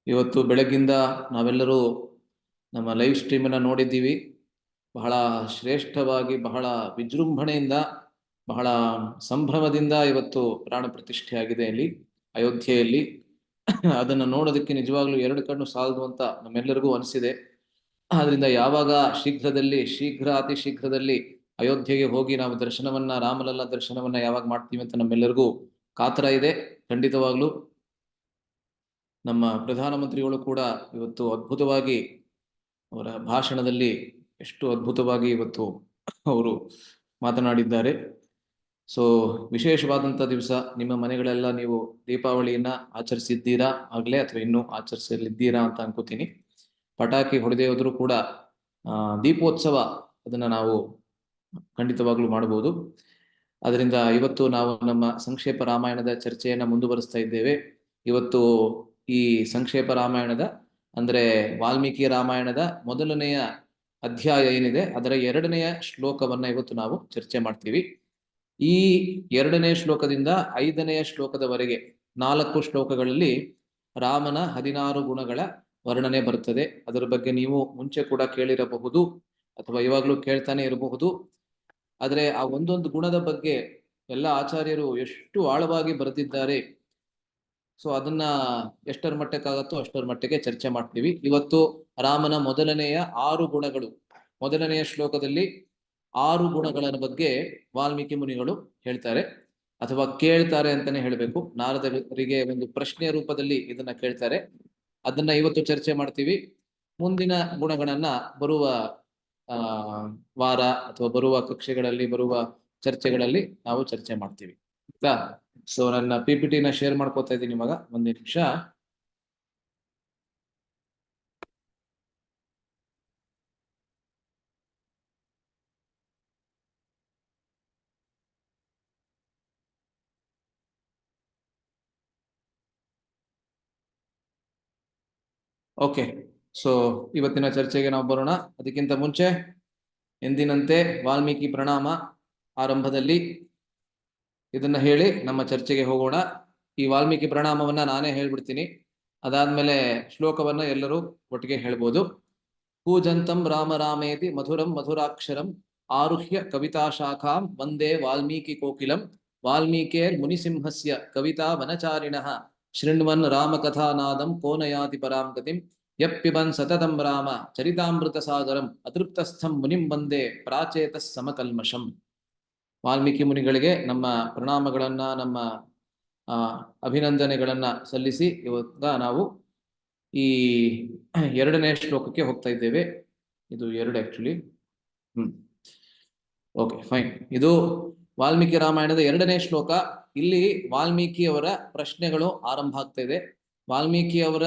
ಇವತ್ತು ಬೆಳಗ್ಗಿಂದ ನಾವೆಲ್ಲರೂ ನಮ್ಮ ಲೈವ್ ಸ್ಟ್ರೀಮನ್ನು ನೋಡಿದ್ದೀವಿ. ಬಹಳ ಶ್ರೇಷ್ಠವಾಗಿ, ಬಹಳ ವಿಜೃಂಭಣೆಯಿಂದ, ಬಹಳ ಸಂಭ್ರಮದಿಂದ ಇವತ್ತು ಪ್ರಾಣ ಪ್ರತಿಷ್ಠೆ ಆಗಿದೆ ಅಲ್ಲಿ ಅಯೋಧ್ಯೆಯಲ್ಲಿ. ಅದನ್ನು ನೋಡೋದಕ್ಕೆ ನಿಜವಾಗ್ಲೂ ಎರಡು ಕಣ್ಣು ಸಾಲದು ಅಂತ ನಮ್ಮೆಲ್ಲರಿಗೂ ಅನಿಸಿದೆ. ಆದ್ರಿಂದ ಯಾವಾಗ ಅತಿ ಶೀಘ್ರದಲ್ಲಿ ಅಯೋಧ್ಯೆಗೆ ಹೋಗಿ ನಾವು ದರ್ಶನವನ್ನ, ರಾಮಲಲ್ಲ ದರ್ಶನವನ್ನ ಯಾವಾಗ ಮಾಡ್ತೀವಿ ಅಂತ ನಮ್ಮೆಲ್ಲರಿಗೂ ಕಾತರ ಇದೆ. ಖಂಡಿತವಾಗ್ಲೂ ನಮ್ಮ ಪ್ರಧಾನಮಂತ್ರಿಗಳು ಕೂಡ ಇವತ್ತು ಅದ್ಭುತವಾಗಿ ಅವರ ಭಾಷಣದಲ್ಲಿ ಎಷ್ಟು ಅದ್ಭುತವಾಗಿ ಇವತ್ತು ಅವರು ಮಾತನಾಡಿದ್ದಾರೆ. ಸೊ ವಿಶೇಷವಾದಂಥ ದಿವಸ. ನಿಮ್ಮ ಮನೆಗಳೆಲ್ಲ ನೀವು ದೀಪಾವಳಿಯನ್ನ ಆಚರಿಸಿದ್ದೀರಾ ಆಗಲೇ ಅಥವಾ ಇನ್ನೂ ಆಚರಿಸಲಿದ್ದೀರಾ ಅಂತ ಅನ್ಕೋತೀನಿ. ಪಟಾಕಿ ಹೊಡೆದೇ ಹೋದ್ರೂ ಕೂಡ ದೀಪೋತ್ಸವ ಅದನ್ನ ನಾವು ಖಂಡಿತವಾಗ್ಲೂ ಮಾಡಬಹುದು. ಅದರಿಂದ ಇವತ್ತು ನಾವು ನಮ್ಮ ಸಂಕ್ಷೇಪ ರಾಮಾಯಣದ ಚರ್ಚೆಯನ್ನ ಮುಂದುವರಿಸ್ತಾ ಇದ್ದೇವೆ. ಇವತ್ತು ಈ ಸಂಕ್ಷೇಪ ರಾಮಾಯಣದ ಅಂದ್ರೆ ವಾಲ್ಮೀಕಿ ರಾಮಾಯಣದ ಮೊದಲನೆಯ ಅಧ್ಯಾಯ ಏನಿದೆ ಅದರ 2ನೇ ಶ್ಲೋಕವನ್ನ ಇವತ್ತು ನಾವು ಚರ್ಚೆ ಮಾಡ್ತೀವಿ. ಈ 2ನೇ ಶ್ಲೋಕದಿಂದ 5ನೇ ಶ್ಲೋಕದವರೆಗೆ 4 ಶ್ಲೋಕಗಳಲ್ಲಿ ರಾಮನ 16 ಗುಣಗಳ ವರ್ಣನೆ ಬರುತ್ತದೆ. ಅದರ ಬಗ್ಗೆ ನೀವು ಮುಂಚೆ ಕೂಡ ಕೇಳಿರಬಹುದು ಅಥವಾ ಇವಾಗಲೂ ಕೇಳ್ತಾನೆ ಇರಬಹುದು. ಆದರೆ ಆ ಒಂದೊಂದು ಗುಣದ ಬಗ್ಗೆ ಎಲ್ಲ ಆಚಾರ್ಯರು ಎಷ್ಟು ಆಳವಾಗಿ ಬರೆದಿದ್ದಾರೆ. ಸೊ ಅದನ್ನ ಎಷ್ಟರ ಮಟ್ಟಕ್ಕಾಗತ್ತೋ ಅಷ್ಟರ ಮಟ್ಟಿಗೆ ಚರ್ಚೆ ಮಾಡ್ತೀವಿ. ಇವತ್ತು ರಾಮನ ಮೊದಲನೆಯ 6 ಗುಣಗಳು, ಮೊದಲನೆಯ ಶ್ಲೋಕದಲ್ಲಿ 6 ಗುಣಗಳ ಬಗ್ಗೆ ವಾಲ್ಮೀಕಿ ಮುನಿಗಳು ಹೇಳ್ತಾರೆ ಅಥವಾ ಕೇಳ್ತಾರೆ ಅಂತಾನೆ ಹೇಳ್ಬೇಕು. ನಾರದರಿಗೆ ಒಂದು ಪ್ರಶ್ನೆಯ ರೂಪದಲ್ಲಿ ಇದನ್ನ ಕೇಳ್ತಾರೆ. ಅದನ್ನ ಇವತ್ತು ಚರ್ಚೆ ಮಾಡ್ತೀವಿ. ಮುಂದಿನ ಗುಣಗಳನ್ನ ಬರುವ ವಾರ ಅಥವಾ ಬರುವ ಕಕ್ಷೆಗಳಲ್ಲಿ, ಬರುವ ಚರ್ಚೆಗಳಲ್ಲಿ ನಾವು ಚರ್ಚೆ ಮಾಡ್ತೀವಿ. ಆಯ್ತಾ? ಸೊ ನನ್ನ PPT ಶೇರ್ ಮಾಡ್ಕೋತಾ ಇದ್ದೀನಿ ಇವಾಗ. ಒಂದು ನಿಮಿಷ. ಓಕೆ, ಸೊ ಇವತ್ತಿನ ಚರ್ಚೆಗೆ ನಾವು ಬರೋಣ. ಅದಕ್ಕಿಂತ ಮುಂಚೆ ಎಂದಿನಂತೆ ವಾಲ್ಮೀಕಿ ಪ್ರಣಾಮ ಆರಂಭದಲ್ಲಿ ಇದನ್ನ ಹೇಳಿ ನಮ್ಮ ಚರ್ಚೆಗೆ ಹೋಗೋಣ. ಈ ವಾಲ್ಮೀಕಿ ಪ್ರಣಾಮವನ್ನ ನಾನೇ ಹೇಳ್ಬಿಡ್ತೀನಿ. ಅದಾದ್ಮೇಲೆ ಶ್ಲೋಕವನ್ನ ಎಲ್ಲರೂ ಒಟ್ಟಿಗೆ ಹೇಳ್ಬೋದು. ಪೂಜಂತಂ ರಾಮ ರಾಮೇತಿ ಮಧುರಂ ಮಧುರಾಕ್ಷರಂ ಆರುಹ್ಯ ಕವಿತಾ ಶಾಖಾಂ ವಂದೇ ವಾಲ್ಮೀಕಿ ಕೋಕಿಲಂ ವಾಲ್ಮೀಕೇರ್ ಮುನಿಸಿಂಹಸ್ಯ ಕವಿತಾ ವನಚಾರಿಣಃ ಶೃಣ್ವನ್ ರಾಮಕಥಾನಾದಂ ಕೋನಯಾತಿ ಪರಾಂ ಗತಿಂ ಯಪ್ಪಿಬನ್ ಸತತಂ ರಾಮ ಚರಿತಾಮೃತ ಸಾಗರಂ ಅತೃಪ್ತಸ್ಥಂ ಮುನಿಂ ವಂದೇ ಪ್ರಾಚೇತ ಸಮಕಲ್ಮಷಂ. ವಾಲ್ಮೀಕಿ ಮುನಿಗಳಿಗೆ ನಮ್ಮ ಪ್ರಣಾಮಗಳನ್ನ, ನಮ್ಮ ಅಭಿನಂದನೆಗಳನ್ನ ಸಲ್ಲಿಸಿ ಇವತ್ತ ನಾವು ಈ 2ನೇ ಶ್ಲೋಕಕ್ಕೆ ಹೋಗ್ತಾ ಇದ್ದೇವೆ. ಇದು 2 ಆಕ್ಚುಲಿ. Okay, fine. ಇದು ವಾಲ್ಮೀಕಿ ರಾಮಾಯಣದ 2ನೇ ಶ್ಲೋಕ. ಇಲ್ಲಿ ವಾಲ್ಮೀಕಿಯವರ ಪ್ರಶ್ನೆಗಳು ಆರಂಭ ಆಗ್ತಾ ಇದೆ. ವಾಲ್ಮೀಕಿಯವರ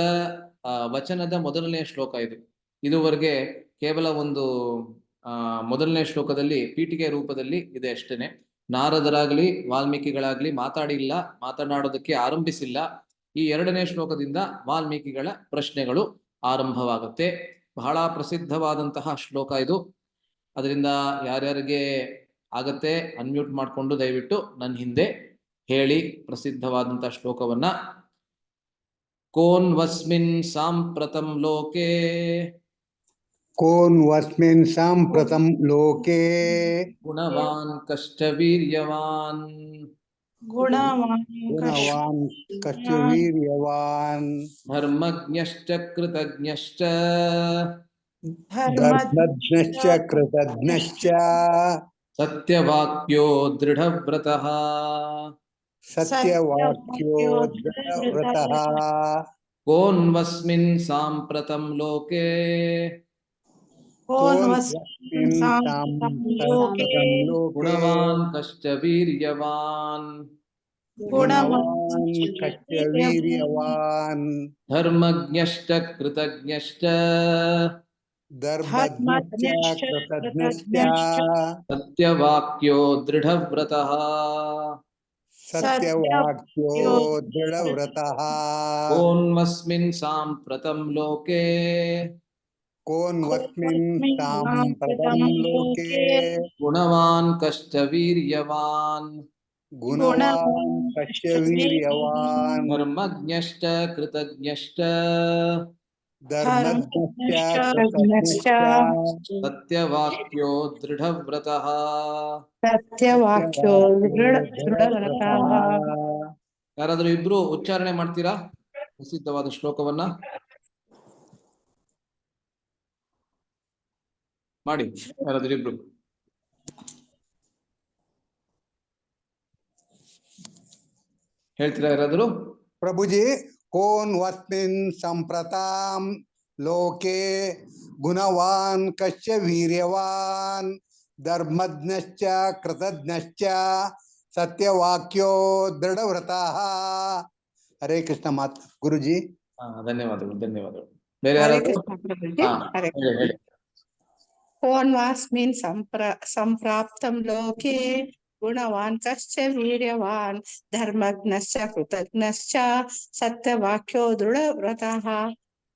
ವಚನದ ಮೊದಲನೇ ಶ್ಲೋಕ ಇದು. ಇದುವರೆಗೆ ಕೇವಲ ಒಂದು ಮೊದಲನೇ ಶ್ಲೋಕದಲ್ಲಿ ಪೀಠಿಕೆ ರೂಪದಲ್ಲಿ ಇದೆ ಅಷ್ಟೇನೆ. ನಾರದರಾಗ್ಲಿ ವಾಲ್ಮೀಕಿಗಳಾಗ್ಲಿ ಮಾತನಾಡೋದಕ್ಕೆ ಆರಂಭಿಸಿಲ್ಲ. ಈ 2ನೇ ಶ್ಲೋಕದಿಂದ ವಾಲ್ಮೀಕಿಗಳ ಪ್ರಶ್ನೆಗಳು ಆರಂಭವಾಗುತ್ತೆ. ಬಹಳ ಪ್ರಸಿದ್ಧವಾದಂತಹ ಶ್ಲೋಕ ಇದು. ಅದರಿಂದ ಯಾರ್ಯಾರಿಗೆ ಆಗತ್ತೆ ಅನ್ಮ್ಯೂಟ್ ಮಾಡಿಕೊಂಡು ದಯವಿಟ್ಟು ನನ್ನ ಹಿಂದೆ ಹೇಳಿ ಪ್ರಸಿದ್ಧವಾದಂತಹ ಶ್ಲೋಕವನ್ನ. ಕೋನ್ವಸ್ಮಿನ್ ಸಾಂಪ್ರತಂ ಲೋಕೆ ಕೋನ್ವಸ್ಮಿನ್ ಸಾಂಪ್ರತಂ ಲೋಕೆ ಗುಣವಾನ್ ಕಷ್ಟವೀರ್ಯವಾನ್ ಗುಣವಾನ್ ಕಷ್ಟವೀರ್ಯವಾನ್ ಧರ್ಮಜ್ಞಶ್ಚ ಕೃತಜ್ಞಶ್ಚ ಧರ್ಮಜ್ಞಶ್ಚ ಕೃತಜ್ಞಶ್ಚ ಸತ್ಯವಾಕ್ಯೋ ದೃಢವ್ರತಃ ಸತ್ಯವಾಕ್ಯೋ ದೃಢವ್ರತಃ. ಕೋನ್ವಸ್ಮಿನ್ ಸಾಂಪ್ರತಂ ಲೋಕೆ ಕೋನ್ವಸ್ಮಿನ್ ಸಾಂಪ್ರತಂ ಲೋಕೆ ಗುಣವಾನ್ ಕಷ್ಟವೀರ್ಯವಾನ್ ಗುಣವಾನ್ ಕಷ್ಟವೀರ್ಯವಾನ್ ಧರ್ಮಜ್ಞಶ್ಚ ಕೃತಜ್ಞಶ್ಚ ಧರ್ಮಜ್ಞಶ್ಚ ಕೃತಜ್ಞಶ್ಚ ಸತ್ಯವಾಕ್ಯೋ ದೃಢವ್ರತಃ ಸತ್ಯವಾಕ್ಯೋ ದೃಢವ್ರತಃ. ಕೋನ್ವಸ್ಮಿನ್ ಸಾಂಪ್ರತಂ ಲೋಕೆ ಕೋನ್ವಸ್ಮಿನ್ ಸಾಂಪ್ರತಂ ಲೋಕೆ ಗುಣವಾನ್ ಕಷ್ಟವೀರ್ಯವಾನ್ ಗುಣವಾನ್ ಕಶ್ಯ ವೀರ್ಯವಾನ್ ಧರ್ಮಜ್ಞಶ್ಚ ಕೃತಜ್ಞಶ್ಚ ಧರ್ಮಜ್ಞಶ್ಚ ಕೃತಜ್ಞಶ್ಚ ಸತ್ಯವಾಕ್ಯೋ ದೃಢವ್ರತಃ. ಸತ್ಯವಾಕ್ಯೋ ದೃಢವ್ರತಃ. ಯಾರಾದ್ರೂ ಇಬ್ರು ಉಚ್ಚಾರಣೆ ಮಾಡ್ತೀರಾ ಪ್ರಸಿದ್ಧವಾದ ಶ್ಲೋಕವನ್ನ? ಮಾಡಿ ಯಾರಾದ್ರೂ ಇಬ್ರು. ಹೇಳ್ತೀರಾ ಯಾರಾದ್ರೂ? ಪ್ರಭುಜಿ, ಕೋನ್ ವಸ್ಮಿನ್ ಸಂಪ್ರತಾಂ ಲೋಕೆ ಗುಣವಾನ್ ಕಶ್ಯ ವೀರ್ಯವಾನ್ ಧರ್ಮಜ್ಞಶ್ಚ ಕೃತಜ್ಞಶ್ಚ ಸತ್ಯವಾಕ್ಯೋ ದೃಢವ್ರತಃ. ಹರೇ ಕೃಷ್ಣ ಮಾತ್ ಗುರುಜಿ. ಧನ್ಯವಾದಗಳು ಧನ್ಯವಾದಗಳು. ಬೇರೆ ಹರೇ ಯಾರಾದ್ರೂ? ಕೃಷ್ಣ ಪ್ರಭುಜಿ. ಹಾ, ಹರೇ ಹೇಳಿ ಹೇಳಿ. ಕೋನ್ವಾಸ್ಮಿನ್ ಸಂಪ್ರಾಪ್ತಂ ಲೋಕೆ ಗುಣವಾನ್ ಕಶ್ಚ ವೀರ್ಯವಾನ್ ಧರ್ಮಜ್ಞಶ್ಚ ಕೃತಜ್ಞಶ್ಚ ಸತ್ಯವಾಕ್ಯೋ ದೃಢವ್ರತಃ.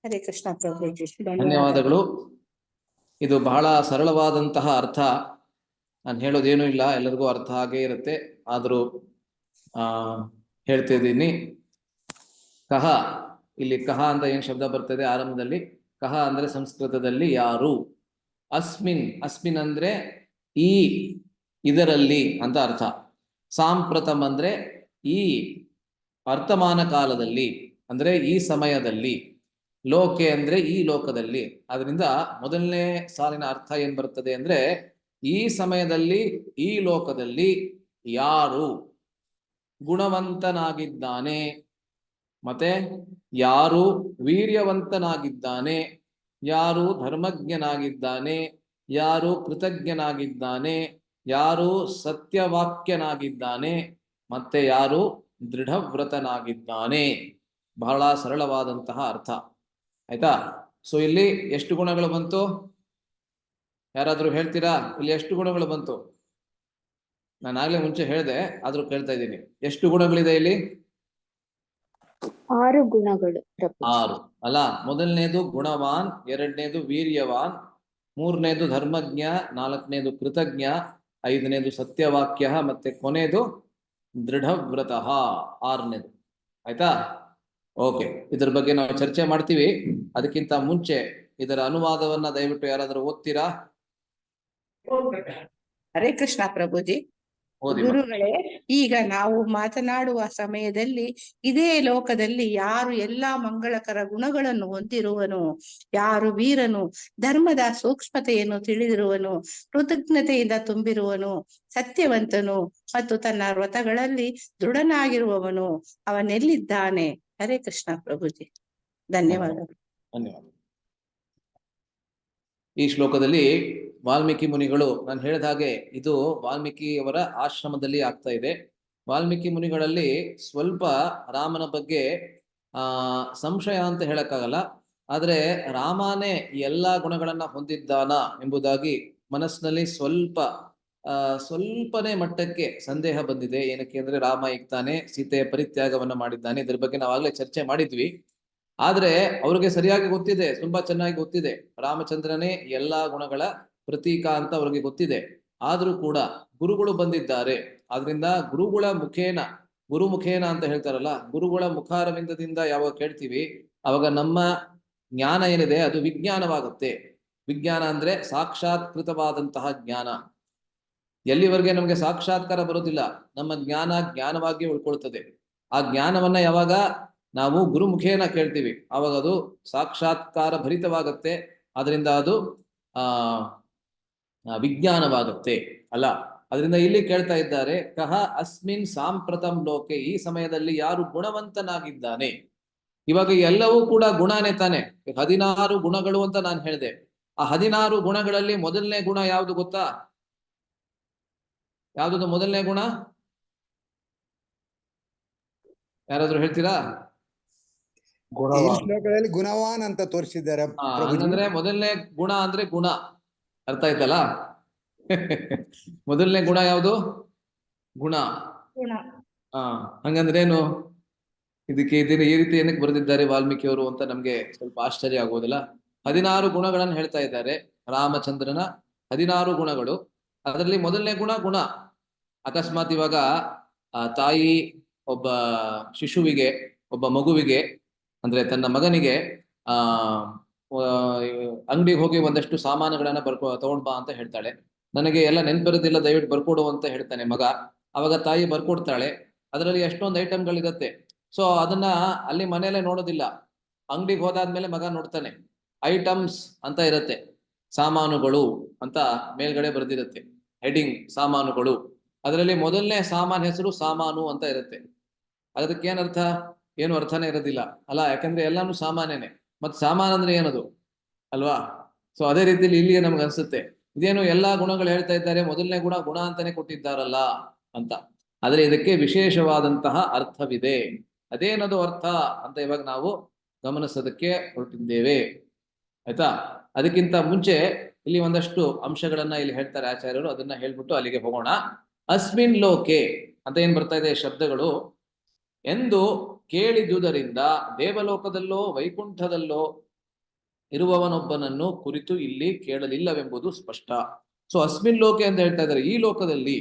ಹರೇ ಕೃಷ್ಣ ಪ್ರಭುಜಿ. ಧನ್ಯವಾದಗಳು. ಇದು ಬಹಳ ಸರಳವಾದಂತಹ ಅರ್ಥ. ನಾನು ಹೇಳೋದೇನೂ ಇಲ್ಲ, ಎಲ್ಲರಿಗೂ ಅರ್ಥ ಆಗೇ ಇರುತ್ತೆ. ಆದರೂ ಹೇಳ್ತಾ ಇದ್ದೀನಿ. ಕಹ, ಇಲ್ಲಿ ಕಹ ಅಂತ ಏನು ಶಬ್ದ ಬರ್ತದೆ ಆರಂಭದಲ್ಲಿ, ಕಹ ಅಂದ್ರೆ ಸಂಸ್ಕೃತದಲ್ಲಿ ಯಾರು. ಅಸ್ಮಿನ್, ಅಸ್ಮಿನ್ ಅಂದ್ರೆ ಈ, ಇದರಲ್ಲಿ ಅಂತ ಅರ್ಥ. ಸಾಂಪ್ರತಂ ಅಂದ್ರೆ ಈ ವರ್ತಮಾನ ಕಾಲದಲ್ಲಿ, ಅಂದ್ರೆ ಈ ಸಮಯದಲ್ಲಿ. ಲೋಕೆ ಅಂದ್ರೆ ಈ ಲೋಕದಲ್ಲಿ. ಅದರಿಂದ ಮೊದಲನೇ ಸಾಲಿನ ಅರ್ಥ ಏನ್ ಬರ್ತದೆ ಅಂದ್ರೆ, ಈ ಸಮಯದಲ್ಲಿ ಈ ಲೋಕದಲ್ಲಿ ಯಾರು ಗುಣವಂತನಾಗಿದ್ದಾನೆ, ಮತ್ತೆ ಯಾರು ವೀರ್ಯವಂತನಾಗಿದ್ದಾನೆ, ಯಾರು ಧರ್ಮಜ್ಞನಾಗಿದ್ದಾನೆ, ಯಾರು ಕೃತಜ್ಞನಾಗಿದ್ದಾನೆ, ಯಾರು ಸತ್ಯವಾಕ್ಯನಾಗಿದ್ದಾನೆ, ಮತ್ತೆ ಯಾರು ದೃಢವ್ರತನಾಗಿದ್ದಾನೆ. ಬಹಳ ಸರಳವಾದಂತಹ ಅರ್ಥ. ಆಯ್ತಾ? ಸೊ ಇಲ್ಲಿ ಎಷ್ಟು ಗುಣಗಳು ಬಂತು? ಯಾರಾದ್ರೂ ಹೇಳ್ತೀರಾ? ಇಲ್ಲಿ ಎಷ್ಟು ಗುಣಗಳು ಬಂತು? ನಾನು ಆಗ್ಲೇ ಮುಂಚೆ ಹೇಳಿದೆ, ಆದ್ರೂ ಕೇಳ್ತಾ ಇದ್ದೀನಿ. ಎಷ್ಟು ಗುಣಗಳಿದೆ ಇಲ್ಲಿ? 6 ಗುಣಗಳು. 6 ಅಲ್ಲ. ಮೊದಲನೇದು ಗುಣವಾನ್, ಎರಡನೇದು ವೀರ್ಯವಾನ್, ಮೂರನೇದು ಧರ್ಮಜ್ಞ, ನಾಲ್ಕನೇದು ಕೃತಜ್ಞ, ಐದನೇದು ಸತ್ಯವಾಕ್ಯ, ಮತ್ತೆ ಕೊನೆಯದು ದೃಢವ್ರತಃ, 6ನೇದು. ಆಯ್ತಾ? ಓಕೆ, ಇದ್ರ ಬಗ್ಗೆ ನಾವು ಚರ್ಚೆ ಮಾಡ್ತೀವಿ. ಅದಕ್ಕಿಂತ ಮುಂಚೆ ಇದರ ಅನುವಾದವನ್ನ ದಯವಿಟ್ಟು ಯಾರಾದ್ರೂ ಓದ್ತೀರಾ? ಹರೇ ಕೃಷ್ಣ ಪ್ರಭುಜಿ. ಗುರುಗಳೇ, ಈಗ ನಾವು ಮಾತನಾಡುವ ಸಮಯದಲ್ಲಿ ಇದೇ ಲೋಕದಲ್ಲಿ ಯಾರು ಎಲ್ಲಾ ಮಂಗಳಕರ ಗುಣಗಳನ್ನು ಹೊಂದಿರುವನು, ಯಾರು ವೀರನು, ಧರ್ಮದ ಸೂಕ್ಷ್ಮತೆಯನ್ನು ತಿಳಿದಿರುವನು, ಕೃತಜ್ಞತೆಯಿಂದ ತುಂಬಿರುವನು, ಸತ್ಯವಂತನು ಮತ್ತು ತನ್ನ ವ್ರತಗಳಲ್ಲಿ ದೃಢನಾಗಿರುವವನು, ಅವನೆಲ್ಲಿದ್ದಾನೆ? ಹರೇ ಕೃಷ್ಣ ಪ್ರಭುಜಿ. ಧನ್ಯವಾದಗಳು. ಧನ್ಯವಾದ. ಈ ಶ್ಲೋಕದಲ್ಲಿ ವಾಲ್ಮೀಕಿ ಮುನಿಗಳು, ನಾನು ಹೇಳಿದ ಹಾಗೆ ಇದು ವಾಲ್ಮೀಕಿಯವರ ಆಶ್ರಮದಲ್ಲಿ ಆಗ್ತಾ ಇದೆ. ವಾಲ್ಮೀಕಿ ಮುನಿಗಳಲ್ಲಿ ಸ್ವಲ್ಪ ರಾಮನ ಬಗ್ಗೆ ಸಂಶಯ ಅಂತ ಹೇಳಕ್ಕಾಗಲ್ಲ, ಆದ್ರೆ ರಾಮನೇ ಎಲ್ಲಾ ಗುಣಗಳನ್ನ ಹೊಂದಿದ್ದಾನ ಎಂಬುದಾಗಿ ಮನಸ್ಸಿನಲ್ಲಿ ಸ್ವಲ್ಪನೇ ಮಟ್ಟಕ್ಕೆ ಸಂದೇಹ ಬಂದಿದೆ. ಏನಕ್ಕೆ ಅಂದ್ರೆ ರಾಮ ಈಗ ತಾನೇ ಸೀತೆಯ ಪರಿತ್ಯಾಗವನ್ನ ಮಾಡಿದ್ದಾನೆ. ಇದ್ರ ಬಗ್ಗೆ ನಾವಾಗ್ಲೇ ಚರ್ಚೆ ಮಾಡಿದ್ವಿ. ಆದ್ರೆ ಅವ್ರಿಗೆ ಸರಿಯಾಗಿ ಗೊತ್ತಿದೆ, ತುಂಬಾ ಚೆನ್ನಾಗಿ ಗೊತ್ತಿದೆ, ರಾಮಚಂದ್ರನೇ ಎಲ್ಲಾ ಗುಣಗಳ ಪ್ರತೀಕ ಅಂತ ಅವ್ರಿಗೆ ಗೊತ್ತಿದೆ. ಆದ್ರೂ ಕೂಡ ಗುರುಗಳು ಬಂದಿದ್ದಾರೆ. ಆದ್ರಿಂದ ಗುರುಗಳ ಮುಖೇನ ಅಂತ ಹೇಳ್ತಾರಲ್ಲ, ಗುರುಗಳ ಮುಖಾರವಿಂದದಿಂದ ಯಾವಾಗ ಕೇಳ್ತೀವಿ ಅವಾಗ ನಮ್ಮ ಜ್ಞಾನ ಏನಿದೆ ಅದು ವಿಜ್ಞಾನವಾಗುತ್ತೆ. ವಿಜ್ಞಾನ ಅಂದ್ರೆ ಸಾಕ್ಷಾತ್ಕೃತವಾದಂತಹ ಜ್ಞಾನ. ಎಲ್ಲಿವರೆಗೆ ನಮಗೆ ಸಾಕ್ಷಾತ್ಕಾರ ಬರೋದಿಲ್ಲ, ನಮ್ಮ ಜ್ಞಾನವಾಗಿ ಉಳ್ಕೊಳ್ತದೆ. ಆ ಜ್ಞಾನವನ್ನ ಯಾವಾಗ ನಾವು ಗುರುಮುಖೇನ ಕೇಳ್ತೀವಿ ಆವಾಗ ಅದು ಸಾಕ್ಷಾತ್ಕಾರ ಭರಿತವಾಗತ್ತೆ. ಅದರಿಂದ ಅದು ವಿಜ್ಞಾನವಾಗುತ್ತೆ ಅಲ್ಲ. ಅದರಿಂದ ಇಲ್ಲಿ ಕೇಳ್ತಾ ಇದ್ದಾರೆ, ಕಹ ಅಸ್ಮಿನ್ ಸಾಂಪ್ರತಂ ಲೋಕೆ, ಈ ಸಮಯದಲ್ಲಿ ಯಾರು ಗುಣವಂತನಾಗಿದ್ದಾನೆ. ಇವಾಗ ಎಲ್ಲವೂ ಕೂಡ ಗುಣನೇ ತಾನೆ. 16 ಗುಣಗಳು ಅಂತ ನಾನು ಹೇಳಿದೆ. ಆ 16 ಗುಣಗಳಲ್ಲಿ ಮೊದಲನೇ ಗುಣ ಯಾವುದು ಗೊತ್ತಾ? ಯಾವ್ದು ಮೊದಲನೇ ಗುಣ? ಯಾರಾದ್ರೂ ಹೇಳ್ತೀರಾ? ಈ ಶ್ಲೋಕದಲ್ಲಿ ಗುಣವಾನ್ ಅಂತ ತೋರಿಸಿದ್ದಾರೆ. ಹಂಗಂದ್ರೆ ಮೊದಲನೇ ಗುಣ ಅಂದ್ರೆ ಗುಣ, ಅರ್ಥ ಆಯ್ತಲ್ಲ? ಮೊದಲನೇ ಗುಣ ಯಾವುದು? ಗುಣ. ಹಂಗಂದ್ರೆ ಏನು? ಇದಕ್ಕೆ ಈ ರೀತಿ ಏನಕ್ಕೆ ಬರೆದಿದ್ದಾರೆ ವಾಲ್ಮೀಕಿಯವರು ಅಂತ ನಮ್ಗೆ ಸ್ವಲ್ಪ ಆಶ್ಚರ್ಯ ಆಗೋದಿಲ್ಲ. 16 ಗುಣಗಳನ್ನು ಹೇಳ್ತಾ ಇದ್ದಾರೆ, ರಾಮಚಂದ್ರನ 16 ಗುಣಗಳು. ಅದರಲ್ಲಿ ಮೊದಲನೇ ಗುಣ. ಅಕಸ್ಮಾತ್ ಇವಾಗ ಆ ತಾಯಿ ಒಬ್ಬ ಶಿಶುವಿಗೆ, ಒಬ್ಬ ಮಗುವಿಗೆ, ಅಂದ್ರೆ ತನ್ನ ಮಗನಿಗೆ ಆ ಅಂಗಡಿಗೆ ಹೋಗಿ ಒಂದಷ್ಟು ಸಾಮಾನುಗಳನ್ನ ತಗೊಂಡ್ ಬಾ ಅಂತ ಹೇಳ್ತಾಳೆ. ನನಗೆ ಎಲ್ಲ ನೆನ್ಪಿರೋದಿಲ್ಲ, ದಯವಿಟ್ಟು ಬರ್ಕೊಡು ಅಂತ ಹೇಳ್ತಾನೆ ಮಗ. ಅವಾಗ ತಾಯಿ ಬರ್ಕೊಡ್ತಾಳೆ. ಅದರಲ್ಲಿ ಎಷ್ಟೊಂದು ಐಟಮ್ಗಳಿರುತ್ತೆ. ಸೊ ಅದನ್ನ ಅಲ್ಲಿ ಮನೆಯಲ್ಲೇ ನೋಡೋದಿಲ್ಲ, ಅಂಗಡಿಗೆ ಹೋದಾದ್ಮೇಲೆ ಮಗ ನೋಡ್ತಾನೆ. ಐಟಮ್ಸ್ ಅಂತ ಇರುತ್ತೆ, ಸಾಮಾನುಗಳು ಅಂತ ಮೇಲ್ಗಡೆ ಬರೆದಿರುತ್ತೆ ಹೆಡಿಂಗ್, ಸಾಮಾನುಗಳು. ಅದರಲ್ಲಿ ಮೊದಲನೇ ಸಾಮಾನ್ ಹೆಸರು ಸಾಮಾನು ಅಂತ ಇರುತ್ತೆ. ಅದಕ್ಕೆ ಏನರ್ಥ? ಏನು ಅರ್ಥನೇ ಇರೋದಿಲ್ಲ ಅಲ್ಲ, ಯಾಕಂದ್ರೆ ಎಲ್ಲಾನು ಸಾಮಾನ್ಯನೇ. ಮತ್ ಸಾಮಾನ್ ಅಂದ್ರೆ ಏನದು ಅಲ್ವಾ? ಸೊ ಅದೇ ರೀತಿಯಲ್ಲಿ ಇಲ್ಲಿ ನಮ್ಗೆ ಅನ್ಸುತ್ತೆ, ಇದೇನು ಎಲ್ಲಾ ಗುಣಗಳು ಹೇಳ್ತಾ ಇದ್ದಾರೆ, ಮೊದಲನೇ ಗುಣ ಗುಣ ಅಂತಾನೆ ಕೊಟ್ಟಿದ್ದಾರಲ್ಲ ಅಂತ. ಆದ್ರೆ ಇದಕ್ಕೆ ವಿಶೇಷವಾದಂತಹ ಅರ್ಥವಿದೆ. ಅದೇನದು ಅರ್ಥ ಅಂತ ಇವಾಗ ನಾವು ಗಮನಿಸೋದಕ್ಕೆ ಹೊರಟಿದ್ದೇವೆ, ಆಯ್ತಾ? ಅದಕ್ಕಿಂತ ಮುಂಚೆ ಇಲ್ಲಿ ಒಂದಷ್ಟು ಅಂಶಗಳನ್ನ ಇಲ್ಲಿ ಹೇಳ್ತಾರೆ ಆಚಾರ್ಯರು, ಅದನ್ನ ಹೇಳ್ಬಿಟ್ಟು ಅಲ್ಲಿಗೆ ಹೋಗೋಣ. ಅಸ್ಮಿನ್ ಲೋಕೆ ಅಂತ ಏನ್ ಬರ್ತಾ ಇದೆ ಶಬ್ದಗಳು, ಎಂದು ಕೇಳಿದುದರಿಂದ ದೇವಲೋಕದಲ್ಲೋ ವೈಕುಂಠದಲ್ಲೋ ಇರುವವನೊಬ್ಬನನ್ನು ಕುರಿತು ಇಲ್ಲಿ ಕೇಳಲಿಲ್ಲವೆಂಬುದು ಸ್ಪಷ್ಟ. ಸೊ ಅಸ್ಮಿನ್ ಲೋಕೆ ಅಂತ ಹೇಳ್ತಾ ಇದ್ದಾರೆ, ಈ ಲೋಕದಲ್ಲಿ.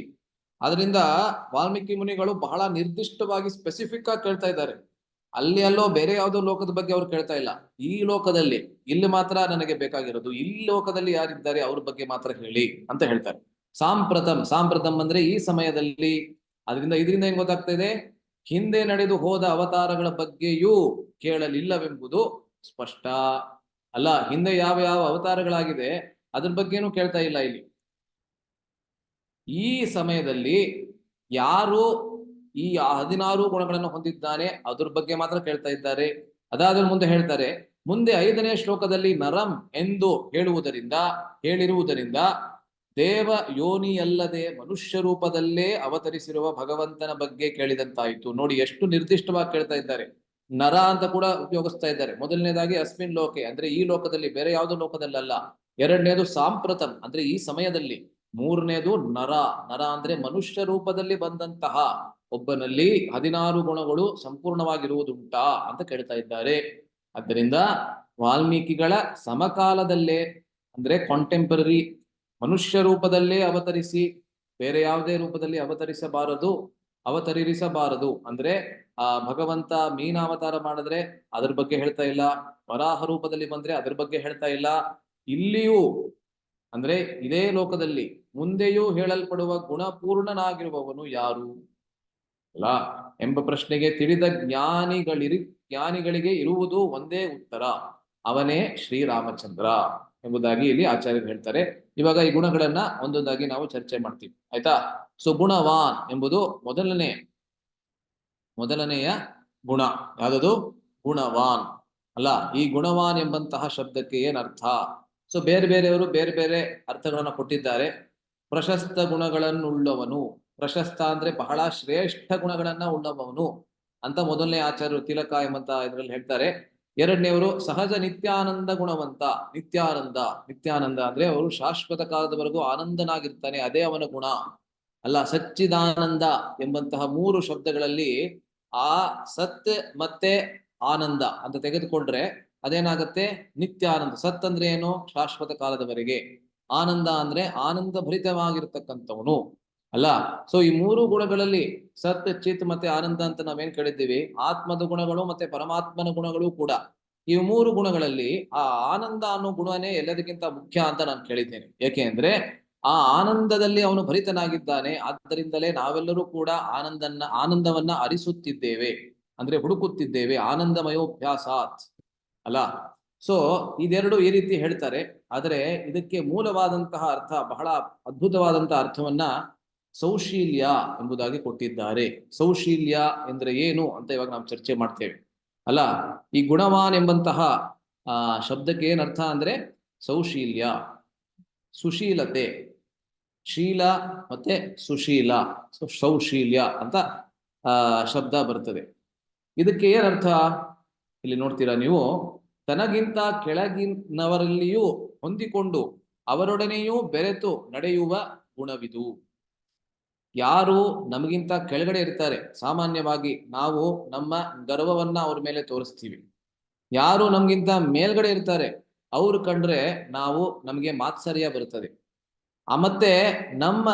ಆದ್ರಿಂದ ವಾಲ್ಮೀಕಿ ಮುನಿಗಳು ಬಹಳ ನಿರ್ದಿಷ್ಟವಾಗಿ ಸ್ಪೆಸಿಫಿಕ್ ಆಗಿ ಕೇಳ್ತಾ ಇದ್ದಾರೆ. ಅಲ್ಲಿ ಅಲ್ಲೋ ಬೇರೆ ಯಾವುದೋ ಲೋಕದ ಬಗ್ಗೆ ಅವ್ರು ಕೇಳ್ತಾ ಇಲ್ಲ, ಈ ಲೋಕದಲ್ಲಿ ಇಲ್ಲಿ ಮಾತ್ರ ನನಗೆ ಬೇಕಾಗಿರೋದು, ಈ ಲೋಕದಲ್ಲಿ ಯಾರಿದ್ದಾರೆ ಅವ್ರ ಬಗ್ಗೆ ಮಾತ್ರ ಹೇಳಿ ಅಂತ ಹೇಳ್ತಾರೆ. ಸಾಂಪ್ರತಂ ಅಂದ್ರೆ ಈ ಸಮಯದಲ್ಲಿ. ಅದರಿಂದ ಇದರಿಂದ ಏನ್ ಗೊತ್ತಾಗ್ತಾ ಇದೆ, ಹಿಂದೆ ನಡೆದು ಹೋದ ಅವತಾರಗಳ ಬಗ್ಗೆಯೂ ಕೇಳಲಿಲ್ಲವೆಂಬುದು ಸ್ಪಷ್ಟ. ಅಲ್ಲ, ಹಿಂದೆ ಯಾವ ಯಾವ ಅವತಾರಗಳಾಗಿದೆ ಅದ್ರ ಬಗ್ಗೆನೂ ಕೇಳ್ತಾ ಇಲ್ಲ ಇಲ್ಲಿ. ಈ ಸಮಯದಲ್ಲಿ ಯಾರು ಈ 16 ಗುಣಗಳನ್ನು ಹೊಂದಿದ್ದಾನೆ ಅದ್ರ ಬಗ್ಗೆ ಮಾತ್ರ ಕೇಳ್ತಾ ಇದ್ದಾರೆ. ಅದಾದ್ರ ಮುಂದೆ ಹೇಳ್ತಾರೆ, ಮುಂದೆ 5ನೇ ಶ್ಲೋಕದಲ್ಲಿ ನರಂ ಎಂದು ಹೇಳಿರುವುದರಿಂದ ದೇವ ಯೋನಿಯಲ್ಲದೆ ಮನುಷ್ಯ ರೂಪದಲ್ಲೇ ಅವತರಿಸಿರುವ ಭಗವಂತನ ಬಗ್ಗೆ ಕೇಳಿದಂತಾಯ್ತು. ನೋಡಿ ಎಷ್ಟು ನಿರ್ದಿಷ್ಟವಾಗಿ ಕೇಳ್ತಾ ಇದ್ದಾರೆ. ನರ ಅಂತ ಕೂಡ ಉಪಯೋಗಿಸ್ತಾ ಇದ್ದಾರೆ. ಮೊದಲನೇದಾಗಿ ಅಸ್ಮಿನ್ ಲೋಕೆ ಅಂದ್ರೆ ಈ ಲೋಕದಲ್ಲಿ, ಬೇರೆ ಯಾವುದೋ ಲೋಕದಲ್ಲಲ್ಲ. ಎರಡನೇದು ಸಾಂಪ್ರತಂ ಅಂದ್ರೆ ಈ ಸಮಯದಲ್ಲಿ. ಮೂರನೇದು ನರ ಅಂದ್ರೆ ಮನುಷ್ಯ ರೂಪದಲ್ಲಿ ಬಂದಂತಹ ಒಬ್ಬನಲ್ಲಿ 16 ಗುಣಗಳು ಸಂಪೂರ್ಣವಾಗಿರುವುದುಂಟಾ ಅಂತ ಕೇಳ್ತಾ ಇದ್ದಾರೆ. ಆದ್ದರಿಂದ ವಾಲ್ಮೀಕಿಗಳ ಸಮಕಾಲದಲ್ಲೇ ಅಂದ್ರೆ ಕಾಂಟೆಂಪರರಿ, ಮನುಷ್ಯ ರೂಪದಲ್ಲೇ ಅವತರಿಸಿ ಬೇರೆ ಯಾವುದೇ ರೂಪದಲ್ಲಿ ಅವತರಿಸಬಾರದು. ಅಂದ್ರೆ ಆ ಭಗವಂತ ಮೀನಾವತಾರ ಮಾಡಿದ್ರೆ ಅದ್ರ ಬಗ್ಗೆ ಹೇಳ್ತಾ ಇಲ್ಲ, ವರಾಹ ರೂಪದಲ್ಲಿ ಬಂದ್ರೆ ಅದ್ರ ಬಗ್ಗೆ ಹೇಳ್ತಾ ಇಲ್ಲ. ಇಲ್ಲಿಯೂ ಅಂದ್ರೆ ಇದೇ ಲೋಕದಲ್ಲಿ ಮುಂದೆಯೂ ಹೇಳಲ್ಪಡುವ ಗುಣಪೂರ್ಣನಾಗಿರುವವನು ಯಾರು ಅಲ್ಲ ಎಂಬ ಪ್ರಶ್ನೆಗೆ ತಿಳಿದ ಜ್ಞಾನಿಗಳಿಗೆ ಇರುವುದು ಒಂದೇ ಉತ್ತರ, ಅವನೇ ಶ್ರೀರಾಮಚಂದ್ರ ಎಂಬುದಾಗಿ ಇಲ್ಲಿ ಆಚಾರ್ಯರು ಹೇಳ್ತಾರೆ. ಇವಾಗ ಈ ಗುಣಗಳನ್ನ ಒಂದೊಂದಾಗಿ ನಾವು ಚರ್ಚೆ ಮಾಡ್ತೀವಿ, ಆಯ್ತಾ? ಸೊ ಗುಣವಾನ್ ಎಂಬುದು ಮೊದಲನೆಯ ಗುಣ. ಯಾವುದು? ಗುಣವಾನ್ ಅಲ್ಲ. ಈ ಗುಣವಾನ್ ಎಂಬಂತಹ ಶಬ್ದಕ್ಕೆ ಏನ್ ಅರ್ಥ? ಸೊ ಬೇರೆಯವರು ಬೇರೆ ಬೇರೆ ಅರ್ಥಗಳನ್ನ ಕೊಟ್ಟಿದ್ದಾರೆ. ಪ್ರಶಸ್ತ ಗುಣಗಳನ್ನುಳ್ಳವನು, ಪ್ರಶಸ್ತ ಅಂದ್ರೆ ಬಹಳ ಶ್ರೇಷ್ಠ ಗುಣಗಳನ್ನ ಉಳ್ಳವನು ಅಂತ ಮೊದಲನೇ ಆಚಾರ್ಯರು ತಿಲಕ ಎಂಬಂತ ಇದ್ರಲ್ಲಿ ಹೇಳ್ತಾರೆ. ಎರಡನೇವರು ಸಹಜ ನಿತ್ಯಾನಂದ ಗುಣವಂತ. ನಿತ್ಯಾನಂದ ಅಂದ್ರೆ ಅವರು ಶಾಶ್ವತ ಕಾಲದವರೆಗೂ ಆನಂದನಾಗಿರ್ತಾನೆ, ಅದೇ ಅವನ ಗುಣ ಅಲ್ಲ. ಸಚ್ಚಿದಾನಂದ ಎಂಬಂತಹ 3 ಶಬ್ದಗಳಲ್ಲಿ ಆ ಸತ್ ಮತ್ತೆ ಆನಂದ ಅಂತ ತೆಗೆದುಕೊಂಡ್ರೆ ಅದೇನಾಗತ್ತೆ? ನಿತ್ಯಾನಂದ. ಸತ್ ಅಂದ್ರೆ ಏನು? ಶಾಶ್ವತ ಕಾಲದವರೆಗೆ. ಆನಂದ ಅಂದ್ರೆ ಆನಂದ ಭರಿತವಾಗಿರ್ತಕ್ಕಂಥವನು ಅಲ್ಲ. ಸೊ ಈ 3 ಗುಣಗಳಲ್ಲಿ ಸತ್, ಚಿತ್ ಮತ್ತೆ ಆನಂದ ಅಂತ ನಾವೇನ್ ಕೇಳಿದ್ದೀವಿ, ಆತ್ಮದ ಗುಣಗಳು ಮತ್ತೆ ಪರಮಾತ್ಮನ ಗುಣಗಳು ಕೂಡ. ಈ 3 ಗುಣಗಳಲ್ಲಿ ಆ ಆನಂದ ಅನ್ನೋ ಗುಣನೇ ಎಲ್ಲದಕ್ಕಿಂತ ಮುಖ್ಯ ಅಂತ ನಾನು ಕೇಳಿದ್ದೇನೆ. ಯಾಕೆ ಅಂದ್ರೆ ಆ ಆನಂದದಲ್ಲಿ ಅವನು ಭರಿತನಾಗಿದ್ದಾನೆ. ಆದ್ದರಿಂದಲೇ ನಾವೆಲ್ಲರೂ ಕೂಡ ಆನಂದವನ್ನ ಅರಿಸುತ್ತಿದ್ದೇವೆ, ಅಂದ್ರೆ ಹುಡುಕುತ್ತಿದ್ದೇವೆ. ಆನಂದಮಯೋಭ್ಯಾಸಾತ್ ಅಲ್ಲ. ಸೊ ಇದೆರಡು ಈ ರೀತಿ ಹೇಳ್ತಾರೆ. ಆದರೆ ಇದಕ್ಕೆ ಮೂಲವಾದಂತಹ ಅರ್ಥ, ಬಹಳ ಅದ್ಭುತವಾದಂತಹ ಅರ್ಥವನ್ನ ಸೌಶೀಲ್ಯ ಎಂಬುದಾಗಿ ಕೊಟ್ಟಿದ್ದಾರೆ. ಸೌಶೀಲ್ಯ ಎಂದ್ರೆ ಏನು ಅಂತ ಇವಾಗ ನಾವು ಚರ್ಚೆ ಮಾಡ್ತೇವೆ ಅಲ್ಲ. ಈ ಗುಣವಾನ್ ಎಂಬಂತಹ ಶಬ್ದಕ್ಕೆ ಏನ್ ಅರ್ಥ ಅಂದ್ರೆ ಸೌಶೀಲ್ಯ, ಸುಶೀಲತೆ. ಶೀಲ ಮತ್ತೆ ಸುಶೀಲ, ಸೌಶೀಲ್ಯ ಅಂತ ಶಬ್ದ ಬರ್ತದೆ. ಇದಕ್ಕೆ ಏನರ್ಥ ಇಲ್ಲಿ ನೋಡ್ತೀರಾ ನೀವು. ತನಗಿಂತ ಕೆಳಗಿನವರಲ್ಲಿಯೂ ಹೊಂದಿಕೊಂಡು ಅವರೊಡನೆಯೂ ಬೆರೆತು ನಡೆಯುವ ಗುಣವಿದು. ಯಾರು ನಮಗಿಂತ ಕೆಳಗಡೆ ಇರ್ತಾರೆ, ಸಾಮಾನ್ಯವಾಗಿ ನಾವು ನಮ್ಮ ಗರ್ವವನ್ನ ಅವ್ರ ಮೇಲೆ ತೋರಿಸ್ತೀವಿ. ಯಾರು ನಮ್ಗಿಂತ ಮೇಲ್ಗಡೆ ಇರ್ತಾರೆ ಅವ್ರು ಕಂಡ್ರೆ ನಮಗೆ ಮಾತ್ಸರ್ಯ ಬರ್ತದೆ. ಮತ್ತೆ ನಮ್ಮ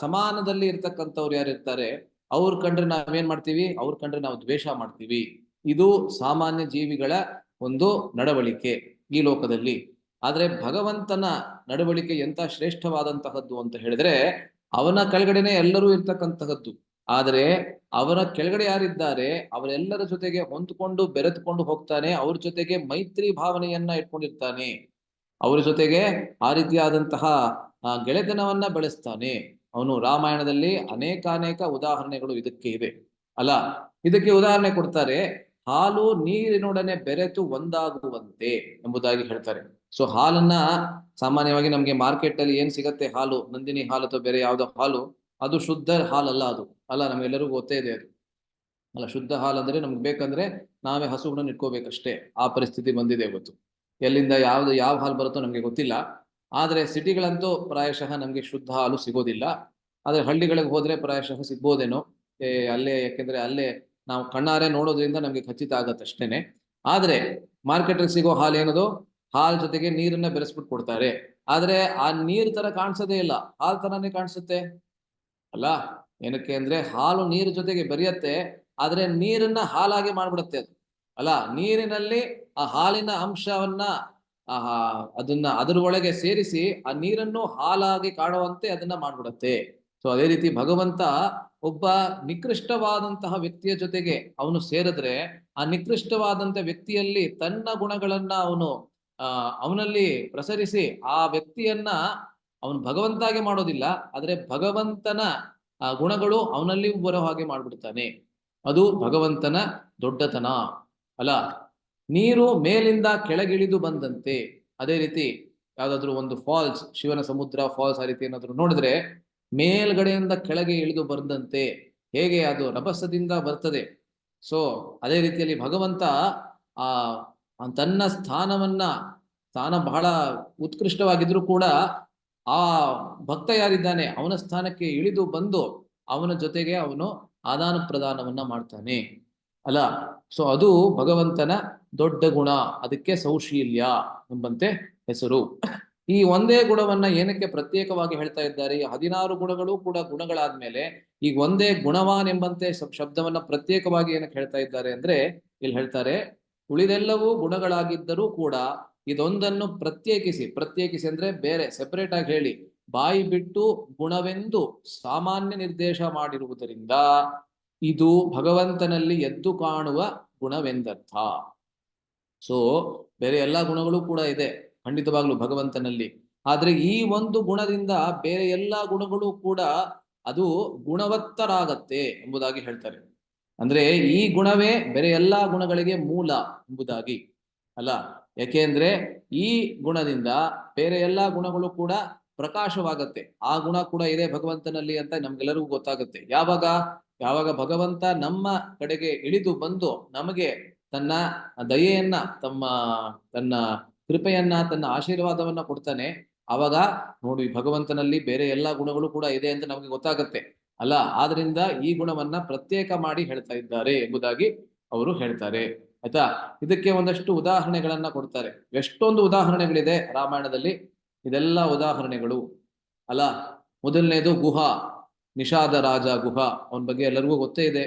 ಸಮಾನದಲ್ಲಿ ಇರ್ತಕ್ಕಂಥವ್ರು ಯಾರಿರ್ತಾರೆ ಅವ್ರ ಕಂಡ್ರೆ ನಾವೇನ್ ಮಾಡ್ತೀವಿ, ಅವ್ರ ಕಂಡ್ರೆ ನಾವು ದ್ವೇಷ ಮಾಡ್ತೀವಿ. ಇದು ಸಾಮಾನ್ಯ ಜೀವಿಗಳ ಒಂದು ನಡವಳಿಕೆ ಈ ಲೋಕದಲ್ಲಿ. ಆದ್ರೆ ಭಗವಂತನ ನಡವಳಿಕೆ ಎಂತ ಶ್ರೇಷ್ಠವಾದಂತಹದ್ದು ಅಂತ ಹೇಳಿದ್ರೆ, ಅವನ ಕೆಳಗಡೆನೆ ಎಲ್ಲರೂ ಇರ್ತಕ್ಕಂತಹದ್ದು. ಆದರೆ ಅವರ ಕೆಳಗಡೆ ಯಾರಿದ್ದಾರೆ ಅವರೆಲ್ಲರ ಜೊತೆಗೆ ಹೊಂದ್ಕೊಂಡು ಬೆರೆತುಕೊಂಡು ಹೋಗ್ತಾನೆ. ಅವ್ರ ಜೊತೆಗೆ ಮೈತ್ರಿ ಭಾವನೆಯನ್ನ ಇಟ್ಕೊಂಡಿರ್ತಾನೆ. ಅವರ ಜೊತೆಗೆ ಆ ರೀತಿಯಾದಂತಹ ಗೆಳೆತನವನ್ನ ಬೆಳೆಸ್ತಾನೆ ಅವನು. ರಾಮಾಯಣದಲ್ಲಿ ಅನೇಕ ಉದಾಹರಣೆಗಳು ಇದಕ್ಕೆ ಇದೆ ಅಲ್ಲ. ಇದಕ್ಕೆ ಉದಾಹರಣೆ ಕೊಡ್ತಾರೆ, ಹಾಲು ನೀರಿನೊಡನೆ ಬೆರೆತು ಒಂದಾಗುವಂತೆ ಎಂಬುದಾಗಿ ಹೇಳ್ತಾರೆ. ಸೊ ಹಾಲನ್ನ ಸಾಮಾನ್ಯವಾಗಿ ನಮ್ಗೆ ಮಾರ್ಕೆಟ್ ಅಲ್ಲಿ ಏನ್ ಸಿಗತ್ತೆ, ಹಾಲು ನಂದಿನಿ ಹಾಲು ಅಥವಾ ಬೇರೆ ಯಾವ್ದೋ ಹಾಲು, ಅದು ಶುದ್ಧ ಹಾಲಲ್ಲ. ಅದು ಅಲ್ಲ, ನಮ್ಗೆಲ್ಲರಿಗೂ ಗೊತ್ತೇ ಇದೆ ಅದು ಅಲ್ಲ. ಶುದ್ಧ ಹಾಲು ಅಂದ್ರೆ ನಮ್ಗೆ ಬೇಕಂದ್ರೆ ನಾವೇ ಹಸುಗಳನ್ನ ಇಟ್ಕೋಬೇಕಷ್ಟೇ. ಆ ಪರಿಸ್ಥಿತಿ ಬಂದಿದೆ ಇವತ್ತು. ಎಲ್ಲಿಂದ ಯಾವ ಹಾಲು ಬರುತ್ತೋ ನಮ್ಗೆ ಗೊತ್ತಿಲ್ಲ. ಆದ್ರೆ ಸಿಟಿಗಳಂತೂ ಪ್ರಾಯಶಃ ನಮ್ಗೆ ಶುದ್ಧ ಹಾಲು ಸಿಗೋದಿಲ್ಲ. ಆದ್ರೆ ಹಳ್ಳಿಗಳಿಗೆ ಹೋದ್ರೆ ಪ್ರಾಯಶಃ ಸಿಗ್ಬೋದೇನೋ ಅಲ್ಲೇ, ಯಾಕೆಂದ್ರೆ ಅಲ್ಲೇ ನಾವು ಕಣ್ಣಾರೆ ನೋಡೋದ್ರಿಂದ ನಮ್ಗೆ ಖಚಿತ ಆಗತ್ತೆ ಅಷ್ಟೇನೆ. ಆದ್ರೆ ಮಾರ್ಕೆಟ್ ಅಲ್ಲಿ ಸಿಗೋ ಹಾಲು ಏನದು, ಹಾಲ್ ಜೊತೆಗೆ ನೀರನ್ನ ಬೆರೆಸ್ಬಿಟ್ಟು ಕೊಡ್ತಾರೆ. ಆದ್ರೆ ಆ ನೀರ್ ತರ ಕಾಣಿಸೋದೇ ಇಲ್ಲ, ಹಾಲ್ ತರಾನೇ ಕಾಣಿಸುತ್ತೆ ಅಲ್ಲ. ಏನಕ್ಕೆ ಅಂದ್ರೆ ಹಾಲು ನೀರು ಜೊತೆಗೆ ಬೆರೆಯತ್ತೆ, ಆದ್ರೆ ನೀರನ್ನ ಹಾಲಾಗಿ ಮಾಡ್ಬಿಡುತ್ತೆ ಅದು ಅಲ್ಲ. ನೀರಿನಲ್ಲಿ ಆ ಹಾಲಿನ ಅಂಶವನ್ನ ಅದನ್ನ ಅದರ ಒಳಗೆ ಸೇರಿಸಿ ಆ ನೀರನ್ನು ಹಾಲಾಗಿ ಕಾಣುವಂತೆ ಅದನ್ನ ಮಾಡ್ಬಿಡತ್ತೆ. ಸೊ ಅದೇ ರೀತಿ ಭಗವಂತ ಒಬ್ಬ ನಿಕೃಷ್ಟವಾದಂತಹ ವ್ಯಕ್ತಿಯ ಜೊತೆಗೆ ಅವನು ಸೇರಿದ್ರೆ, ಆ ನಿಕೃಷ್ಟವಾದಂತ ವ್ಯಕ್ತಿಯಲ್ಲಿ ತನ್ನ ಗುಣಗಳನ್ನ ಅವನಲ್ಲಿ ಪ್ರಸರಿಸಿ ಆ ವ್ಯಕ್ತಿಯನ್ನ ಅವನು ಭಗವಂತಾಗೆ ಮಾಡೋದಿಲ್ಲ, ಆದ್ರೆ ಭಗವಂತನ ಆ ಗುಣಗಳು ಅವನಲ್ಲಿ ಬರೋ ಹಾಗೆ ಮಾಡ್ಬಿಡ್ತಾನೆ. ಅದು ಭಗವಂತನ ದೊಡ್ಡತನ ಅಲ್ಲ. ನೀರು ಮೇಲಿಂದ ಕೆಳಗಿಳಿದು ಬಂದಂತೆ, ಅದೇ ರೀತಿ ಯಾವ್ದಾದ್ರು ಒಂದು ಫಾಲ್ಸ್, ಶಿವನ ಸಮುದ್ರ ಫಾಲ್ಸ್ ಆ ರೀತಿ ಏನಾದ್ರು ನೋಡಿದ್ರೆ ಮೇಲ್ಗಡೆಯಿಂದ ಕೆಳಗೆ ಇಳಿದು ಬಂದಂತೆ ಹೇಗೆ ಅದು ರಭಸದಿಂದ ಬರ್ತದೆ. ಸೊ ಅದೇ ರೀತಿಯಲ್ಲಿ ಭಗವಂತ ತನ್ನ ಸ್ಥಾನ ಬಹಳ ಉತ್ಕೃಷ್ಟವಾಗಿದ್ರು ಕೂಡ ಆ ಭಕ್ತ ಯಾರಿದ್ದಾನೆ ಅವನ ಸ್ಥಾನಕ್ಕೆ ಇಳಿದು ಬಂದು ಅವನ ಜೊತೆಗೆ ಅವನು ಆದಾನ ಪ್ರದಾನವನ್ನ ಮಾಡ್ತಾನೆ ಅಲ್ಲ. ಸೊ ಅದು ಭಗವಂತನ ದೊಡ್ಡ ಗುಣ, ಅದಕ್ಕೆ ಸೌಶೀಲ್ಯ ಎಂಬಂತೆ ಹೆಸರು. ಈ ಒಂದೇ ಗುಣವನ್ನ ಏನಕ್ಕೆ ಪ್ರತ್ಯೇಕವಾಗಿ ಹೇಳ್ತಾ ಇದ್ದಾರೆ? 16 ಗುಣಗಳು ಕೂಡ ಗುಣಗಳಾದ್ಮೇಲೆ ಈಗ ಒಂದೇ ಗುಣವಾನ್ ಎಂಬಂತೆ ಶಬ್ದವನ್ನ ಪ್ರತ್ಯೇಕವಾಗಿ ಏನಕ್ಕೆ ಹೇಳ್ತಾ ಇದ್ದಾರೆ ಅಂದ್ರೆ, ಇಲ್ಲಿ ಹೇಳ್ತಾರೆ ಉಳಿದೆಲ್ಲವೂ ಗುಣಗಳಾಗಿದ್ದರೂ ಕೂಡ ಇದೊಂದನ್ನು ಪ್ರತ್ಯೇಕಿಸಿ ಅಂದ್ರೆ ಬೇರೆ ಸೆಪರೇಟ್ ಆಗಿ ಹೇಳಿ, ಬಾಯಿ ಬಿಟ್ಟು ಗುಣವೆಂದು ಸಾಮಾನ್ಯ ನಿರ್ದೇಶ ಮಾಡಿರುವುದರಿಂದ ಇದು ಭಗವಂತನಲ್ಲಿ ಎದ್ದು ಕಾಣುವ ಗುಣವೆಂದರ್ಥ. ಸೊ ಬೇರೆ ಎಲ್ಲಾ ಗುಣಗಳು ಕೂಡ ಇದೆ ಖಂಡಿತವಾಗ್ಲು ಭಗವಂತನಲ್ಲಿ, ಆದ್ರೆ ಈ ಒಂದು ಗುಣದಿಂದ ಬೇರೆ ಎಲ್ಲಾ ಗುಣಗಳು ಕೂಡ ಅದು ಗುಣವತ್ತರಾಗತ್ತೆ ಎಂಬುದಾಗಿ ಹೇಳ್ತಾರೆ. ಅಂದ್ರೆ ಈ ಗುಣವೇ ಬೇರೆ ಎಲ್ಲಾ ಗುಣಗಳಿಗೆ ಮೂಲ ಎಂಬುದಾಗಿ ಅಲ್ಲ. ಯಾಕೆಂದ್ರೆ ಈ ಗುಣದಿಂದ ಬೇರೆ ಎಲ್ಲಾ ಗುಣಗಳು ಕೂಡ ಪ್ರಕಾಶವಾಗತ್ತೆ. ಆ ಗುಣ ಕೂಡ ಇದೆ ಭಗವಂತನಲ್ಲಿ ಅಂತ ನಮ್ಗೆಲ್ಲರಿಗೂ ಗೊತ್ತಾಗುತ್ತೆ. ಯಾವಾಗ ಭಗವಂತ ನಮ್ಮ ಕಡೆಗೆ ಇಳಿದು ಬಂದು ನಮಗೆ ತನ್ನ ದಯೆಯನ್ನ, ತನ್ನ ಕೃಪೆಯನ್ನ, ತನ್ನ ಆಶೀರ್ವಾದವನ್ನ ಕೊಡ್ತಾನೆ, ಆವಾಗ ನೋಡಿ ಭಗವಂತನಲ್ಲಿ ಬೇರೆ ಎಲ್ಲಾ ಗುಣಗಳು ಕೂಡ ಇದೆ ಅಂತ ನಮಗೆ ಗೊತ್ತಾಗತ್ತೆ ಅಲ್ಲ. ಆದ್ರಿಂದ ಈ ಗುಣವನ್ನ ಪ್ರತ್ಯೇಕ ಮಾಡಿ ಹೇಳ್ತಾ ಇದ್ದಾರೆ ಎಂಬುದಾಗಿ ಅವರು ಹೇಳ್ತಾರೆ ಆಯ್ತಾ. ಇದಕ್ಕೆ ಒಂದಷ್ಟು ಉದಾಹರಣೆಗಳನ್ನ ಕೊಡ್ತಾರೆ. ಎಷ್ಟೊಂದು ಉದಾಹರಣೆಗಳಿದೆ ರಾಮಾಯಣದಲ್ಲಿ, ಇದೆಲ್ಲ ಉದಾಹರಣೆಗಳು ಅಲ್ಲ. ಮೊದಲನೇದು ಗುಹ, ನಿಷಾದ ರಾಜ ಗುಹ, ಅವನ ಬಗ್ಗೆ ಎಲ್ಲರಿಗೂ ಗೊತ್ತೇ ಇದೆ.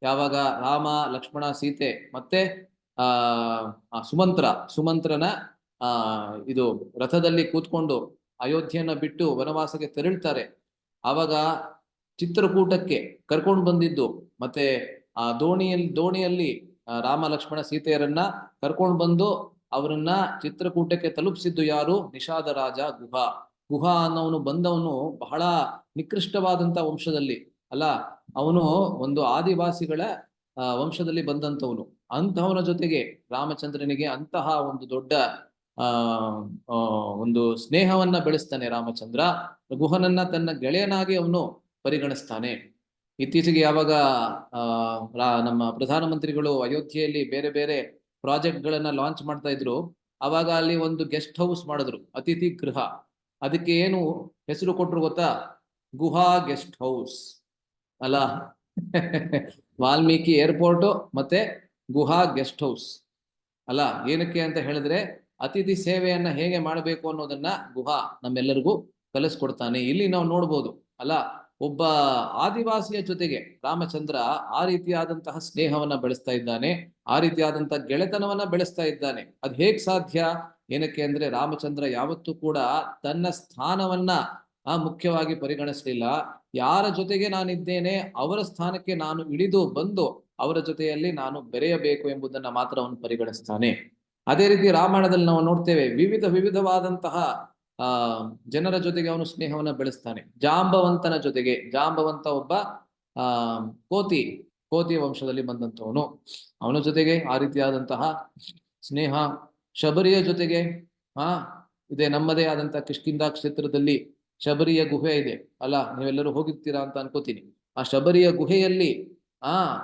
ಯಾವಾಗ ರಾಮ ಲಕ್ಷ್ಮಣ ಸೀತೆ ಮತ್ತೆ ಸುಮಂತ್ರನ ಇದು ರಥದಲ್ಲಿ ಕೂತ್ಕೊಂಡು ಅಯೋಧ್ಯೆಯನ್ನ ಬಿಟ್ಟು ವನವಾಸಕ್ಕೆ ತೆರಳ್ತಾರೆ, ಆವಾಗ ಚಿತ್ರಕೂಟಕ್ಕೆ ಕರ್ಕೊಂಡು ಬಂದಿದ್ದು ಮತ್ತೆ ಆ ದೋಣಿಯಲ್ಲಿ ರಾಮ ಲಕ್ಷ್ಮಣ ಸೀತೆಯರನ್ನ ಕರ್ಕೊಂಡು ಬಂದು ಅವರನ್ನ ಚಿತ್ರಕೂಟಕ್ಕೆ ತಲುಪಿಸಿದ್ದು ಯಾರು? ನಿಷಾದ ರಾಜ ಗುಹ ಅನ್ನೋನು ಬಂದವನು ಬಹಳ ನಿಕೃಷ್ಟವಾದಂತ ವಂಶದಲ್ಲಿ ಅಲ್ಲ. ಅವನು ಒಂದು ಆದಿವಾಸಿಗಳ ವಂಶದಲ್ಲಿ ಬಂದಂತವನು. ಅಂತಹವನ ಜೊತೆಗೆ ರಾಮಚಂದ್ರನಿಗೆ ಅಂತಹ ಒಂದು ದೊಡ್ಡ ಒಂದು ಸ್ನೇಹವನ್ನ ಬೆಳೆಸ್ತಾನೆ ರಾಮಚಂದ್ರ. ಗುಹನನ್ನ ತನ್ನ ಗೆಳೆಯನಾಗಿ ಅವನು ಪರಿಗಣಿಸ್ತಾನೆ. ಇತ್ತೀಚೆಗೆ ಯಾವಾಗ ನಮ್ಮ ಪ್ರಧಾನಮಂತ್ರಿಗಳು ಅಯೋಧ್ಯೆಯಲ್ಲಿ ಬೇರೆ ಬೇರೆ ಪ್ರಾಜೆಕ್ಟ್ ಗಳನ್ನ ಲಾಂಚ್ ಮಾಡ್ತಾ ಇದ್ರು, ಅವಾಗ ಅಲ್ಲಿ ಒಂದು ಗೆಸ್ಟ್ ಹೌಸ್ ಮಾಡಿದ್ರು, ಅತಿಥಿ ಗೃಹ. ಅದಕ್ಕೆ ಏನು ಹೆಸರು ಕೊಟ್ರು ಗೊತ್ತಾ? ಗುಹಾ ಗೆಸ್ಟ್ ಹೌಸ್ ಅಲ್ಲ. ವಾಲ್ಮೀಕಿ ಏರ್ಪೋರ್ಟ್ ಮತ್ತೆ ಗುಹಾ ಗೆಸ್ಟ್ ಹೌಸ್ ಅಲ್ಲ. ಏನಕ್ಕೆ ಅಂತ ಹೇಳಿದ್ರೆ ಅತಿಥಿ ಸೇವೆಯನ್ನ ಹೇಗೆ ಮಾಡಬೇಕು ಅನ್ನೋದನ್ನ ಗುಹಾ ನಮ್ಮೆಲ್ಲರಿಗೂ ಕಲಿಸ್ಕೊಡ್ತಾನೆ. ಇಲ್ಲಿ ನಾವು ನೋಡ್ಬೋದು ಅಲ್ಲ, ಒಬ್ಬ ಆದಿವಾಸಿಯ ಜೊತೆಗೆ ರಾಮಚಂದ್ರ ಆ ರೀತಿಯಾದಂತಹ ಸ್ನೇಹವನ್ನ ಬೆಳೆಸ್ತಾ ಇದ್ದಾನೆ, ಆ ರೀತಿಯಾದಂತಹ ಗೆಳೆತನವನ್ನ ಬೆಳೆಸ್ತಾ ಇದ್ದಾನೆ. ಅದು ಹೇಗ್ ಸಾಧ್ಯ? ಏನಕ್ಕೆ ಅಂದ್ರೆ ರಾಮಚಂದ್ರ ಯಾವತ್ತೂ ಕೂಡ ತನ್ನ ಸ್ಥಾನವನ್ನ ಮುಖ್ಯವಾಗಿ ಪರಿಗಣಿಸಲಿಲ್ಲ. ಯಾರ ಜೊತೆಗೆ ನಾನಿದ್ದೇನೆ ಅವರ ಸ್ಥಾನಕ್ಕೆ ನಾನು ಇಳಿದು ಬಂದು ಅವರ ಜೊತೆಯಲ್ಲಿ ನಾನು ಬೆರೆಯಬೇಕು ಎಂಬುದನ್ನ ಮಾತ್ರ ಅವನು ಪರಿಗಣಿಸ್ತಾನೆ. ಅದೇ ರೀತಿ ರಾಮಾಯಣದಲ್ಲಿ ನಾವು ನೋಡ್ತೇವೆ, ವಿವಿಧವಾದಂತಹ ಜನರ ಜೊತೆಗೆ ಅವನು ಸ್ನೇಹವನ್ನ ಬೆಳೆಸ್ತಾನೆ. ಜಾಂಬವಂತನ ಜೊತೆಗೆ, ಜಾಂಬವಂತ ಒಬ್ಬ ಕೋತಿ ವಂಶದಲ್ಲಿ ಬಂದಂತವನು, ಅವನ ಜೊತೆಗೆ ಆ ರೀತಿಯಾದಂತಹ ಸ್ನೇಹ. ಶಬರಿಯ ಜೊತೆಗೆ ಇದೆ, ನಮ್ಮದೇ ಆದಂತಹ ಕಿಷ್ಕಿಂಧ ಕ್ಷೇತ್ರದಲ್ಲಿ ಶಬರಿಯ ಗುಹೆ ಇದೆ ಅಲ್ಲ, ನೀವೆಲ್ಲರೂ ಹೋಗಿರ್ತೀರಾ ಅಂತ ಅನ್ಕೋತೀನಿ. ಆ ಶಬರಿಯ ಗುಹೆಯಲ್ಲಿ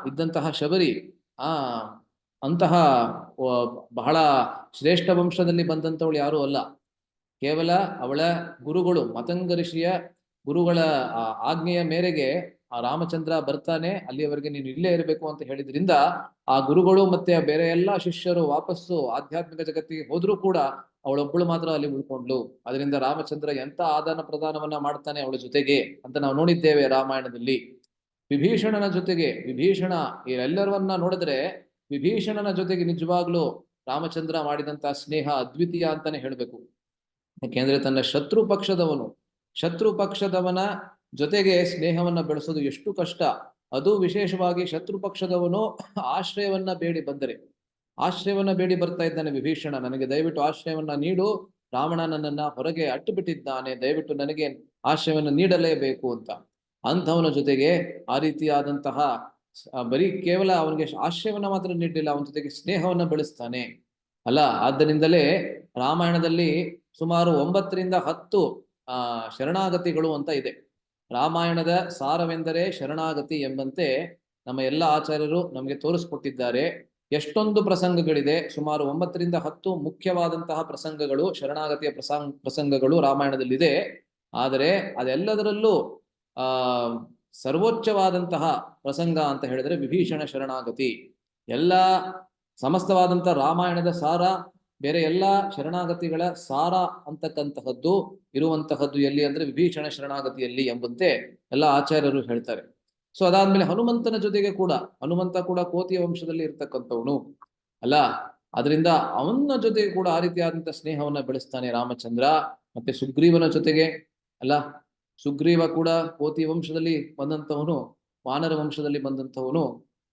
ಇದ್ದಂತಹ ಶಬರಿ ಅಂತಹ ಬಹಳ ಶ್ರೇಷ್ಠ ವಂಶದಲ್ಲಿ ಬಂದಂತವಳು ಯಾರೂ ಅಲ್ಲ. ಕೇವಲ ಅವಳ ಗುರುಗಳು, ಮತಂಗ ಋಷಿಯ ಗುರುಗಳ ಆಜ್ಞೆಯ ಮೇರೆಗೆ ಆ ರಾಮಚಂದ್ರ ಬರ್ತಾನೆ, ಅಲ್ಲಿಯವರೆಗೆ ನೀನು ಇಲ್ಲೇ ಇರಬೇಕು ಅಂತ ಹೇಳಿದ್ರಿಂದ ಆ ಗುರುಗಳು ಮತ್ತೆ ಬೇರೆ ಎಲ್ಲ ಶಿಷ್ಯರು ವಾಪಸ್ಸು ಆಧ್ಯಾತ್ಮಿಕ ಜಗತ್ತಿಗೆ ಹೋದ್ರೂ ಕೂಡ ಅವಳೊಬ್ಬಳು ಮಾತ್ರ ಅಲ್ಲಿ ಉಳ್ಕೊಂಡ್ಲು. ಅದರಿಂದ ರಾಮಚಂದ್ರ ಎಂತ ಆದಾನ ಪ್ರದಾನವನ್ನ ಮಾಡ್ತಾನೆ ಅವಳ ಜೊತೆಗೆ ಅಂತ ನಾವು ನೋಡಿದ್ದೇವೆ ರಾಮಾಯಣದಲ್ಲಿ. ವಿಭೀಷಣನ ಜೊತೆಗೆ, ವಿಭೀಷಣ ಎಲ್ಲರವನ್ನ ನೋಡಿದ್ರೆ ವಿಭೀಷಣನ ಜೊತೆಗೆ ನಿಜವಾಗ್ಲೂ ರಾಮಚಂದ್ರ ಮಾಡಿದಂತಹ ಸ್ನೇಹ ಅದ್ವಿತೀಯ ಅಂತಾನೆ ಹೇಳ್ಬೇಕು. ಯಾಕೆಂದ್ರೆ ತನ್ನ ಶತ್ರು ಪಕ್ಷದವನ ಜೊತೆಗೆ ಸ್ನೇಹವನ್ನ ಬೆಳೆಸೋದು ಎಷ್ಟು ಕಷ್ಟ. ಅದು ವಿಶೇಷವಾಗಿ ಶತ್ರು ಪಕ್ಷದವನು ಆಶ್ರಯವನ್ನ ಬೇಡಿ ಬರ್ತಾ ಇದ್ದಾನೆ ವಿಭೀಷಣ, ನನಗೆ ದಯವಿಟ್ಟು ಆಶ್ರಯವನ್ನ ನೀಡು, ರಾವಣ ನನ್ನನ್ನ ಹೊರಗೆ ಅಟ್ಟು ಬಿಟ್ಟಿದ್ದಾನೆ, ದಯವಿಟ್ಟು ನನಗೆ ಆಶ್ರಯವನ್ನ ನೀಡಲೇಬೇಕು ಅಂತ. ಅಂಥವನ ಜೊತೆಗೆ ಆ ರೀತಿಯಾದಂತಹ ಬರೀ ಕೇವಲ ಅವನಿಗೆ ಆಶ್ರಯವನ್ನ ಮಾತ್ರ ನೀಡಲಿಲ್ಲ, ಅವನ ಜೊತೆಗೆ ಸ್ನೇಹವನ್ನ ಬೆಳೆಸ್ತಾನೆ ಅಲ್ಲ. ಆದ್ದರಿಂದಲೇ ರಾಮಾಯಣದಲ್ಲಿ ಸುಮಾರು 9 ರಿಂದ 10 ಶರಣಾಗತಿಗಳು ಅಂತ ಇದೆ. ರಾಮಾಯಣದ ಸಾರವೆಂದರೆ ಶರಣಾಗತಿ ಎಂಬಂತೆ ನಮ್ಮ ಎಲ್ಲ ಆಚಾರ್ಯರು ನಮಗೆ ತೋರಿಸ್ಕೊಟ್ಟಿದ್ದಾರೆ. ಎಷ್ಟೊಂದು ಪ್ರಸಂಗಗಳಿದೆ, ಸುಮಾರು 9 ರಿಂದ 10 ಮುಖ್ಯವಾದಂತಹ ಪ್ರಸಂಗಗಳು, ಶರಣಾಗತಿಯ ಪ್ರಸಂಗಗಳು ರಾಮಾಯಣದಲ್ಲಿದೆ. ಆದರೆ ಅದೆಲ್ಲದರಲ್ಲೂ ಸರ್ವೋಚ್ಚವಾದಂತಹ ಪ್ರಸಂಗ ಅಂತ ಹೇಳಿದ್ರೆ ವಿಭೀಷಣ ಶರಣಾಗತಿ. ಎಲ್ಲ ಸಮಸ್ತವಾದಂತಹ ರಾಮಾಯಣದ ಸಾರ, ಬೇರೆ ಎಲ್ಲ ಶರಣಾಗತಿಗಳ ಸಾರ ಅಂತಕ್ಕಂತಹದ್ದು ಇರುವಂತಹದ್ದು ಎಲ್ಲಿ ಅಂದ್ರೆ ವಿಭೀಷಣ ಶರಣಾಗತಿಯಲ್ಲಿ ಎಂಬಂತೆ ಎಲ್ಲ ಆಚಾರ್ಯರು ಹೇಳ್ತಾರೆ. ಸೊ ಅದಾದ್ಮೇಲೆ ಹನುಮಂತನ ಜೊತೆಗೆ ಕೂಡ, ಹನುಮಂತ ಕೂಡ ಕೋತಿಯ ವಂಶದಲ್ಲಿ ಇರ್ತಕ್ಕಂಥವನು ಅಲ್ಲ, ಅದರಿಂದ ಅವನ ಜೊತೆಗೆ ಕೂಡ ಆ ರೀತಿಯಾದಂತಹ ಸ್ನೇಹವನ್ನ ಬೆಳೆಸ್ತಾನೆ ರಾಮಚಂದ್ರ. ಮತ್ತೆ ಸುಗ್ರೀವನ ಜೊತೆಗೆ ಅಲ್ಲ, ಸುಗ್ರೀವ ಕೂಡ ಕೋತಿ ವಂಶದಲ್ಲಿ ಬಂದಂತವನು, ವಾನರ ವಂಶದಲ್ಲಿ ಬಂದಂತವನು.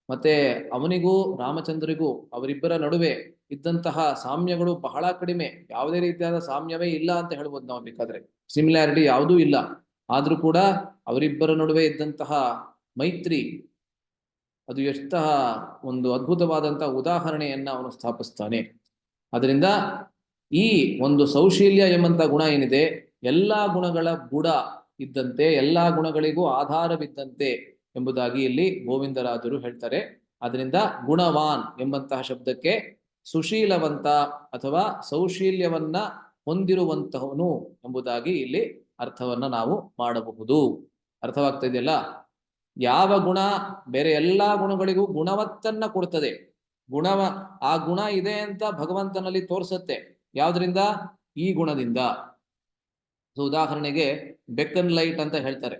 ಮತ್ತೆ ಅವನಿಗೂ ರಾಮಚಂದ್ರಿಗೂ ಅವರಿಬ್ಬರ ನಡುವೆ ಇದ್ದಂತಹ ಸಾಮ್ಯಗಳು ಬಹಳ ಕಡಿಮೆ, ಯಾವುದೇ ರೀತಿಯಾದ ಸಾಮ್ಯವೇ ಇಲ್ಲ ಅಂತ ಹೇಳ್ಬೋದು ನಾವು ಬೇಕಾದ್ರೆ, ಸಿಮಿಲಾರಿಟಿ ಯಾವುದೂ ಇಲ್ಲ. ಆದ್ರೂ ಕೂಡ ಅವರಿಬ್ಬರ ನಡುವೆ ಇದ್ದಂತಹ ಮೈತ್ರಿ ಅದು ಎಷ್ಟಹ ಒಂದು ಅದ್ಭುತವಾದಂತಹ ಉದಾಹರಣೆಯನ್ನ ಅವನು ಸ್ಥಾಪಿಸ್ತಾನೆ. ಅದರಿಂದ ಈ ಒಂದು ಸೌಶೀಲ್ಯ ಎಂಬಂತ ಗುಣ ಏನಿದೆ, ಎಲ್ಲಾ ಗುಣಗಳ ಬುಡ ಇದ್ದಂತೆ, ಎಲ್ಲಾ ಗುಣಗಳಿಗೂ ಆಧಾರವಿದ್ದಂತೆ ಎಂಬುದಾಗಿ ಇಲ್ಲಿ ಗೋವಿಂದರಾಜರು ಹೇಳ್ತಾರೆ. ಅದರಿಂದ ಗುಣವಾನ್ ಎಂಬಂತಹ ಶಬ್ದಕ್ಕೆ ಸುಶೀಲವಂತ ಅಥವಾ ಸೌಶೀಲ್ಯವನ್ನ ಹೊಂದಿರುವಂತಹವನು ಎಂಬುದಾಗಿ ಇಲ್ಲಿ ಅರ್ಥವನ್ನ ನಾವು ಮಾಡಬಹುದು. ಅರ್ಥವಾಗ್ತಾ ಇದೆಯಲ್ಲ? ಯಾವ ಗುಣ ಬೇರೆ ಎಲ್ಲಾ ಗುಣಗಳಿಗೂ ಗುಣವತ್ತನ್ನ ಕೊಡ್ತದೆ, ಆ ಗುಣ ಇದೆ ಅಂತ ಭಗವಂತನಲ್ಲಿ ತೋರಿಸುತ್ತೆ. ಯಾವ್ದ್ರಿಂದ? ಈ ಗುಣದಿಂದ. ಸೊ ಉದಾಹರಣೆಗೆ ಬೆಕ್ಕನ್ ಲೈಟ್ ಅಂತ ಹೇಳ್ತಾರೆ.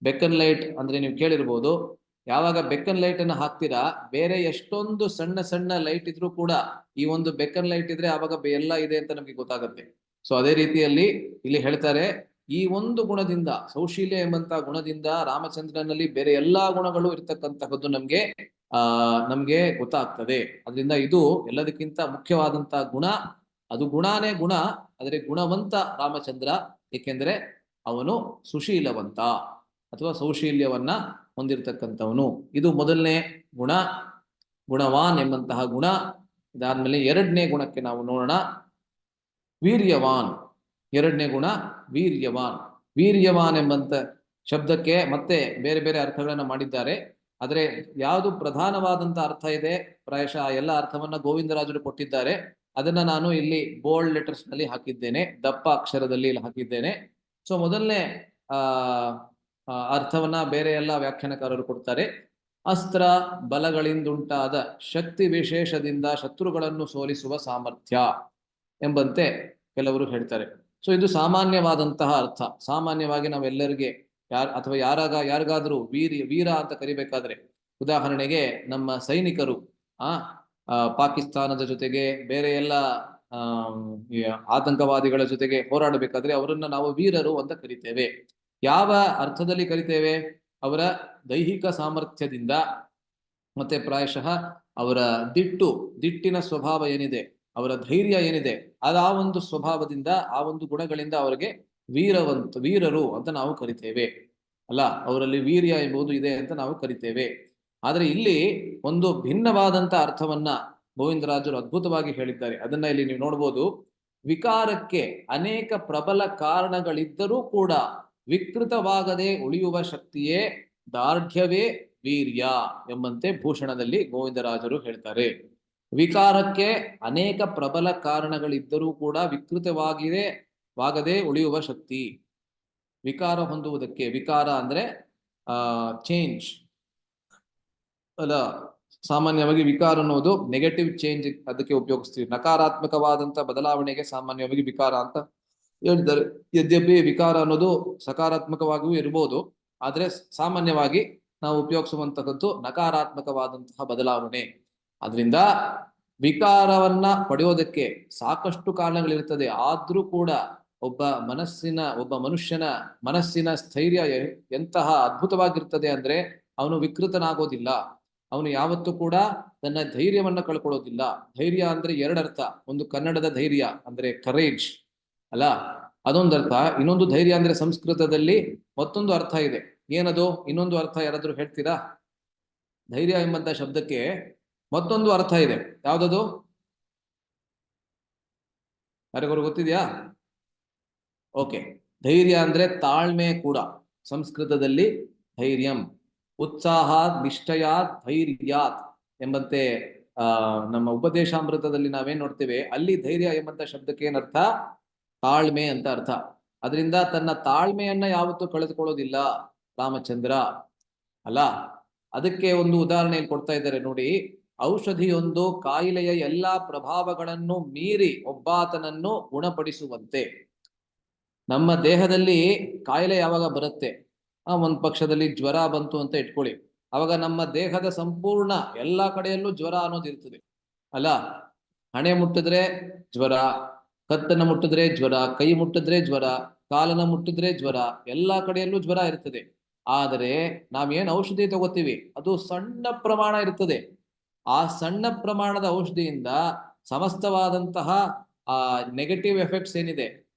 ಬೆಕ್ಕನ್ ಲೈಟ್ ಅಂದ್ರೆ ನೀವು ಕೇಳಿರ್ಬೋದು, ಯಾವಾಗ ಬೆಕ್ಕನ್ ಲೈಟ್ ಅನ್ನು ಹಾಕ್ತೀರಾ, ಬೇರೆ ಎಷ್ಟೊಂದು ಸಣ್ಣ ಸಣ್ಣ ಲೈಟ್ ಇದ್ರೂ ಕೂಡ ಈ ಒಂದು ಬೆಕ್ಕನ್ ಲೈಟ್ ಇದ್ರೆ ಆವಾಗ ಎಲ್ಲ ಇದೆ ಅಂತ ನಮಗೆ ಗೊತ್ತಾಗುತ್ತೆ. ಸೊ ಅದೇ ರೀತಿಯಲ್ಲಿ ಇಲ್ಲಿ ಹೇಳ್ತಾರೆ, ಈ ಒಂದು ಗುಣದಿಂದ, ಸೌಶೀಲ್ಯ ಎಂಬಂತ ಗುಣದಿಂದ ರಾಮಚಂದ್ರನಲ್ಲಿ ಬೇರೆ ಎಲ್ಲಾ ಗುಣಗಳು ಇರ್ತಕ್ಕಂತಹದ್ದು ನಮ್ಗೆ ಗೊತ್ತಾಗ್ತದೆ. ಅದರಿಂದ ಇದು ಎಲ್ಲದಕ್ಕಿಂತ ಮುಖ್ಯವಾದಂತಹ ಗುಣ. ಅದು ಗುಣಾನೇ ಗುಣ, ಆದರೆ ಗುಣವಂತ ರಾಮಚಂದ್ರ, ಏಕೆಂದ್ರೆ ಅವನು ಸುಶೀಲವಂತ ಅಥವಾ ಸೌಶೀಲ್ಯವನ್ನ ಹೊಂದಿರತಕ್ಕಂಥವನು. ಇದು ಮೊದಲನೇ ಗುಣ, ಗುಣವಾನ್ ಎಂಬಂತಹ ಗುಣ. ಇದಾದ್ಮೇಲೆ ಎರಡನೇ ಗುಣಕ್ಕೆ ನಾವು ನೋಡೋಣ, ವೀರ್ಯವಾನ್. ಎರಡನೇ ಗುಣ ವೀರ್ಯವಾನ್. ವೀರ್ಯವಾನ್ ಎಂಬಂತ ಶಬ್ದಕ್ಕೆ ಮತ್ತೆ ಬೇರೆ ಬೇರೆ ಅರ್ಥಗಳನ್ನ ಮಾಡಿದ್ದಾರೆ. ಆದರೆ ಯಾವುದು ಪ್ರಧಾನವಾದಂತ ಅರ್ಥ ಇದೆ, ಪ್ರಾಯಶಃ ಎಲ್ಲ ಅರ್ಥವನ್ನ ಗೋವಿಂದರಾಜರು ಕೊಟ್ಟಿದ್ದಾರೆ. ಅದನ್ನ ನಾನು ಇಲ್ಲಿ ಬೋಲ್ಡ್ ಲೆಟರ್ಸ್ ನಲ್ಲಿ ಹಾಕಿದ್ದೇನೆ, ದಪ್ಪ ಅಕ್ಷರದಲ್ಲಿ ಇಲ್ಲಿ ಹಾಕಿದ್ದೇನೆ. ಸೊ ಮೊದಲನೇ ಅರ್ಥವನ್ನ ಬೇರೆ ಎಲ್ಲ ವ್ಯಾಖ್ಯಾನಕಾರರು ಕೊಡ್ತಾರೆ. ಅಸ್ತ್ರ ಬಲಗಳಿಂದುಂಟಾದ ಶಕ್ತಿ ವಿಶೇಷದಿಂದ ಶತ್ರುಗಳನ್ನು ಸೋಲಿಸುವ ಸಾಮರ್ಥ್ಯ ಎಂಬಂತೆ ಕೆಲವರು ಹೇಳ್ತಾರೆ. ಸೊ ಇದು ಸಾಮಾನ್ಯವಾದಂತಹ ಅರ್ಥ. ಸಾಮಾನ್ಯವಾಗಿ ನಾವೆಲ್ಲರಿಗೆ ಅಥವಾ ಯಾರಿಗಾದ್ರೂ ವೀರ ಅಂತ ಕರಿಬೇಕಾದ್ರೆ, ಉದಾಹರಣೆಗೆ ನಮ್ಮ ಸೈನಿಕರು ಪಾಕಿಸ್ತಾನದ ಜೊತೆಗೆ ಬೇರೆ ಎಲ್ಲ ಈ ಆತಂಕವಾದಿಗಳ ಜೊತೆಗೆ ಹೋರಾಡಬೇಕಾದ್ರೆ ಅವರನ್ನ ನಾವು ವೀರರು ಅಂತ ಕರಿತೇವೆ. ಯಾವ ಅರ್ಥದಲ್ಲಿ ಕರಿತೇವೆ? ಅವರ ದೈಹಿಕ ಸಾಮರ್ಥ್ಯದಿಂದ ಮತ್ತೆ ಪ್ರಾಯಶಃ ಅವರ ದಿಟ್ಟಿನ ಸ್ವಭಾವ ಏನಿದೆ, ಅವರ ಧೈರ್ಯ ಏನಿದೆ, ಆ ಒಂದು ಸ್ವಭಾವದಿಂದ, ಆ ಒಂದು ಗುಣಗಳಿಂದ ಅವರಿಗೆ ವೀರರು ಅಂತ ನಾವು ಕರಿತೇವೆ ಅಲ್ಲ. ಅವರಲ್ಲಿ ವೀರ್ಯ ಎಂಬುದು ಇದೆ ಅಂತ ನಾವು ಕರಿತೇವೆ. ಆದ್ರೆ ಇಲ್ಲಿ ಒಂದು ಭಿನ್ನವಾದಂತ ಅರ್ಥವನ್ನ ಗೋವಿಂದರಾಜರು ಅದ್ಭುತವಾಗಿ ಹೇಳಿದ್ದಾರೆ. ಅದನ್ನ ಇಲ್ಲಿ ನೀವು ನೋಡ್ಬೋದು. ವಿಕಾರಕ್ಕೆ ಅನೇಕ ಪ್ರಬಲ ಕಾರಣಗಳಿದ್ದರೂ ಕೂಡ ವಿಕೃತವಾಗದೆ ಉಳಿಯುವ ಶಕ್ತಿಯೇ ದಾರ್ಢ್ಯವೇ ವೀರ್ಯ ಎಂಬಂತೆ ಭೂಷಣದಲ್ಲಿ ಗೋವಿಂದರಾಜರು ಹೇಳ್ತಾರೆ. ವಿಕಾರಕ್ಕೆ ಅನೇಕ ಪ್ರಬಲ ಕಾರಣಗಳಿದ್ದರೂ ಕೂಡ ವಾಗದೆ ಉಳಿಯುವ ಶಕ್ತಿ. ವಿಕಾರ ಹೊಂದುವುದಕ್ಕೆ, ವಿಕಾರ ಅಂದ್ರೆ ಚೇಂಜ್ ಅಲ್ಲ. ಸಾಮಾನ್ಯವಾಗಿ ವಿಕಾರ ಅನ್ನೋದು ನೆಗೆಟಿವ್ ಚೇಂಜ್ ಅದಕ್ಕೆ ಉಪಯೋಗಿಸ್ತೀವಿ. ನಕಾರಾತ್ಮಕವಾದಂತ ಬದಲಾವಣೆಗೆ ಸಾಮಾನ್ಯವಾಗಿ ವಿಕಾರ ಅಂತ ಹೇಳಿದ್ದಾರೆ. ಯದ್ಯಪಿ ವಿಕಾರ ಅನ್ನೋದು ಸಕಾರಾತ್ಮಕವಾಗಿಯೂ ಇರಬಹುದು, ಆದ್ರೆ ಸಾಮಾನ್ಯವಾಗಿ ನಾವು ಉಪಯೋಗಿಸುವಂತಹದ್ದು ನಕಾರಾತ್ಮಕವಾದಂತಹ ಬದಲಾವಣೆ. ಅದರಿಂದ ವಿಕಾರವನ್ನ ಪಡೆಯೋದಕ್ಕೆ ಸಾಕಷ್ಟು ಕಾರಣಗಳಿರ್ತದೆ. ಆದ್ರೂ ಕೂಡ ಒಬ್ಬ ಮನುಷ್ಯನ ಮನಸ್ಸಿನ ಸ್ಥೈರ್ಯ ಎಂತಹ ಅದ್ಭುತವಾಗಿರ್ತದೆ ಅಂದ್ರೆ ಅವನು ವಿಕೃತನಾಗೋದಿಲ್ಲ. ಅವನು ಯಾವತ್ತೂ ಕೂಡ ತನ್ನ ಧೈರ್ಯವನ್ನ ಕಳ್ಕೊಳ್ಳೋದಿಲ್ಲ. ಧೈರ್ಯ ಅಂದ್ರೆ ಎರಡರ್ಥ. ಒಂದು ಕನ್ನಡದ ಧೈರ್ಯ ಅಂದ್ರೆ ಕರೇಜ್ ಅಲ್ಲ, ಅದೊಂದರ್ಥ. ಇನ್ನೊಂದು ಧೈರ್ಯ ಅಂದ್ರೆ ಸಂಸ್ಕೃತದಲ್ಲಿ ಮತ್ತೊಂದು ಅರ್ಥ ಇದೆ. ಏನದು ಇನ್ನೊಂದು ಅರ್ಥ? ಯಾರಾದ್ರೂ ಹೇಳ್ತೀರಾ? ಧೈರ್ಯ ಎಂಬಂತ ಶಬ್ದಕ್ಕೆ ಮತ್ತೊಂದು ಅರ್ಥ ಇದೆ. ಯಾವ್ದದು? ಯಾರಿಗಾರು ಗೊತ್ತಿದ್ಯಾ? ಓಕೆ, ಧೈರ್ಯ ಅಂದ್ರೆ ತಾಳ್ಮೆ ಕೂಡ. ಸಂಸ್ಕೃತದಲ್ಲಿ ಧೈರ್ಯಂ ಉತ್ಸಾಹಾತ್ ನಿಷ್ಠಯಾತ್ ಧೈರ್ಯಾತ್ ಎಂಬಂತೆ ನಮ್ಮ ಉಪದೇಶಾಮೃತದಲ್ಲಿ ನಾವೇನ್ ನೋಡ್ತೇವೆ, ಅಲ್ಲಿ ಧೈರ್ಯ ಎಂಬಂತ ಶಬ್ದಕ್ಕೆ ಏನರ್ಥ? ತಾಳ್ಮೆ ಅಂತ ಅರ್ಥ. ಅದರಿಂದ ತನ್ನ ತಾಳ್ಮೆಯನ್ನ ಯಾವತ್ತೂ ಕಳೆದುಕೊಳ್ಳೋದಿಲ್ಲ ರಾಮಚಂದ್ರ ಅಲ್ಲ. ಅದಕ್ಕೆ ಒಂದು ಉದಾಹರಣೆ ಕೊಡ್ತಾ ಇದ್ದಾರೆ ನೋಡಿ. ಔಷಧಿಯೊಂದು ಕಾಯಿಲೆಯ ಎಲ್ಲಾ ಪ್ರಭಾವಗಳನ್ನು ಮೀರಿ ಒಬ್ಬಾತನನ್ನು ಗುಣಪಡಿಸುವಂತೆ. ನಮ್ಮ ದೇಹದಲ್ಲಿ ಕಾಯಿಲೆ ಯಾವಾಗ ಬರುತ್ತೆ, ಒಂದ್ ಪಕ್ಷದಲ್ಲಿ ಜ್ವರ ಬಂತು ಅಂತ ಇಟ್ಕೊಳ್ಳಿ. ಅವಾಗ ನಮ್ಮ ದೇಹದ ಸಂಪೂರ್ಣ ಎಲ್ಲಾ ಕಡೆಯಲ್ಲೂ ಜ್ವರ ಅನ್ನೋದು ಇರ್ತದೆ ಅಲ್ಲ. ಹಣೆ ಮುಟ್ಟಿದ್ರೆ ಜ್ವರ, ಕತ್ತನ್ನ ಮುಟ್ಟಿದ್ರೆ ಜ್ವರ, ಕೈ ಮುಟ್ಟಿದ್ರೆ ಜ್ವರ, ಕಾಲನ್ನ ಮುಟ್ಟಿದ್ರೆ ಜ್ವರ, ಎಲ್ಲಾ ಕಡೆಯಲ್ಲೂ ಜ್ವರ ಇರ್ತದೆ. ಆದರೆ ನಾವೇನ್ ಔಷಧಿ ತಗೋತೀವಿ ಅದು ಸಣ್ಣ ಪ್ರಮಾಣ ಇರ್ತದೆ. ಆ ಸಣ್ಣ ಪ್ರಮಾಣದ ಔಷಧಿಯಿಂದ ಸಮಸ್ತವಾದಂತಹ ನೆಗೆಟಿವ್ ಎಫೆಕ್ಟ್ಸ್ ಏನಿದೆ,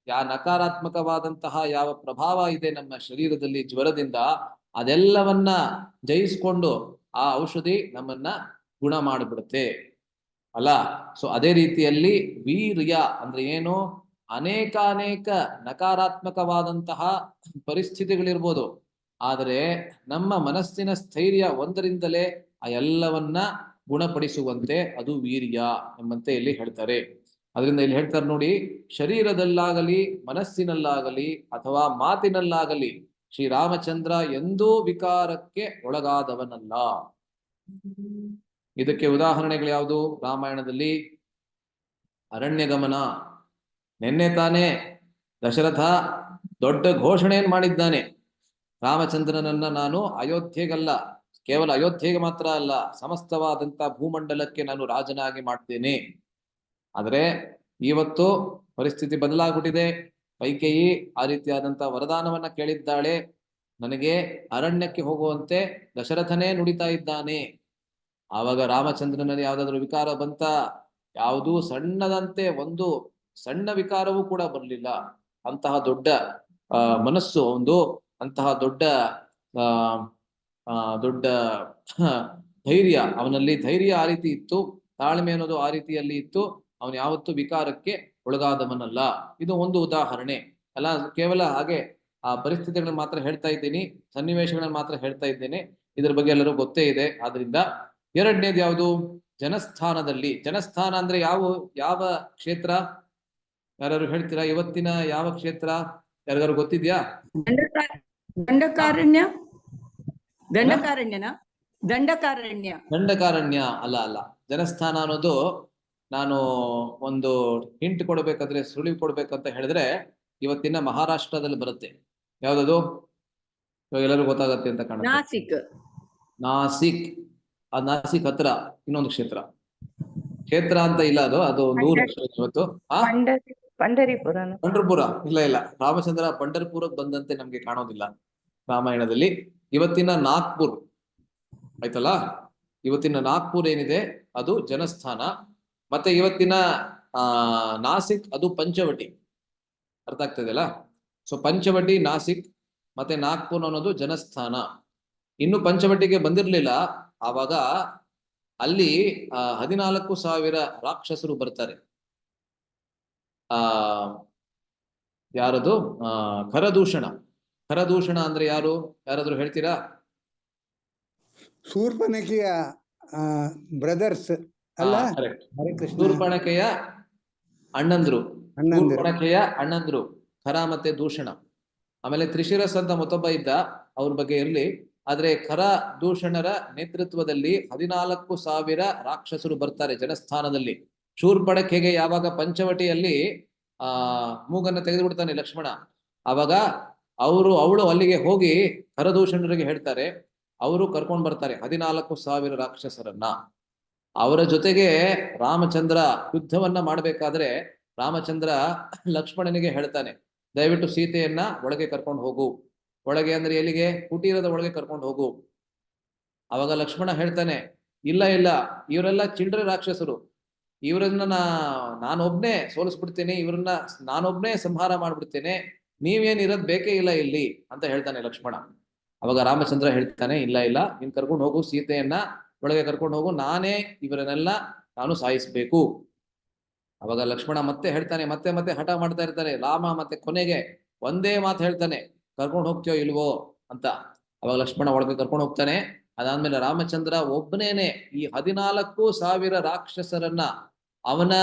ನಕಾರಾತ್ಮಕವಾದಂತಹ ಯಾವ ಪ್ರಭಾವ ಇದೆ ನಮ್ಮ ಶರೀರದಲ್ಲಿ ಜ್ವರದಿಂದ, ಅದೆಲ್ಲವನ್ನ ಜಯಿಸ್ಕೊಂಡು ಆ ಔಷಧಿ ನಮ್ಮನ್ನ ಗುಣ ಮಾಡಿಬಿಡುತ್ತೆ ಅಲ್ಲ. ಸೊ ಅದೇ ರೀತಿಯಲ್ಲಿ ವೀರ್ಯ ಅಂದ್ರೆ ಏನು? ಅನೇಕ ನಕಾರಾತ್ಮಕವಾದಂತಹ ಪರಿಸ್ಥಿತಿಗಳಿರ್ಬೋದು, ಆದರೆ ನಮ್ಮ ಮನಸ್ಸಿನ ಸ್ಥೈರ್ಯ ಒಂದರಿಂದಲೇ ಆ ಎಲ್ಲವನ್ನ ಗುಣಪಡಿಸುವಂತೆ ಅದು ವೀರ್ಯ ಎಂಬಂತೆ ಇಲ್ಲಿ ಹೇಳ್ತಾರೆ. ಅದರಿಂದ ಇಲ್ಲಿ ಹೇಳ್ತಾರೆ ನೋಡಿ, ಶರೀರದಲ್ಲಾಗಲಿ ಮನಸ್ಸಿನಲ್ಲಾಗಲಿ ಅಥವಾ ಮಾತಿನಲ್ಲಾಗಲಿ ಶ್ರೀರಾಮಚಂದ್ರ ಎಂದೂ ವಿಕಾರಕ್ಕೆ ಒಳಗಾದವನಲ್ಲ. ಇದಕ್ಕೆ ಉದಾಹರಣೆಗಳು ಯಾವುದು? ರಾಮಾಯಣದಲ್ಲಿ ಅರಣ್ಯಗಮನ. ನಿನ್ನೆ ತಾನೇ ದಶರಥ ದೊಡ್ಡ ಘೋಷಣೆಯನ್ನು ಮಾಡಿದ್ದಾನೆ. ರಾಮಚಂದ್ರನನ್ನ ನಾನು ಅಯೋಧ್ಯೆಗಲ್ಲ, ಕೇವಲ ಅಯೋಧ್ಯೆಗೆ ಮಾತ್ರ ಅಲ್ಲ, ಸಮಸ್ತವಾದಂತ ಭೂಮಂಡಲಕ್ಕೆ ನಾನು ರಾಜನಾಗಿ ಮಾಡ್ತೇನೆ. ಆದರೆ ಇವತ್ತು ಪರಿಸ್ಥಿತಿ ಬದಲಾಗ್ಬಿಟ್ಟಿದೆ. ಕೈಕೇಯಿ ಆ ರೀತಿಯಾದಂತಹ ವರದಾನವನ್ನ ಕೇಳಿದ್ದಾಳೆ. ನನಗೆ ಅರಣ್ಯಕ್ಕೆ ಹೋಗುವಂತೆ ದಶರಥನೇ ನುಡಿತಾ ಇದ್ದಾನೆ. ಆವಾಗ ರಾಮಚಂದ್ರನಲ್ಲಿ ಯಾವ್ದಾದ್ರು ವಿಕಾರ ಬಂತ? ಯಾವುದೂ ಸಣ್ಣದಂತೆ ಒಂದು ಸಣ್ಣ ವಿಕಾರವೂ ಕೂಡ ಬರಲಿಲ್ಲ. ಅಂತಹ ದೊಡ್ಡ ಮನಸ್ಸು ಒಂದು, ಅಂತಹ ದೊಡ್ಡ ಧೈರ್ಯ ಅವನಲ್ಲಿ. ಧೈರ್ಯ ಆ ರೀತಿ ಇತ್ತು, ತಾಳ್ಮೆ ಅನ್ನೋದು ಆ ರೀತಿಯಲ್ಲಿ ಇತ್ತು. ಅವನು ಯಾವತ್ತೂ ವಿಕಾರಕ್ಕೆ ಒಳಗಾದವನಲ್ಲ. ಇದು ಒಂದು ಉದಾಹರಣೆ ಅಲ್ಲ. ಕೇವಲ ಹಾಗೆ ಆ ಪರಿಸ್ಥಿತಿಗಳನ್ನ ಮಾತ್ರ ಹೇಳ್ತಾ ಇದ್ದೀನಿ, ಸನ್ನಿವೇಶಗಳನ್ನ ಮಾತ್ರ ಹೇಳ್ತಾ ಇದ್ದೇನೆ. ಇದ್ರ ಬಗ್ಗೆ ಎಲ್ಲರೂ ಗೊತ್ತೇ ಇದೆ. ಆದ್ರಿಂದ ಎರಡನೇದು ಯಾವುದು? ಜನಸ್ಥಾನದಲ್ಲಿ. ಜನಸ್ಥಾನ ಅಂದ್ರೆ ಯಾವ ಕ್ಷೇತ್ರ? ಯಾರು ಹೇಳ್ತೀರಾ? ಇವತ್ತಿನ ಯಾವ ಕ್ಷೇತ್ರ ಯಾರಿಗಾರು ಗೊತ್ತಿದ್ಯಾ? ದಂಡಕಾರಣ್ಯ ಅಲ್ಲ. ಜನಸ್ಥಾನ ಅನ್ನೋದು, ನಾನು ಒಂದು ಹಿಂಟ್ ಕೊಡ್ಬೇಕಾದ್ರೆ, ಸುಳಿವು ಕೊಡ್ಬೇಕಂತ ಹೇಳಿದ್ರೆ, ಇವತ್ತಿನ ಮಹಾರಾಷ್ಟ್ರದಲ್ಲಿ ಬರುತ್ತೆ. ಯಾವ್ದದು? ಇವಾಗ ಎಲ್ಲರಿಗೂ ಗೊತ್ತಾಗತ್ತೆ ಅಂತ ಕಾಣುತ್ತೆ. ನಾಸಿಕ್. ನಾಸಿಕ್. ಆ ನಾಸಿಕ್ ಹತ್ರ ಇನ್ನೊಂದು ಕ್ಷೇತ್ರ. ಕ್ಷೇತ್ರ ಅಂತ ಇಲ್ಲ, ಅದು ಒಂದು ಊರು ಇವತ್ತು. ಪಂಡರಿಪುರನು. ಪಂಡರ್ಪುರ ಇಲ್ಲ. ರಾಮಚಂದ್ರ ಪಂಡರ್ಪುರಕ್ಕೆ ಬಂದಂತೆ ನಮ್ಗೆ ಕಾಣೋದಿಲ್ಲ ರಾಮಾಯಣದಲ್ಲಿ. ಇವತ್ತಿನ ನಾಗ್ಪುರ್ ಆಯ್ತಲ್ಲ, ಇವತ್ತಿನ ನಾಗ್ಪುರ್ ಏನಿದೆ ಅದು ಜನಸ್ಥಾನ. ಮತ್ತೆ ಇವತ್ತಿನ ನಾಸಿಕ್ ಅದು ಪಂಚವಟಿ. ಅರ್ಥ ಆಗ್ತದಲ್ಲ? ಸೊ ಪಂಚವಟಿ, ನಾಸಿಕ್ ಮತ್ತೆ ನಾಗ್ಪುರ್ ಅನ್ನೋದು ಜನಸ್ಥಾನ. ಇನ್ನು ಪಂಚವಟಿಗೆ ಬಂದಿರ್ಲಿಲ್ಲ ಆವಾಗ. ಅಲ್ಲಿ 14,000 ರಾಕ್ಷಸರು ಬರ್ತಾರೆ. ಯಾರದು? ಖರದೂಷಣ. ಖರದೂಷಣ ಅಂದ್ರೆ ಯಾರು? ಯಾರಾದ್ರೂ ಹೇಳ್ತೀರಾ? ಶೂರ್ಪನಖಿಯ ಬ್ರದರ್ಸ್ ಅಲ್ಲ? ಕರೆಕ್ಟ್. ಹರೇ ಕೃಷ್ಣ. ಶೂರ್ಪಣಖೆಯ ಅಣ್ಣಂದ್ರು. ಅಣ್ಣಂದಿರು. ಶೂರ್ಪಣಖೆಯ ಅಣ್ಣಂದ್ರು ಖರ ಮತ್ತೆ ದೂಷಣ. ಆಮೇಲೆ ತ್ರಿಶಿರಸ್ ಅಂತ ಮತ್ತೊಬ್ಬ ಇದ್ದ, ಅವ್ರ ಬಗ್ಗೆ ಇರ್ಲಿ. ಆದ್ರೆ ಖರ ದೂಷಣರ ನೇತೃತ್ವದಲ್ಲಿ 14,000 ರಾಕ್ಷಸರು ಬರ್ತಾರೆ ಜನಸ್ಥಾನದಲ್ಲಿ. ಶೂರ್ಪಣಖೆಗೆ ಯಾವಾಗ ಪಂಚವಟಿಯಲ್ಲಿ ಮೂಗನ್ನ ತೆಗೆದು ಬಿಡ್ತಾನೆ ಲಕ್ಷ್ಮಣ, ಆವಾಗ ಅವಳು ಅಲ್ಲಿಗೆ ಹೋಗಿ ಖರದೂಷಣರಿಗೆ ಹೇಳ್ತಾರೆ. ಅವರು ಕರ್ಕೊಂಡು ಬರ್ತಾರೆ 14,000 ರಾಕ್ಷಸರನ್ನ. ಅವರ ಜೊತೆಗೆ ರಾಮಚಂದ್ರ ಯುದ್ಧವನ್ನ ಮಾಡ್ಬೇಕಾದ್ರೆ ರಾಮಚಂದ್ರ ಲಕ್ಷ್ಮಣನಿಗೆ ಹೇಳ್ತಾನೆ, ದಯವಿಟ್ಟು ಸೀತೆಯನ್ನ ಒಳಗೆ ಕರ್ಕೊಂಡು ಹೋಗು. ಒಳಗೆ ಅಂದ್ರೆ ಎಲ್ಲಿಗೆ? ಕುಟೀರದ ಒಳಗೆ ಕರ್ಕೊಂಡು ಹೋಗು. ಅವಾಗ ಲಕ್ಷ್ಮಣ ಹೇಳ್ತಾನೆ, ಇಲ್ಲ ಇವರೆಲ್ಲ ಚಿಲ್ಡ್ರೆ ರಾಕ್ಷಸರು, ಇವರನ್ನ ನಾನೊಬ್ನೇ ಸೋಲಿಸ್ಬಿಡ್ತೇನೆ, ಇವರನ್ನ ನಾನೊಬ್ನೇ ಸಂಹಾರ ಮಾಡ್ಬಿಡ್ತೇನೆ, ನೀವೇನ್ ಇರೋದ್ ಬೇಕೇ ಇಲ್ಲ ಇಲ್ಲಿ ಅಂತ ಹೇಳ್ತಾನೆ ಲಕ್ಷ್ಮಣ. ಅವಾಗ ರಾಮಚಂದ್ರ ಹೇಳ್ತಾನೆ, ಇಲ್ಲ ನೀನ್ ಕರ್ಕೊಂಡು ಹೋಗು, ಸೀತೆಯನ್ನ ಒಳಗೆ ಕರ್ಕೊಂಡು ಹೋಗು, ನಾನೇ ಇವರನ್ನೆಲ್ಲ ನಾನು ಸಾಯಿಸ್ಬೇಕು. ಅವಾಗ ಲಕ್ಷ್ಮಣ ಮತ್ತೆ ಹೇಳ್ತಾನೆ, ಮತ್ತೆ ಹಠ ಮಾಡ್ತಾ ಇರ್ತಾರೆ ರಾಮ. ಮತ್ತೆ ಕೊನೆಗೆ ಒಂದೇ ಮಾತು ಹೇಳ್ತಾನೆ, ಕರ್ಕೊಂಡು ಹೋಗ್ತೀಯೋ ಇಲ್ವೋ ಅಂತ. ಅವಾಗ ಲಕ್ಷ್ಮಣ ಒಳಗೆ ಕರ್ಕೊಂಡು ಹೋಗ್ತಾನೆ. ಅದಾದ್ಮೇಲೆ ರಾಮಚಂದ್ರ ಒಬ್ಬನೇನೆ ಈ 14,000 ರಾಕ್ಷಸರನ್ನ ಅವನ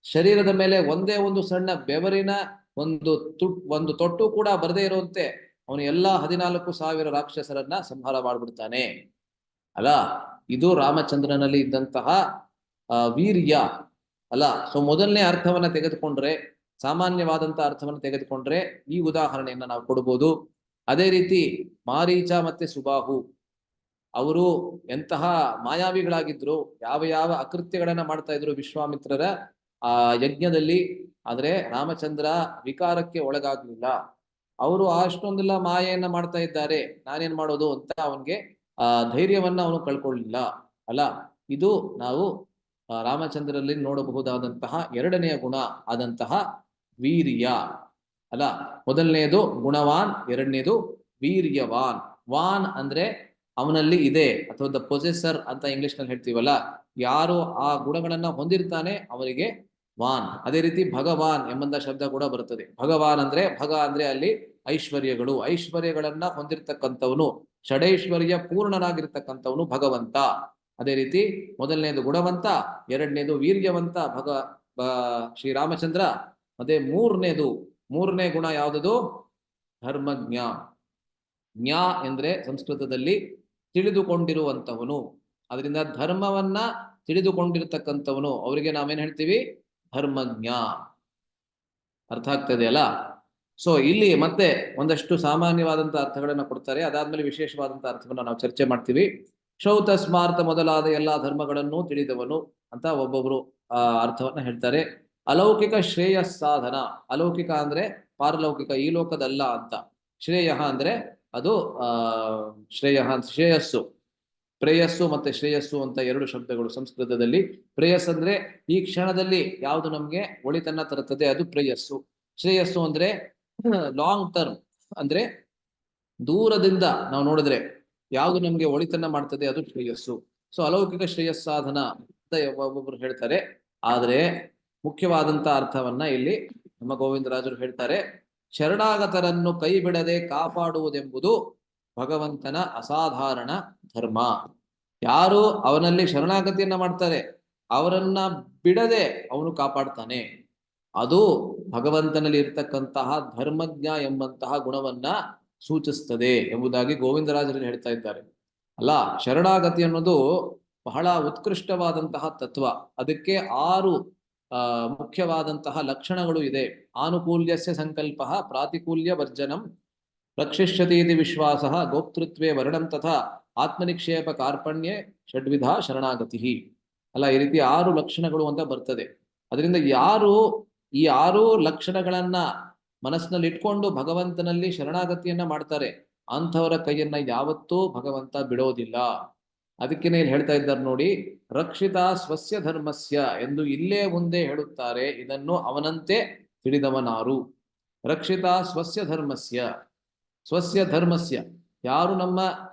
ಶರೀರದ ಮೇಲೆ ಒಂದೇ ಒಂದು ಸಣ್ಣ ಬೆವರಿನ ಒಂದು ತೊಟ್ಟು ಕೂಡ ಬರದೇ ಇರುವಂತೆ ಅವನು ಎಲ್ಲಾ 14,000 ರಾಕ್ಷಸರನ್ನ ಸಂಹಾರ ಮಾಡ್ಬಿಡ್ತಾನೆ ಅಲ್ಲ. ಇದು ರಾಮಚಂದ್ರನಲ್ಲಿ ಇದ್ದಂತಹ ವೀರ್ಯ ಅಲ್ಲ. ಸೊ ಮೊದಲನೇ ಅರ್ಥವನ್ನ ತೆಗೆದುಕೊಂಡ್ರೆ, ಸಾಮಾನ್ಯವಾದಂತಹ ಅರ್ಥವನ್ನು ತೆಗೆದುಕೊಂಡ್ರೆ ಈ ಉದಾಹರಣೆಯನ್ನ ನಾವು ಕೊಡ್ಬೋದು. ಅದೇ ರೀತಿ ಮಾರೀಚ ಮತ್ತೆ ಸುಬಾಹು ಅವರು ಎಂತಹ ಮಾಯಾವಿಗಳಾಗಿದ್ರು, ಯಾವ ಅಕೃತ್ಯಗಳನ್ನ ಮಾಡ್ತಾ ಇದ್ರು ವಿಶ್ವಾಮಿತ್ರರ ಯಜ್ಞದಲ್ಲಿ. ಆದ್ರೆ ರಾಮಚಂದ್ರ ವಿಕಾರಕ್ಕೆ ಒಳಗಾಗ್ಲಿಲ್ಲ. ಅವರು ಅಷ್ಟೊಂದೆಲ್ಲ ಮಾಯೆಯನ್ನ ಮಾಡ್ತಾ ಇದ್ದಾರೆ, ನಾನೇನ್ ಮಾಡೋದು ಅಂತ ಅವನ್ಗೆ ಧೈರ್ಯವನ್ನ ಅವನು ಕಳ್ಕೊಳ್ಳಿಲ್ಲ ಅಲ್ಲ. ಇದು ನಾವು ರಾಮಚಂದ್ರಲ್ಲಿ ನೋಡಬಹುದಾದಂತಹ ಎರಡನೆಯ ಗುಣ ಆದಂತಹ ವೀರ್ಯ ಅಲ್ಲ. ಮೊದಲನೆಯದು ಗುಣವಾನ್, ಎರಡನೇದು ವೀರ್ಯವಾನ್. ವಾನ್ ಅಂದ್ರೆ ಅವನಲ್ಲಿ ಇದೆ, ಅಥವಾ ದ ಪೊಸೆಸರ್ ಅಂತ ಇಂಗ್ಲಿಷ್ ನಲ್ಲಿ ಹೇಳ್ತೀವಲ್ಲ, ಯಾರು ಆ ಗುಣಗಳನ್ನ ಹೊಂದಿರ್ತಾನೆ ಅವರಿಗೆ ವಾನ್. ಅದೇ ರೀತಿ ಭಗವಾನ್ ಎಂಬಂತ ಶಬ್ದ ಕೂಡ ಬರುತ್ತದೆ. ಭಗವಾನ್ ಅಂದ್ರೆ ಭಗ ಅಂದ್ರೆ ಅಲ್ಲಿ ಐಶ್ವರ್ಯಗಳು, ಐಶ್ವರ್ಯಗಳನ್ನ ಹೊಂದಿರತಕ್ಕಂಥವನು, ಷಡೈಶ್ವರ್ಯ ಪೂರ್ಣನಾಗಿರ್ತಕ್ಕಂಥವನು ಭಗವಂತ. ಅದೇ ರೀತಿ ಮೊದಲನೇದು ಗುಣವಂತ, ಎರಡನೇದು ವೀರ್ಯವಂತ ಶ್ರೀರಾಮಚಂದ್ರ. ಮತ್ತೆ ಮೂರನೇ ಗುಣ ಯಾವುದದು? ಧರ್ಮಜ್ಞ. ಜ್ಞಾ ಎಂದ್ರೆ ಸಂಸ್ಕೃತದಲ್ಲಿ ತಿಳಿದುಕೊಂಡಿರುವಂತವನು. ಅದರಿಂದ ಧರ್ಮವನ್ನ ತಿಳಿದುಕೊಂಡಿರ್ತಕ್ಕಂಥವನು, ಅವರಿಗೆ ನಾವೇನ್ ಹೇಳ್ತೀವಿ? ಧರ್ಮಜ್ಞ. ಅರ್ಥ ಆಗ್ತದೆ ಅಲ್ಲ? ಸೊ ಇಲ್ಲಿ ಮತ್ತೆ ಒಂದಷ್ಟು ಸಾಮಾನ್ಯವಾದಂತಹ ಅರ್ಥಗಳನ್ನ ಕೊಡ್ತಾರೆ. ಅದಾದ್ಮೇಲೆ ವಿಶೇಷವಾದಂತಹ ಅರ್ಥವನ್ನ ನಾವು ಚರ್ಚೆ ಮಾಡ್ತೀವಿ. ಕ್ಷೌತ ಸ್ಮಾರ್ಥ ಮೊದಲಾದ ಎಲ್ಲಾ ಧರ್ಮಗಳನ್ನು ತಿಳಿದವನು ಅಂತ ಒಬ್ಬೊಬ್ರು ಅರ್ಥವನ್ನ ಹೇಳ್ತಾರೆ. ಅಲೌಕಿಕ ಶ್ರೇಯಸ್ಸಾಧನ. ಅಲೌಕಿಕ ಅಂದ್ರೆ ಪಾರಲೌಕಿಕ, ಈ ಲೋಕದಲ್ಲ ಅಂತ. ಶ್ರೇಯ ಅಂದ್ರೆ ಅದು ಶ್ರೇಯಸ್ಸು. ಪ್ರೇಯಸ್ಸು ಮತ್ತೆ ಶ್ರೇಯಸ್ಸು ಅಂತ ಎರಡು ಶಬ್ದಗಳು ಸಂಸ್ಕೃತದಲ್ಲಿ. ಪ್ರೇಯಸ್ ಅಂದ್ರೆ ಈ ಕ್ಷಣದಲ್ಲಿ ಯಾವುದು ನಮ್ಗೆ ಒಳಿತನ್ನ ತರುತ್ತದೆ, ಅದು ಪ್ರೇಯಸ್ಸು. ಶ್ರೇಯಸ್ಸು ಅಂದ್ರೆ ಲಾಂಗ್ ಟರ್ಮ್, ಅಂದ್ರೆ ದೂರದಿಂದ ನಾವು ನೋಡಿದ್ರೆ ಯಾವುದು ನಮ್ಗೆ ಒಳಿತನ್ನ ಮಾಡ್ತದೆ, ಅದು ಶ್ರೇಯಸ್ಸು. ಸೊ ಅಲೌಕಿಕ ಶ್ರೇಯಸ್ಸಾಧನ ಅಂತ ಒಬ್ಬೊಬ್ರು ಹೇಳ್ತಾರೆ. ಆದ್ರೆ ಮುಖ್ಯವಾದಂತ ಅರ್ಥವನ್ನ ಇಲ್ಲಿ ನಮ್ಮ ಗೋವಿಂದರಾಜರು ಹೇಳ್ತಾರೆ. ಶರಣಾಗತರನ್ನು ಕೈ ಬಿಡದೆ ಕಾಪಾಡುವುದೆಂಬುದು ಭಗವಂತನ ಅಸಾಧಾರಣ ಧರ್ಮ. ಯಾರು ಅವನಲ್ಲಿ ಶರಣಾಗತಿಯನ್ನ ಮಾಡ್ತಾರೆ ಅವರನ್ನ ಬಿಡದೆ ಅವನು ಕಾಪಾಡ್ತಾನೆ. ಅದು ಭಗವಂತನಲ್ಲಿ ಇರ್ತಕ್ಕಂತಹ ಧರ್ಮಜ್ಞ ಎಂಬಂತಹ ಗುಣವನ್ನ ಸೂಚಿಸ್ತದೆ ಎಂಬುದಾಗಿ ಗೋವಿಂದರಾಜರು ಹೇಳ್ತಾ ಇದ್ದಾರೆ ಅಲ್ಲ. ಶರಣಾಗತಿ ಅನ್ನೋದು ಬಹಳ ಉತ್ಕೃಷ್ಟವಾದಂತಹ ತತ್ವ. ಅದಕ್ಕೆ 6 ಮುಖ್ಯವಾದಂತಹ ಲಕ್ಷಣಗಳು ಇದೆ. ಆನುಕೂಲ್ಯಸ್ಯ ಸಂಕಲ್ಪ, ಪ್ರಾತಿಕೂಲ್ಯ ವರ್ಜನಂ, ರಕ್ಷಿಷ್ಯತಿ ಇತಿ ವಿಶ್ವಾಸಃ ಗೋಪ್ತೃತ್ವೇ ವರ್ಣಂ ತಥಾ ಆತ್ಮನಿಕ್ಷೇಪ ಕಾರ್ಪಣ್ಯೆ ಷಡ್ವಿಧ ಶರಣಾಗತಿ. ಅಲ್ಲ, ಈ ರೀತಿ 6 ಲಕ್ಷಣಗಳು ಅಂತ ಬರ್ತದೆ. ಅದರಿಂದ ಯಾರು ಈ 6 ಲಕ್ಷಣಗಳನ್ನ ಮನಸ್ಸಿನಲ್ಲಿ ಇಟ್ಕೊಂಡು ಭಗವಂತನಲ್ಲಿ ಶರಣಾಗತಿಯನ್ನ ಮಾಡ್ತಾರೆ, ಅಂಥವರ ಕೈಯನ್ನ ಯಾವತ್ತೂ ಭಗವಂತ ಬಿಡೋದಿಲ್ಲ. ಅದಕ್ಕೇನೆ ಇಲ್ಲಿ ಹೇಳ್ತಾ ಇದ್ದಾರೆ ನೋಡಿ, ರಕ್ಷಿತ ಸ್ವಸ್ಯ ಧರ್ಮಸ್ಯ ಎಂದು ಇಲ್ಲೇ ಮುಂದೆ ಹೇಳುತ್ತಾರೆ. ಇದನ್ನು ಅವನಂತೆ ತಿಳಿದವನಾರು. ರಕ್ಷಿತ ಸ್ವಸ್ಯ ಧರ್ಮಸ್ಯ, ಸ್ವಸ್ಯ ಧರ್ಮಸ್ಯ, ಯಾರು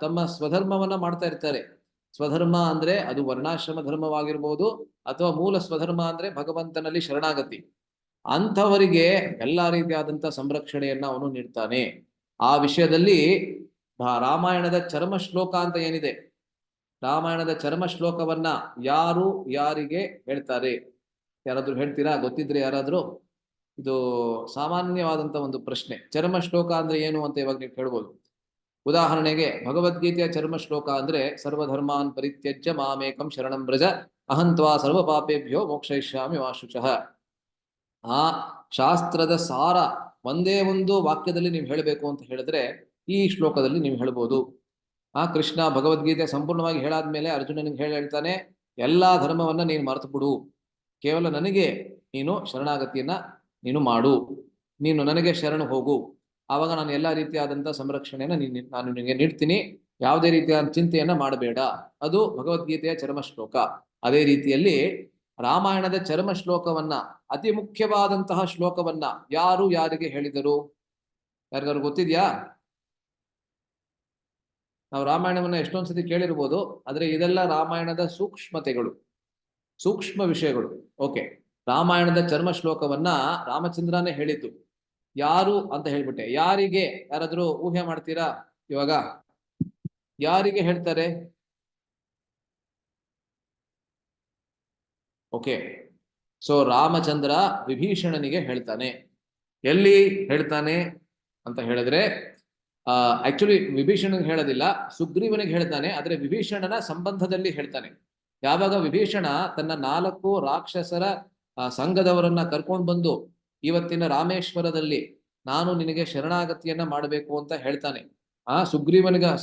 ತಮ್ಮ ಸ್ವಧರ್ಮವನ್ನ ಮಾಡ್ತಾ ಇರ್ತಾರೆ. ಸ್ವಧರ್ಮ ಅಂದ್ರೆ ಅದು ವರ್ಣಾಶ್ರಮ ಧರ್ಮವಾಗಿರ್ಬೋದು, ಅಥವಾ ಮೂಲ ಸ್ವಧರ್ಮ ಅಂದ್ರೆ ಭಗವಂತನಲ್ಲಿ ಶರಣಾಗತಿ. ಅಂಥವರಿಗೆ ಎಲ್ಲಾ ರೀತಿಯಾದಂತಹ ಸಂರಕ್ಷಣೆಯನ್ನ ಅವನು ನೀಡ್ತಾನೆ. ಆ ವಿಷಯದಲ್ಲಿ ರಾಮಾಯಣದ ಚರ್ಮ ಶ್ಲೋಕ ಅಂತ ಏನಿದೆ, ರಾಮಾಯಣದ ಚರ್ಮ ಶ್ಲೋಕವನ್ನ ಯಾರು ಯಾರಿಗೆ ಹೇಳ್ತಾರೆ? ಯಾರಾದ್ರೂ ಹೇಳ್ತೀರಾ? ಗೊತ್ತಿದ್ರೆ ಯಾರಾದ್ರೂ? ಇದು ಸಾಮಾನ್ಯವಾದಂತ ಒಂದು ಪ್ರಶ್ನೆ. ಚರ್ಮ ಶ್ಲೋಕ ಅಂದ್ರೆ ಏನು ಅಂತ ಇವಾಗ ನೀವು ಕೇಳ್ಬೋದು. ಉದಾಹರಣೆಗೆ ಭಗವದ್ಗೀತೆಯ ಚರ್ಮ ಶ್ಲೋಕ ಅಂದ್ರೆ ಸರ್ವಧರ್ಮಾನ್ ಪರಿತ್ಯಜ್ಯ ಮಾಮೇಕಂ ಶರಣಂ ವ್ರಜ ಅಹಂತ್ವಾ ಸರ್ವ ಪಾಪೇಭ್ಯೋ ಮೋಕ್ಷಯಿಷ್ಯಾಮಿ ಮಾ ಶುಚಃ. ಆ ಶಾಸ್ತ್ರದ ಸಾರ ಒಂದೇ ಒಂದು ವಾಕ್ಯದಲ್ಲಿ ನೀವು ಹೇಳಬೇಕು ಅಂತ ಹೇಳಿದ್ರೆ ಈ ಶ್ಲೋಕದಲ್ಲಿ ನೀವು ಹೇಳ್ಬೋದು. ಆ ಕೃಷ್ಣ ಭಗವದ್ಗೀತೆ ಸಂಪೂರ್ಣವಾಗಿ ಹೇಳಾದ್ಮೇಲೆ ಅರ್ಜುನನಿಗೆ ಹೇಳ್ತಾನೆ, ಎಲ್ಲಾ ಧರ್ಮವನ್ನ ನೀನು ಮರೆತು ಬಿಡು, ಕೇವಲ ನನಗೆ ನೀನು ಶರಣಾಗತಿಯನ್ನ ನೀನು ಮಾಡು, ನೀನು ನನಗೆ ಶರಣು ಹೋಗು, ಆವಾಗ ನಾನು ಎಲ್ಲಾ ರೀತಿಯಾದಂಥ ಸಂರಕ್ಷಣೆಯನ್ನ ನಾನು ನಿನಗೆ ನೀಡ್ತೀನಿ, ಯಾವುದೇ ರೀತಿಯಾದ ಚಿಂತೆಯನ್ನ ಮಾಡಬೇಡ. ಅದು ಭಗವದ್ಗೀತೆಯ ಚರ್ಮ ಶ್ಲೋಕ. ಅದೇ ರೀತಿಯಲ್ಲಿ ರಾಮಾಯಣದ ಚರ್ಮ ಶ್ಲೋಕವನ್ನ, ಅತಿ ಮುಖ್ಯವಾದಂತಹ ಶ್ಲೋಕವನ್ನ ಯಾರು ಯಾರಿಗೆ ಹೇಳಿದರು? ಯಾರಿಗಾರು ಗೊತ್ತಿದ್ಯಾ? ನಾವು ರಾಮಾಯಣವನ್ನ ಎಷ್ಟೊಂದ್ಸತಿ ಕೇಳಿರ್ಬೋದು, ಆದ್ರೆ ಇದೆಲ್ಲ ರಾಮಾಯಣದ ಸೂಕ್ಷ್ಮತೆಗಳು, ಸೂಕ್ಷ್ಮ ವಿಷಯಗಳು. ಓಕೆ, ರಾಮಾಯಣದ ಚರ್ಮ ಶ್ಲೋಕವನ್ನ ರಾಮಚಂದ್ರನೇ ಹೇಳಿದ್ದು. ಯಾರು ಅಂತ ಹೇಳ್ಬಿಟ್ಟೆ, ಯಾರಿಗೆ? ಯಾರಾದ್ರೂ ಊಹೆ ಮಾಡ್ತೀರಾ ಇವಾಗ? ಯಾರಿಗೆ ಹೇಳ್ತಾರೆ? ಓಕೆ, ಸೊ ರಾಮಚಂದ್ರ ವಿಭೀಷಣನಿಗೆ ಹೇಳ್ತಾನೆ. ಎಲ್ಲಿ ಹೇಳ್ತಾನೆ ಅಂತ ಹೇಳಿದ್ರೆ, ಆಕ್ಚುಲಿ ವಿಭೀಷಣನಿಗೆ ಹೇಳೋದಿಲ್ಲ, ಸುಗ್ರೀವನಿಗೆ ಹೇಳ್ತಾನೆ. ಆದ್ರೆ ವಿಭೀಷಣನ ಸಂಬಂಧದಲ್ಲಿ ಹೇಳ್ತಾನೆ. ಯಾವಾಗ ವಿಭೀಷಣ ತನ್ನ 4 ರಾಕ್ಷಸರ ಸಂಘದವರನ್ನ ಕರ್ಕೊಂಡು ಬಂದು ಇವತ್ತಿನ ರಾಮೇಶ್ವರದಲ್ಲಿ ನಾನು ನಿನಗೆ ಶರಣಾಗತಿಯನ್ನ ಮಾಡಬೇಕು ಅಂತ ಹೇಳ್ತಾನೆ,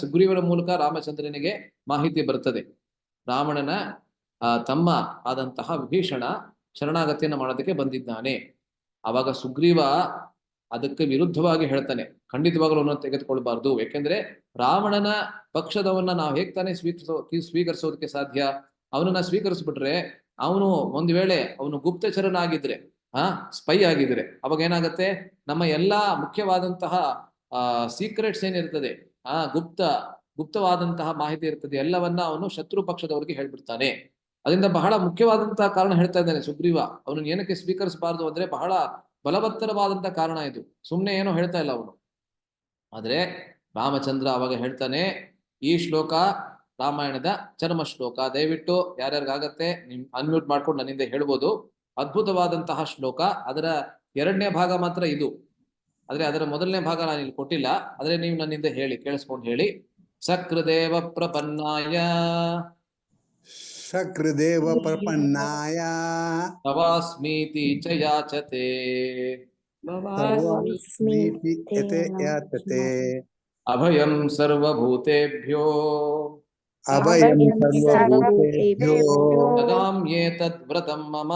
ಸುಗ್ರೀವನ ಮೂಲಕ ರಾಮಚಂದ್ರನಿಗೆ ಮಾಹಿತಿ ಬರ್ತದೆ. ರಾವಣನ ತಮ್ಮ ಆದಂತಹ ವಿಭೀಷಣ ಶರಣಾಗತಿಯನ್ನ ಮಾಡೋದಕ್ಕೆ ಬಂದಿದ್ದಾನೆ. ಆವಾಗ ಸುಗ್ರೀವ ಅದಕ್ಕೆ ವಿರುದ್ಧವಾಗಿ ಹೇಳ್ತಾನೆ, ಖಂಡಿತವಾಗಲೂ ಅವನನ್ನು ತೆಗೆದುಕೊಳ್ಬಾರ್ದು. ಯಾಕೆಂದ್ರೆ ರಾವಣನ ಪಕ್ಷದವನ್ನ ನಾವು ಹೇಗ್ ತಾನೇ ಸ್ವೀಕರಿಸೋದಕ್ಕೆ ಸಾಧ್ಯ? ಅವನನ್ನ ಸ್ವೀಕರಿಸ್ಬಿಟ್ರೆ, ಅವನು ಒಂದು ವೇಳೆ ಅವನು ಗುಪ್ತಚರನಾಗಿದ್ರೆ, ಸ್ಪೈ ಆಗಿದ್ರೆ, ಅವಾಗ ಏನಾಗತ್ತೆ? ನಮ್ಮ ಎಲ್ಲಾ ಮುಖ್ಯವಾದಂತಹ ಸೀಕ್ರೆಟ್ಸ್ ಏನಿರ್ತದೆ, ಗುಪ್ತವಾದಂತಹ ಮಾಹಿತಿ ಇರ್ತದೆ, ಎಲ್ಲವನ್ನ ಅವನು ಶತ್ರು ಪಕ್ಷದವರಿಗೆ ಹೇಳ್ಬಿಡ್ತಾನೆ. ಅದರಿಂದ ಬಹಳ ಮುಖ್ಯವಾದಂತಹ ಕಾರಣ ಹೇಳ್ತಾ ಇದ್ದಾನೆ ಸುಗ್ರೀವ. ಅವನು ಏನಕ್ಕೆ ಸ್ವೀಕರಿಸಬಾರ್ದು ಅಂದ್ರೆ ಬಹಳ ಬಲವತ್ತರವಾದಂತಹ ಕಾರಣ ಇದು, ಸುಮ್ನೆ ಏನೋ ಹೇಳ್ತಾ ಇಲ್ಲ ಅವನು. ಆದ್ರೆ ರಾಮಚಂದ್ರ ಅವಾಗ ಹೇಳ್ತಾನೆ, ಈ ಶ್ಲೋಕ ರಾಮಾಯಣದ ಚರ್ಮ ಶ್ಲೋಕ. ದಯವಿಟ್ಟು ಯಾರ್ಯಾರಿಗಾಗತ್ತೆ ನಿಮ್ ಅನ್ಮ್ಯೂಟ್ ಮಾಡ್ಕೊಂಡು ನನ್ನಿಂದ ಹೇಳ್ಬೋದು. ಅದ್ಭುತವಾದಂತಹ ಶ್ಲೋಕ. ಅದರ 2ನೇ ಭಾಗ ಮಾತ್ರ ಇದು, ಆದ್ರೆ ಅದರ ಮೊದಲನೇ ಭಾಗ ನಾನು ಇಲ್ಲಿ ಕೊಟ್ಟಿಲ್ಲ. ಆದ್ರೆ ನೀವು ನನ್ನಿಂದ ಹೇಳಿ, ಕೇಳಿಸ್ಕೊಂಡು ಹೇಳಿ. ಸಕೃದೇವ ಪ್ರಪನ್ನಾಯ ಸಕೃದೇವ ಪ್ರಪನ್ನಾಯ ತವಾಸ್ಮೀತಿ ಚ ಯಾಚತೆ ಸರ್ವಸ್ಮೀತಿ ಯತೆ ಯಾಚತೆ ಅಭಯಂ ಸರ್ವಭೂತೇಭ್ಯೋ ಅಭಯಂ ಸರ್ವಭೂತೇಭ್ಯೋ ದದಾಮ್ಯೇತದ್ ವ್ರತಂ ಮಮ.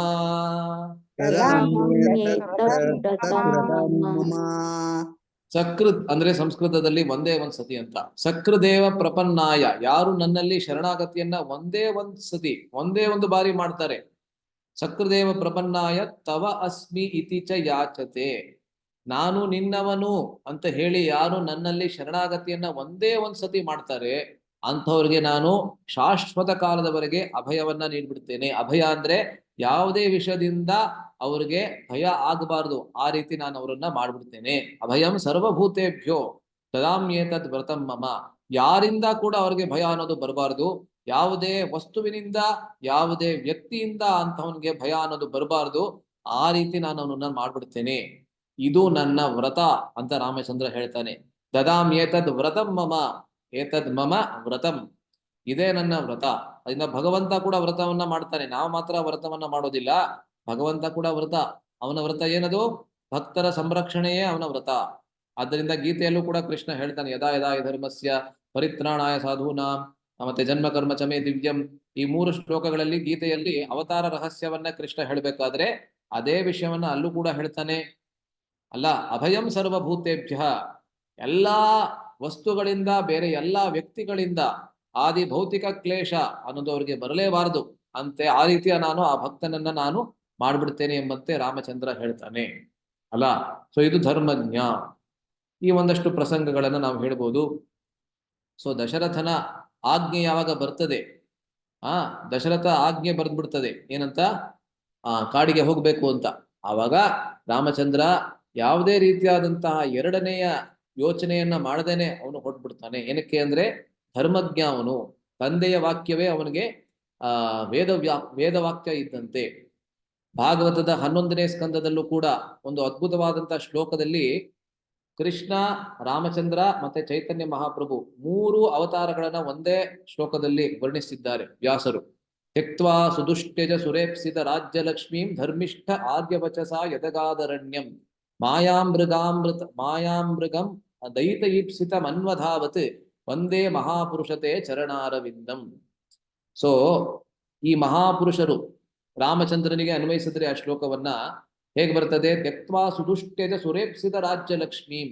ಸಕೃತ್ ಅಂದ್ರೆ ಸಂಸ್ಕೃತದಲ್ಲಿ ಒಂದೇ ಒಂದ್ ಸತಿ ಅಂತ. ಸಕೃದೇವ ಪ್ರಪನ್ನಾಯ, ಯಾರು ನನ್ನಲ್ಲಿ ಶರಣಾಗತಿಯನ್ನ ಒಂದೇ ಒಂದು ಬಾರಿ ಮಾಡ್ತಾರೆ. ಸಕೃದೇವ ಪ್ರಪನ್ನಾಯ ತವ ಅಸ್ಮಿ ಇತಿ ಚ ಯಾಚತೆ, ನಾನು ನಿನ್ನವನು ಅಂತ ಹೇಳಿ ಯಾರು ನನ್ನಲ್ಲಿ ಶರಣಾಗತಿಯನ್ನ ಒಂದೇ ಒಂದ್ ಸತಿ ಮಾಡ್ತಾರೆ, ಅಂಥವ್ರಿಗೆ ನಾನು ಶಾಶ್ವತ ಕಾಲದವರೆಗೆ ಅಭಯವನ್ನ ನೀಡ್ಬಿಡ್ತೇನೆ. ಅಭಯ ಅಂದ್ರೆ ಯಾವುದೇ ವಿಷಯದಿಂದ ಅವ್ರಿಗೆ ಭಯ ಆಗಬಾರ್ದು, ಆ ರೀತಿ ನಾನು ಅವರನ್ನ ಮಾಡ್ಬಿಡ್ತೇನೆ. ಅಭಯಂ ಸರ್ವಭೂತೇಭ್ಯೋ ದದಾಮ್ಯೇತದ್ ವ್ರತಂ ಮಮ. ಯಾರಿಂದ ಕೂಡ ಅವ್ರಿಗೆ ಭಯ ಅನ್ನೋದು ಬರಬಾರ್ದು, ಯಾವುದೇ ವಸ್ತುವಿನಿಂದ, ಯಾವುದೇ ವ್ಯಕ್ತಿಯಿಂದ ಅಂತವನಿಗೆ ಭಯ ಅನ್ನೋದು ಬರಬಾರ್ದು. ಆ ರೀತಿ ನಾನು ಅವನನ್ನ ಮಾಡ್ಬಿಡ್ತೇನೆ. ಇದು ನನ್ನ ವ್ರತ ಅಂತ ರಾಮಚಂದ್ರ ಹೇಳ್ತಾನೆ. ದದಾಮ್ಯೇತದ್ ವ್ರತಂ ಮಮ, ಏತದ್ ಮಮ ವ್ರತಂ, ಇದೇ ನನ್ನ ವ್ರತ. ಅದರಿಂದ ಭಗವಂತ ಕೂಡ ವ್ರತವನ್ನ ಮಾಡ್ತಾನೆ, ನಾವು ಮಾತ್ರ ವ್ರತವನ್ನ ಮಾಡೋದಿಲ್ಲ. ಭಗವಂತ ಕೂಡ ವ್ರತ. ಅವನ ವ್ರತ ಏನದು? ಭಕ್ತರ ಸಂರಕ್ಷಣೆಯೇ ಅವನ ವ್ರತ. ಆದ್ದರಿಂದ ಗೀತೆಯಲ್ಲೂ ಕೂಡ ಕೃಷ್ಣ ಹೇಳ್ತಾನೆ, ಯದಾ ಯದಾ ಹಿ ಧರ್ಮಸ್ಯ ಪರಿತ್ರಾಣಾಯ ಸಾಧೂನಾಂ ಮತ್ತೆ ಜನ್ಮ ಕರ್ಮ ಚಮೇ ದಿವ್ಯಂ. ಈ 3 ಶ್ಲೋಕಗಳಲ್ಲಿ ಗೀತೆಯಲ್ಲಿ ಅವತಾರ ರಹಸ್ಯವನ್ನ ಕೃಷ್ಣ ಹೇಳ್ಬೇಕಾದ್ರೆ ಅದೇ ವಿಷಯವನ್ನ ಅಲ್ಲೂ ಕೂಡ ಹೇಳ್ತಾನೆ. ಅಲ್ಲ, ಅಭಯಂ ಸರ್ವಭೂತೇಭ್ಯ, ಎಲ್ಲಾ ವಸ್ತುಗಳಿಂದ, ಬೇರೆ ಎಲ್ಲಾ ವ್ಯಕ್ತಿಗಳಿಂದ ಆದಿ ಭೌತಿಕ ಕ್ಲೇಶ ಅನ್ನೋದು ಅವರಿಗೆ ಬರಲೇಬಾರದು ಅಂತೆ. ಆ ರೀತಿಯ ನಾನು ಆ ಭಕ್ತನನ್ನ ನಾನು ಮಾಡ್ಬಿಡ್ತೇನೆ ಎಂಬಂತೆ ರಾಮಚಂದ್ರ ಹೇಳ್ತಾನೆ ಅಲ್ಲ. ಸೊ ಇದು ಧರ್ಮಜ್ಞ. ಈ ಒಂದಷ್ಟು ಪ್ರಸಂಗಗಳನ್ನ ನಾವು ಹೇಳ್ಬೋದು. ಸೊ ದಶರಥನ ಆಜ್ಞೆ ಯಾವಾಗ ಬರ್ತದೆ, ದಶರಥ ಆಜ್ಞೆ ಬರೆದ್ಬಿಡ್ತದೆ ಏನಂತ, ಕಾಡಿಗೆ ಹೋಗ್ಬೇಕು ಅಂತ. ಆವಾಗ ರಾಮಚಂದ್ರ ಯಾವುದೇ ರೀತಿಯಾದಂತಹ ಎರಡನೆಯ ಯೋಚನೆಯನ್ನ ಮಾಡದೇನೆ ಅವನು ಹೊರಟ್ಬಿಡ್ತಾನೆ. ಏನಕ್ಕೆ ಅಂದ್ರೆ ಧರ್ಮಜ್ಞ ಅವನು. ತಂದೆಯ ವಾಕ್ಯವೇ ಅವನಿಗೆ ವೇದವಾಕ್ಯ ಇದ್ದಂತೆ. ಭಾಗವತದ 11ನೇ ಸ್ಕಂದದಲ್ಲೂ ಕೂಡ ಒಂದು ಅದ್ಭುತವಾದಂತಹ ಶ್ಲೋಕದಲ್ಲಿ ಕೃಷ್ಣ, ರಾಮಚಂದ್ರ ಮತ್ತೆ ಚೈತನ್ಯ ಮಹಾಪ್ರಭು 3 ಅವತಾರಗಳನ್ನ ಒಂದೇ ಶ್ಲೋಕದಲ್ಲಿ ವರ್ಣಿಸಿದ್ದಾರೆ ವ್ಯಾಸರು. ತ್ಯಕ್ತ್ವಾ ಸುದುಷ್ಟ್ಯಜ ಸುರೇಪ್ಸಿತ ರಾಜ್ಯಲಕ್ಷ್ಮೀಂ ಧರ್ಮಿಷ್ಠ ಆರ್ಯವಚಸ ಯದಗಾದರಣ್ಯಂ ಮಾಯಾಮೃಗಂ ದೈತಯೀಪ್ಸಿತ ಮನ್ವಧಾವತ್ ವಂದೇ ಮಹಾಪುರುಷತೆ ಚರಣಾರವಿಂದಂ. ಸೊ ಈ ಮಹಾಪುರುಷರು ರಾಮಚಂದ್ರನಿಗೆ ಅನ್ವಯಿಸಿದ್ರೆ ಆ ಶ್ಲೋಕವನ್ನ ಹೇಗೆ ಬರ್ತದೆ, ತ್ಯಕ್ತ್ವಾ ಸುದುಷ್ಟ್ಯಜ ಸುರೇಪ್ಸಿತ ರಾಜ್ಯಲಕ್ಷ್ಮೀಂ.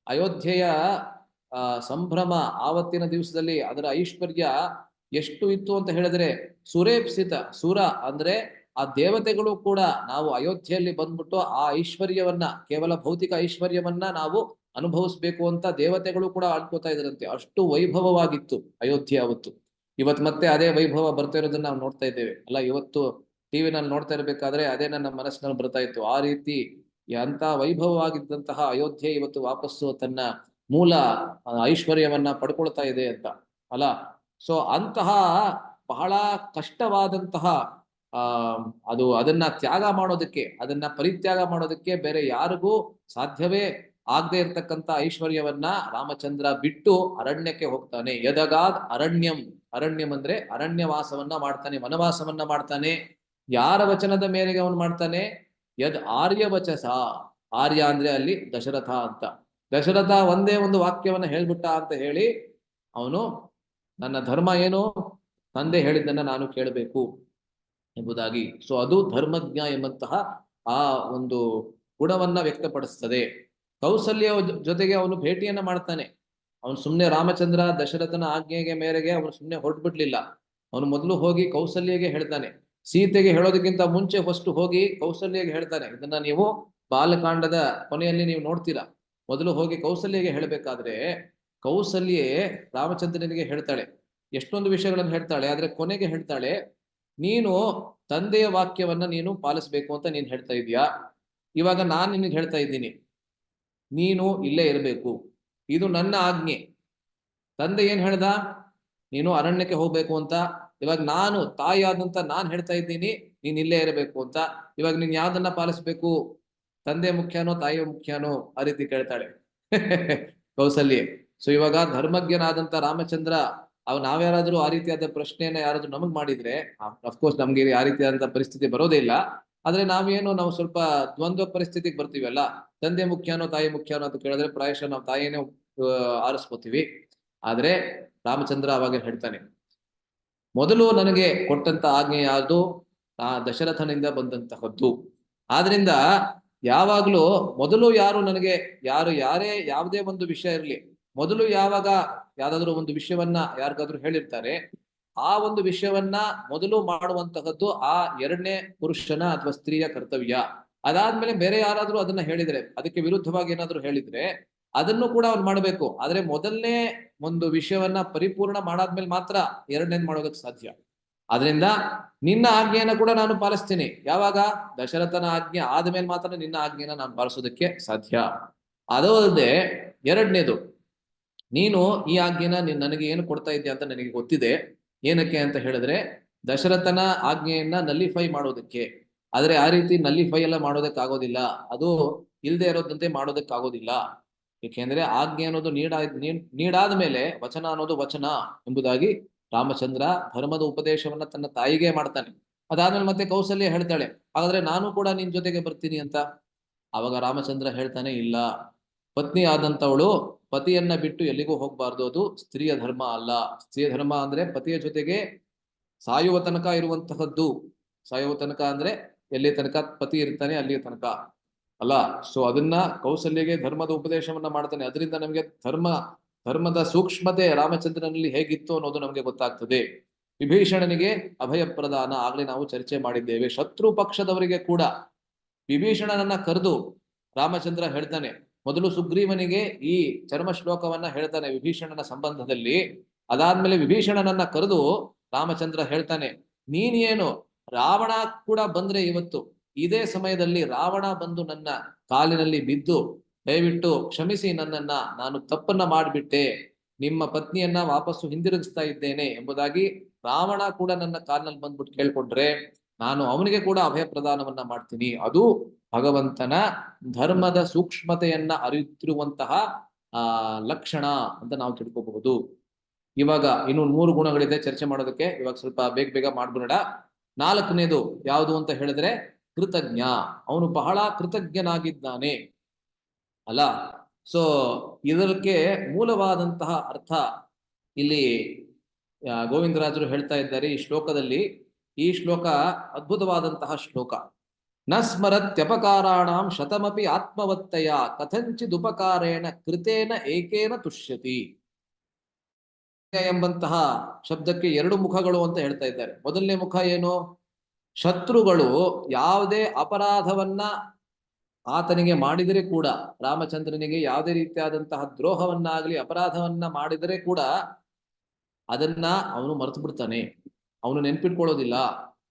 ಅಯೋಧ್ಯೆಯ ಸಂಭ್ರಮ ಆವತ್ತಿನ ದಿವಸದಲ್ಲಿ ಅದರ ಐಶ್ವರ್ಯ ಎಷ್ಟು ಇತ್ತು ಅಂತ ಹೇಳಿದ್ರೆ, ಸುರೇಪ್ಸಿತ, ಸುರ ಅಂದ್ರೆ ಆ ದೇವತೆಗಳು ಕೂಡ ನಾವು ಅಯೋಧ್ಯೆಯಲ್ಲಿ ಬಂದ್ಬಿಟ್ಟು ಆ ಐಶ್ವರ್ಯವನ್ನ, ಕೇವಲ ಭೌತಿಕ ಐಶ್ವರ್ಯವನ್ನ ನಾವು ಅನುಭವಿಸ್ಬೇಕು ಅಂತ ದೇವತೆಗಳು ಕೂಡ ಆಡ್ಕೋತಾ ಇದ್ರಂತೆ. ಅಷ್ಟು ವೈಭವವಾಗಿತ್ತು ಅಯೋಧ್ಯೆ ಅವತ್ತು. ಇವತ್ತು ಮತ್ತೆ ಅದೇ ವೈಭವ ಬರ್ತಾ ಇರೋದನ್ನ ನಾವು ನೋಡ್ತಾ ಇದ್ದೇವೆ ಅಲ್ಲ. ಇವತ್ತು ಟಿವಿನಲ್ಲಿ ನೋಡ್ತಾ ಇರ್ಬೇಕಾದ್ರೆ ಅದೇ ನನ್ನ ಮನಸ್ಸಿನಲ್ಲಿ ಬರ್ತಾ ಇತ್ತು. ಆ ರೀತಿ ಅಂತ ವೈಭವವಾಗಿದ್ದಂತಹ ಅಯೋಧ್ಯೆ ಇವತ್ತು ವಾಪಸ್ಸು ತನ್ನ ಮೂಲ ಐಶ್ವರ್ಯವನ್ನ ಪಡ್ಕೊಳ್ತಾ ಇದೆ ಅಂತ ಅಲ್ಲ. ಸೊ ಅಂತಹ ಬಹಳ ಕಷ್ಟವಾದಂತಹ ಅದನ್ನ ತ್ಯಾಗ ಮಾಡೋದಕ್ಕೆ, ಅದನ್ನ ಪರಿತ್ಯಾಗ ಮಾಡೋದಕ್ಕೆ ಬೇರೆ ಯಾರಿಗೂ ಸಾಧ್ಯವೇ ಆಗದೆ ಇರ್ತಕ್ಕಂಥ ಐಶ್ವರ್ಯವನ್ನ ರಾಮಚಂದ್ರ ಬಿಟ್ಟು ಅರಣ್ಯಕ್ಕೆ ಹೋಗ್ತಾನೆ. ಯದಗಾದ್ ಅರಣ್ಯಂ. ಅರಣ್ಯಂ ಅಂದ್ರೆ ಅರಣ್ಯವಾಸವನ್ನ ಮಾಡ್ತಾನೆ, ವನವಾಸವನ್ನ ಮಾಡ್ತಾನೆ. ಯಾರ ವಚನದ ಮೇರೆಗೆ ಅವನು ಮಾಡ್ತಾನೆ? ಯದ್ ಆರ್ಯವಚಸ. ಆರ್ಯ ಅಂದ್ರೆ ಅಲ್ಲಿ ದಶರಥ ಅಂತ. ದಶರಥ ಒಂದೇ ಒಂದು ವಾಕ್ಯವನ್ನ ಹೇಳ್ಬಿಟ್ಟ ಅಂತ ಹೇಳಿ ಅವನು, ನನ್ನ ಧರ್ಮ ಏನು, ತಂದೆ ಹೇಳಿದ್ದನ್ನ ನಾನು ಕೇಳಬೇಕು ಎಂಬುದಾಗಿ. ಸೊ ಅದು ಧರ್ಮಜ್ಞ ಎಂಬಂತಹ ಆ ಒಂದು ಗುಣವನ್ನ ವ್ಯಕ್ತಪಡಿಸ್ತದೆ. ಕೌಸಲ್ಯ ಜೊತೆಗೆ ಅವನು ಭೇಟಿಯನ್ನ ಮಾಡ್ತಾನೆ. ಅವನು ಸುಮ್ನೆ ರಾಮಚಂದ್ರ ದಶರಥನ ಆಜ್ಞೆಗೆ ಮೇರೆಗೆ ಅವನು ಸುಮ್ನೆ ಹೊರಟ್ಬಿಡ್ಲಿಲ್ಲ. ಅವನು ಮೊದಲು ಹೋಗಿ ಕೌಸಲ್ಯಗೆ ಹೇಳ್ತಾನೆ. ಸೀತೆಗೆ ಹೇಳೋದಕ್ಕಿಂತ ಮುಂಚೆ ಫಸ್ಟ್ ಹೋಗಿ ಕೌಸಲ್ಯಗೆ ಹೇಳ್ತಾನೆ. ಇದನ್ನ ನೀವು ಬಾಲಕಾಂಡದ ಕೊನೆಯಲ್ಲಿ ನೀವು ನೋಡ್ತೀರಾ. ಮೊದಲು ಹೋಗಿ ಕೌಸಲ್ಯಗೆ ಹೇಳ್ಬೇಕಾದ್ರೆ ಕೌಸಲ್ಯೆ ರಾಮಚಂದ್ರನಿಗೆ ಹೇಳ್ತಾಳೆ, ಎಷ್ಟೊಂದು ವಿಷಯಗಳನ್ನು ಹೇಳ್ತಾಳೆ. ಆದ್ರೆ ಕೊನೆಗೆ ಹೇಳ್ತಾಳೆ, ನೀನು ತಂದೆಯ ವಾಕ್ಯವನ್ನ ನೀನು ಪಾಲಿಸ್ಬೇಕು ಅಂತ ನೀನ್ ಹೇಳ್ತಾ ಇದೀಯಾ. ಇವಾಗ ನಾನ್ ನಿನಗೆ ಹೇಳ್ತಾ ಇದ್ದೀನಿ, ನೀನು ಇಲ್ಲೇ ಇರಬೇಕು, ಇದು ನನ್ನ ಆಜ್ಞೆ. ತಂದೆ ಏನ್ ಹೇಳ್ದ, ನೀನು ಅರಣ್ಯಕ್ಕೆ ಹೋಗ್ಬೇಕು ಅಂತ. ಇವಾಗ ನಾನು ತಾಯಿ ಆದಂತ ನಾನ್ ಹೇಳ್ತಾ ಇದ್ದೀನಿ ನೀನ್ ಇಲ್ಲೇ ಇರಬೇಕು ಅಂತ. ಇವಾಗ ನೀನ್ ಯಾವ್ದನ್ನ ಪಾಲಿಸ್ಬೇಕು, ತಂದೆ ಮುಖ್ಯನೋ ತಾಯಿಯ ಮುಖ್ಯನೋ, ಆ ರೀತಿ ಕೇಳ್ತಾಳೆ ಕೌಸಲ್ಯೆ. ಸೊ ಇವಾಗ ಧರ್ಮಜ್ಞನಾದಂತ ರಾಮಚಂದ್ರ ನಾವ್ಯಾರಾದ್ರೂ ಆ ರೀತಿಯಾದ ಪ್ರಶ್ನೆಯನ್ನ ಯಾರಾದ್ರೂ ನಮಗ್ ಮಾಡಿದ್ರೆ, ಅಫ್ಕೋರ್ಸ್ ನಮ್ಗೆ ಆ ರೀತಿಯಾದಂತ ಪರಿಸ್ಥಿತಿ ಬರೋದೇ ಇಲ್ಲ. ಆದ್ರೆ ನಾವು ಸ್ವಲ್ಪ ದ್ವಂದ್ವ ಪರಿಸ್ಥಿತಿಗೆ ಬರ್ತೀವಲ್ಲ. ತಂದೆ ಮುಖ್ಯನೋ ತಾಯಿ ಮುಖ್ಯನೋ ಅಂತ ಕೇಳಿದ್ರೆ ಪ್ರಾಯಶಃ ನಾವು ತಾಯಿನೇ ಆರಿಸ್ಕೋತೀವಿ. ಆದ್ರೆ ರಾಮಚಂದ್ರ ಅವಾಗ ಹೇಳ್ತಾನೆ, ಮೊದಲು ನನಗೆ ಕೊಟ್ಟಂತ ಆಜ್ಞೆ ಯಾವುದು, ದಶರಥನಿಂದ ಬಂದಂತಹದ್ದು. ಆದ್ರಿಂದ ಯಾವಾಗ್ಲೂ ಮೊದಲು ಯಾರೇ ಯಾವುದೇ ಒಂದು ವಿಷಯ ಇರಲಿ, ಮೊದಲು ಯಾವಾಗ ಯಾವ್ದಾದ್ರು ಒಂದು ವಿಷಯವನ್ನ ಯಾರಿಗಾದ್ರೂ ಹೇಳಿರ್ತಾರೆ, ಆ ಒಂದು ವಿಷಯವನ್ನ ಮೊದಲು ಮಾಡುವಂತಹದ್ದು ಆ ಎರಡನೇ ಪುರುಷನ ಅಥವಾ ಸ್ತ್ರೀಯ ಕರ್ತವ್ಯ. ಅದಾದ್ಮೇಲೆ ಬೇರೆ ಯಾರಾದ್ರೂ ಅದನ್ನ ಹೇಳಿದ್ರೆ, ಅದಕ್ಕೆ ವಿರುದ್ಧವಾಗಿ ಏನಾದ್ರು ಹೇಳಿದ್ರೆ ಅದನ್ನು ಕೂಡ ಅವ್ನು ಮಾಡ್ಬೇಕು. ಆದ್ರೆ ಮೊದಲನೇ ಒಂದು ವಿಷಯವನ್ನ ಪರಿಪೂರ್ಣ ಮಾಡಾದ್ಮೇಲೆ ಮಾತ್ರ ಎರಡನೇದ್ ಮಾಡೋದಕ್ಕೆ ಸಾಧ್ಯ. ಆದ್ರಿಂದ ನಿನ್ನ ಆಜ್ಞೆಯನ್ನ ಕೂಡ ನಾನು ಪಾಲಿಸ್ತೀನಿ. ಯಾವಾಗ? ದಶರಥನ ಆಜ್ಞೆ ಆದ್ಮೇಲೆ ಮಾತ್ರ ನಿನ್ನ ಆಜ್ಞೆನ ನಾನು ಪಾಲಿಸೋದಕ್ಕೆ ಸಾಧ್ಯ. ಅದು ಅಲ್ಲದೆ ಎರಡನೇದು, ನೀನು ಈ ಆಜ್ಞೆನ ನನಗೆ ಏನು ಕೊಡ್ತಾ ಇದ್ಯಾ ಅಂತ ನನಗೆ ಗೊತ್ತಿದೆ. ಏನಕ್ಕೆ ಅಂತ ಹೇಳಿದ್ರೆ ದಶರಥನ ಆಜ್ಞೆಯನ್ನ ನಲ್ಲಿಫೈ ಮಾಡೋದಕ್ಕೆ. ಆದ್ರೆ ಆ ರೀತಿ ನಲ್ಲಿಫೈ ಎಲ್ಲ ಮಾಡೋದಕ್ಕಾಗೋದಿಲ್ಲ, ಅದು ಇಲ್ದೇ ಇರೋದಂತೆ ಮಾಡೋದಕ್ಕಾಗೋದಿಲ್ಲ. ಏಕೆಂದ್ರೆ ಆಜ್ಞೆ ಅನ್ನೋದು ನೀಡಾದ ಮೇಲೆ ವಚನ ಅನ್ನೋದು ವಚನ ಎಂಬುದಾಗಿ ರಾಮಚಂದ್ರ ಧರ್ಮದ ಉಪದೇಶವನ್ನ ತನ್ನ ತಾಯಿಗೆ ಮಾಡ್ತಾನೆ. ಅದಾದ್ಮೇಲೆ ಮತ್ತೆ ಕೌಸಲ್ಯ ಹೇಳ್ತಾಳೆ, ಹಾಗಾದ್ರೆ ನಾನು ಕೂಡ ನಿನ್ ಜೊತೆಗೆ ಬರ್ತೀನಿ ಅಂತ. ಅವಾಗ ರಾಮಚಂದ್ರ ಹೇಳ್ತಾನೆ, ಇಲ್ಲ, ಪತ್ನಿ ಆದಂತವಳು ಪತಿಯನ್ನ ಬಿಟ್ಟು ಎಲ್ಲಿಗೂ ಹೋಗ್ಬಾರ್ದು, ಅದು ಸ್ತ್ರೀಯ ಧರ್ಮ ಅಲ್ಲ. ಸ್ತ್ರೀಯ ಧರ್ಮ ಅಂದ್ರೆ ಪತಿಯ ಜೊತೆಗೆ ಸಾಯುವ ತನಕ ಇರುವಂತಹದ್ದು. ಸಾಯುವ ತನಕ ಅಂದ್ರೆ ಎಲ್ಲಿ ತನಕ ಪತಿ ಇರ್ತಾನೆ ಅಲ್ಲಿಯ ತನಕ ಅಲ್ಲ. ಸೊ ಅದನ್ನ ಕೌಸಲ್ಯಗೆ ಧರ್ಮದ ಉಪದೇಶವನ್ನ ಮಾಡ್ತಾನೆ. ಅದರಿಂದ ನಮಗೆ ಧರ್ಮದ ಸೂಕ್ಷ್ಮತೆ ರಾಮಚಂದ್ರನಲ್ಲಿ ಹೇಗಿತ್ತು ಅನ್ನೋದು ನಮಗೆ ಗೊತ್ತಾಗ್ತದೆ. ವಿಭೀಷಣನಿಗೆ ಅಭಯ ಪ್ರದಾನ ಆಗ್ಲೇ ನಾವು ಚರ್ಚೆ ಮಾಡಿದ್ದೇವೆ. ಶತ್ರು ಪಕ್ಷದವರಿಗೆ ಕೂಡ ವಿಭೀಷಣನನ್ನ ಕರೆದು ರಾಮಚಂದ್ರ ಹೇಳ್ತಾನೆ. ಮೊದಲು ಸುಗ್ರೀವನಿಗೆ ಈ ಚರ್ಮ ಶ್ಲೋಕವನ್ನ ಹೇಳ್ತಾನೆ ವಿಭೀಷಣನ ಸಂಬಂಧದಲ್ಲಿ. ಅದಾದ್ಮೇಲೆ ವಿಭೀಷಣನನ್ನ ಕರೆದು ರಾಮಚಂದ್ರ ಹೇಳ್ತಾನೆ, ನೀನೇನು ರಾವಣ ಕೂಡ ಬಂದ್ರೆ ಇವತ್ತು ಇದೇ ಸಮಯದಲ್ಲಿ ರಾವಣ ಬಂದು ನನ್ನ ಕಾಲಿನಲ್ಲಿ ಬಿದ್ದು ದಯವಿಟ್ಟು ಕ್ಷಮಿಸಿ ನನ್ನನ್ನ, ನಾನು ತಪ್ಪನ್ನ ಮಾಡಿಬಿಟ್ಟೆ, ನಿಮ್ಮ ಪತ್ನಿಯನ್ನ ವಾಪಸ್ಸು ಹಿಂದಿರುಗಿಸ್ತಾ ಇದ್ದೇನೆ ಎಂಬುದಾಗಿ ರಾವಣ ಕೂಡ ನನ್ನ ಕಾಲಿನಲ್ಲಿ ಬಂದ್ಬಿಟ್ಟು ಕೇಳ್ಕೊಂಡ್ರೆ ನಾನು ಅವನಿಗೆ ಕೂಡ ಅಭಯ ಪ್ರದಾನವನ್ನ ಮಾಡ್ತೀನಿ. ಅದು ಭಗವಂತನ ಧರ್ಮದ ಸೂಕ್ಷ್ಮತೆಯನ್ನ ಅರಿತಿರುವಂತಹ ಲಕ್ಷಣ ಅಂತ ನಾವು ತಿಳ್ಕೋಬಹುದು. ಇವಾಗ ಇನ್ನು 3 ಗುಣಗಳಿದೆ ಚರ್ಚೆ ಮಾಡೋದಕ್ಕೆ. ಇವಾಗ ಸ್ವಲ್ಪ ಬೇಗ ಮಾಡ್ಬಿಡೋಣ. 4ನೇದು ಯಾವುದು ಅಂತ ಹೇಳಿದ್ರೆ ಕೃತಜ್ಞ. ಅವನು ಬಹಳ ಕೃತಜ್ಞನಾಗಿದ್ದಾನೆ ಅಲ್ಲ. ಸೊ ಇದಕ್ಕೆ ಮೂಲವಾದಂತಹ ಅರ್ಥ ಇಲ್ಲಿ ಗೋವಿಂದರಾಜರು ಹೇಳ್ತಾ ಇದ್ದಾರೆ ಈ ಶ್ಲೋಕದಲ್ಲಿ. ಈ ಶ್ಲೋಕ ಅದ್ಭುತವಾದಂತಹ ಶ್ಲೋಕ. ನ ಸ್ಮರತ್ಯಪಕಾರಾಣಾಂ ಶತಮಪಿ ಆತ್ಮವತ್ತಯ ಕಥಂಚಿದುಪಕಾರೇಣ ಕೃತೇನ ಏಕೇನ ತುಷ್ಯತಿ ಎಂಬಂತಹ ಶಬ್ದಕ್ಕೆ 2 ಮುಖಗಳು ಅಂತ ಹೇಳ್ತಾ ಇದ್ದಾರೆ. ಮೊದಲನೇ ಮುಖ ಏನು? ಶತ್ರುಗಳು ಯಾವುದೇ ಅಪರಾಧವನ್ನ ಆತನಿಗೆ ಮಾಡಿದರೆ ಕೂಡ, ರಾಮಚಂದ್ರನಿಗೆ ಯಾವುದೇ ರೀತಿಯಾದಂತಹ ದ್ರೋಹವನ್ನಾಗ್ಲಿ ಅಪರಾಧವನ್ನ ಮಾಡಿದರೆ ಕೂಡ ಅದನ್ನ ಅವನು ಮರೆತು ಬಿಡ್ತಾನೆ, ಅವನು ನೆನ್ಪಿಟ್ಕೊಳ್ಳೋದಿಲ್ಲ.